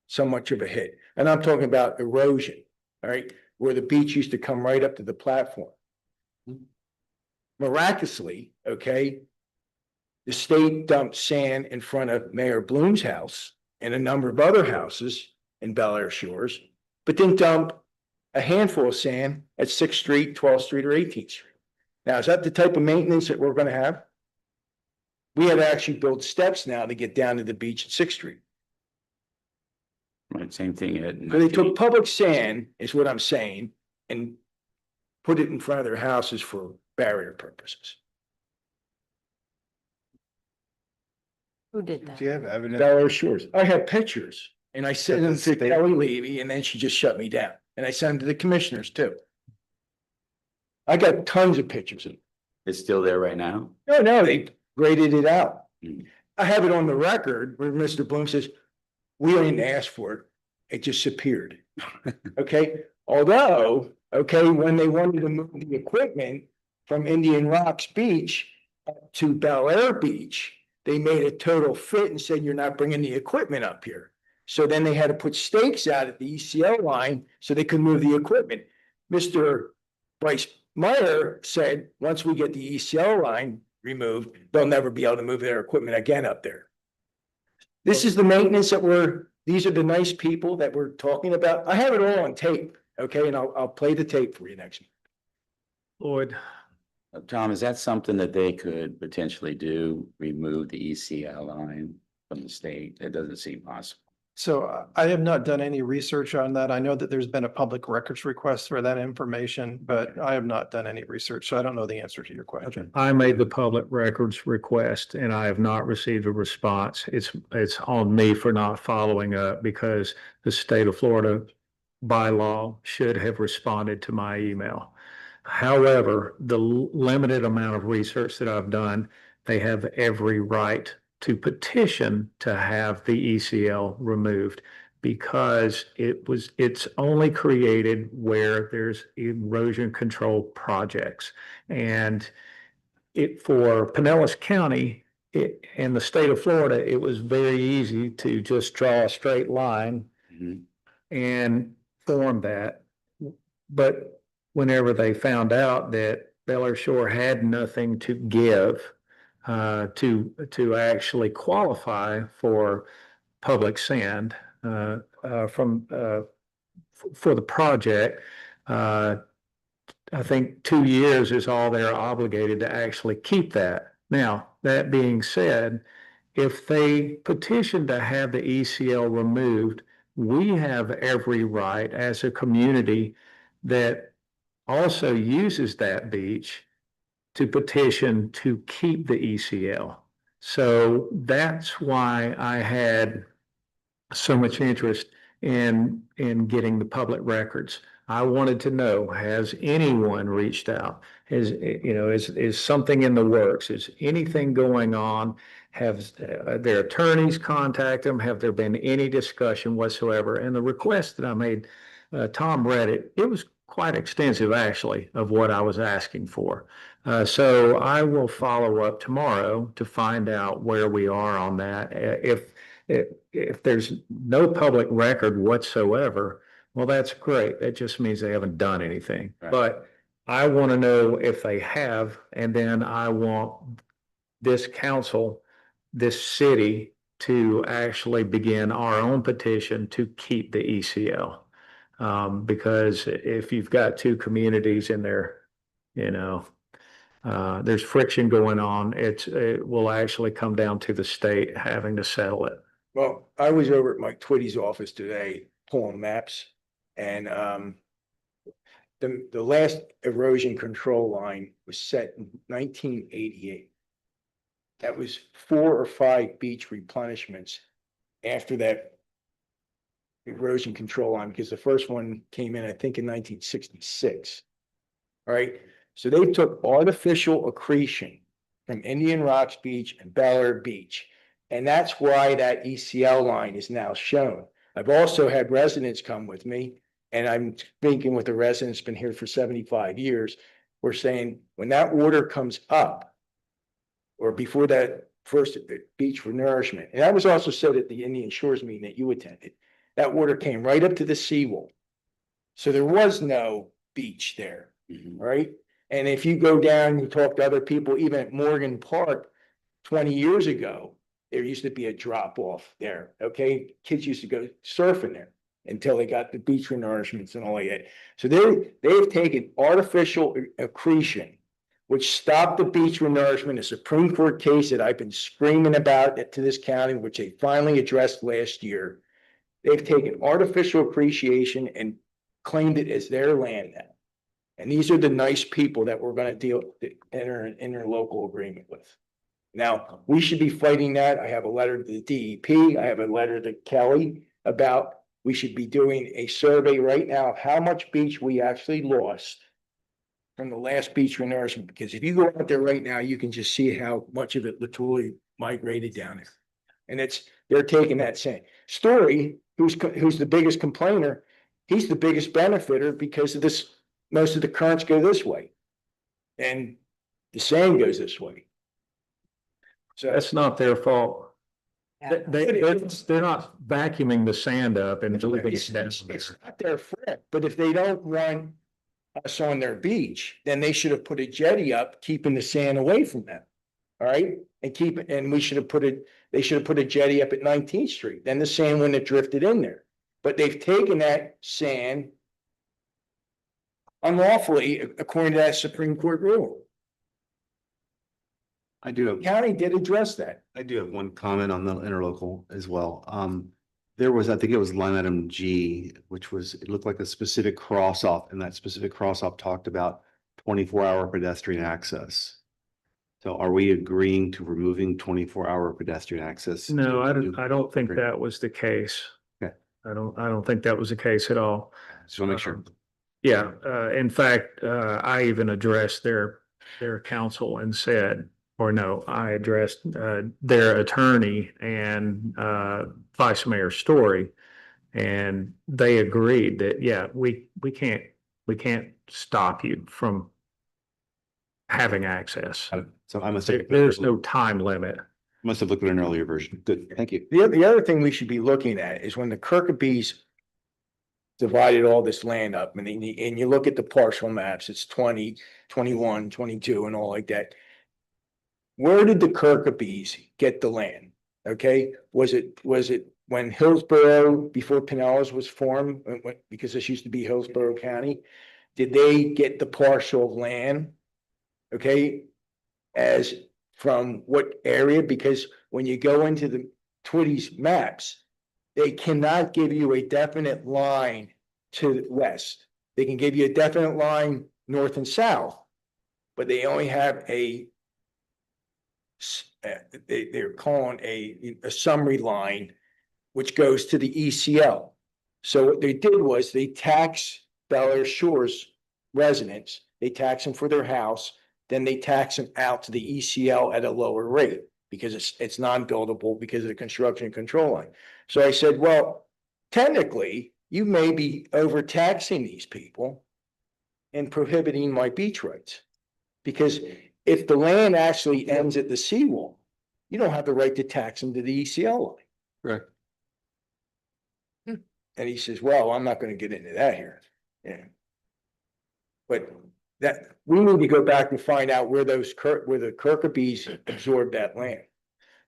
so much of a hit. And I'm talking about erosion, all right, where the beach used to come right up to the platform. Miraculously, okay, the state dumped sand in front of Mayor Bloom's house and a number of other houses in Bel Air Shores, but didn't dump a handful of sand at 6th Street, 12th Street, or 18th Street. Now, is that the type of maintenance that we're going to have? We had to actually build steps now to get down to the beach at 6th Street. Right, same thing at. So they took public sand, is what I'm saying, and put it in front of their houses for barrier purposes. Who did that? Do you have evidence? Bel Air Shores. I have pictures and I sent them to Kelly Levy and then she just shut me down. And I sent them to the commissioners too. I got tons of pictures of it. It's still there right now? No, they graded it out. Mm. I have it on the record where Mr. Bloom says, we didn't ask for it. It just appeared. Okay, although, okay, when they wanted to move the equipment from Indian Rocks Beach to Bel Air Beach, they made a total fit and said, you're not bringing the equipment up here. So then they had to put stakes out at the ECL line so they could move the equipment. Mr. Bryce Meyer said, once we get the ECL line removed, they'll never be able to move their equipment again up there. This is the maintenance that these are the nice people that we're talking about. I have it all on tape, okay, and I'll play the tape for you next week. Lloyd, Tom, is that something that they could potentially do, remove the ECL line from the state? That doesn't seem possible. So I have not done any research on that. I know that there's been a public records request for that information, but I have not done any research, so I don't know the answer to your question. I made the public records request and I have not received a response. It's on me for not following up because the state of Florida by law should have responded to my email. However, the limited amount of research that I've done, they have every right to petition to have the ECL removed because it's only created where there's erosion control projects. And for Pinellas County in the state of Florida, it was very easy to just draw a straight line and form that. But whenever they found out that Bel Air Shore had nothing to give to actually qualify for public sand for the project, I think 2 years is all they're obligated to actually keep that. Now, that being said, if they petition to have the ECL removed, we have every right as a community that also uses that beach to petition to keep the ECL. So that's why I had so much interest in getting the public records. I wanted to know, has anyone reached out? Is something in the works? Is anything going on? Have their attorneys contact them? Have there been any discussion whatsoever? And the request that I made, Tom read it. It was quite extensive, actually, of what I was asking for. So I will follow up tomorrow to find out where we are on that. If there's no public record whatsoever, well, that's great. That just means they haven't done anything. Right. But I want to know if they have, and then I want this council, this city, to actually begin our own petition to keep the ECL. Because if you've got two communities in there, there's friction going on. It will actually come down to the state having to settle it. Well, I was over at Mike Twitty's office today pulling maps, and the last erosion control line was set in 1988. That was 4 or 5 beach replenishments after that erosion control line, because the first one came in, I think, in 1966. All right, so they took artificial accretion from Indian Rocks Beach and Bel-Air Beach. And that's why that ECL line is now shown. I've also had residents come with me, and I'm speaking with a resident that's been here for 75 years. We're saying when that water comes up, or before that first beach for nourishment, and that was also said at the Indian Shores meeting that you attended, that water came right up to the seawall. So there was no beach there, right? And if you go down, you talk to other people, even at Morgan Park 20 years ago, there used to be a drop off there. Okay. Kids used to go surfing there until they got the beach renourishments and all that. So they've taken artificial accretion, which stopped the beach renourishment, a Supreme Court case that I've been screaming about to this county, which they finally addressed last year. They've taken artificial accretion and claimed it as their land now. And these are the nice people that we're going to enter an interlocal agreement with. Now, we should be fighting that. I have a letter to the DEP. I have a letter to Kelly about we should be doing a survey right now of how much beach we actually lost from the last beach renourishment. Because if you go out there right now, you can just see how much of it literally migrated down there. And they're taking that same story. Who's the biggest complainer? He's the biggest benefiter because of this. Most of the currents go this way, and the sand goes this way. So That's not their fault. Yeah. They're not vacuuming the sand up and leaving it down it's there. not their fault, but if they don't want us on their beach, then they should have put a jetty up, keeping the sand away from them. All right, and we should have they should have put a jetty up at 19th Street, then the sand wouldn't have drifted in there. But they've taken that sand unlawfully, according to that Supreme Court rule. I do have. County did address that. I do have one comment on the interlocal as well. There was, I think it was line item G, which was, it looked like a specific cross off, and that specific cross off talked about 24-hour pedestrian access. So are we agreeing to removing 24-hour pedestrian access? No, I don't think that was the case. Okay. I don't think that was the case at all. Just want to make sure. Yeah, in fact, I even addressed their counsel and said, or no, I addressed their attorney and Vice Mayor Story, and they agreed that, yeah, we can't stop you from having access. So I must have. There's no time limit. Must have looked at an earlier version. Good, thank you. The other thing we should be looking at is when the Kirkabees divided all this land up, and you look at the parcel maps, it's 20, 21, 22, and all like that. Where did the Kirkabees get the land? Okay, was it when Hillsborough, before Pinellas was formed, because this used to be Hillsborough County, did they get the parcel of land? Okay, as from what area? Because when you go into the Twitty's maps, they cannot give you a definite line to the west. They can give you a definite line north and south, but they only have they're calling a summary line, which goes to the ECL. So what they did was they tax Bel Air Shores residents, they tax them for their house, then they tax them out to the ECL at a lower rate because it's non-buildable because of the construction control line. So I said, well, technically, you may be overtaxing these people and prohibiting my beach rights. Because if the land actually ends at the seawall, you don't have the right to tax them to the ECL line. Correct. And he says, well, I'm not gonna get into that here. Yeah. But that, we need to go back and find out where the Kirkabys absorbed that land.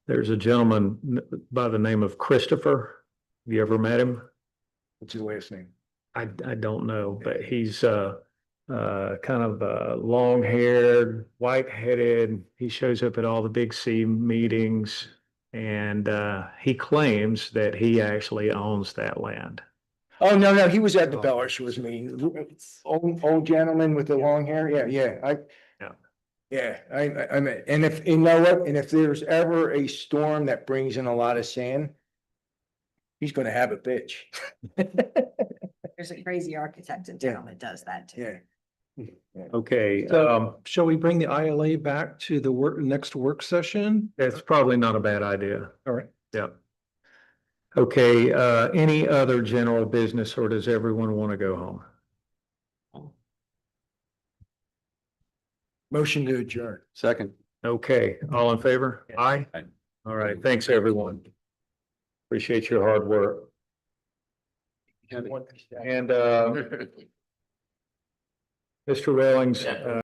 There's a gentleman by the name of Christopher. Have you ever met him? What's his last name? I don't know, but he's kind of long haired, white headed. He shows up at all the Big C meetings. And he claims that he actually owns that land. Oh, no, he was at the Bel Air Shores meeting. Old gentleman with the long hair. Yeah. I mean, and if, you know what, and if there's ever a storm that brings in a lot of sand, he's gonna have a bitch. There's a crazy architect in town that does that too. Yeah. Okay, So shall we bring the ILA back to the next work session? that's probably not a bad idea. All right. Yep. Okay, any other general business or does everyone want to go home? Motion to adjourn. Second. Okay, all in favor? Aye. Aye. All right, thanks, everyone. Appreciate your hard work. And, Mr. Wellings,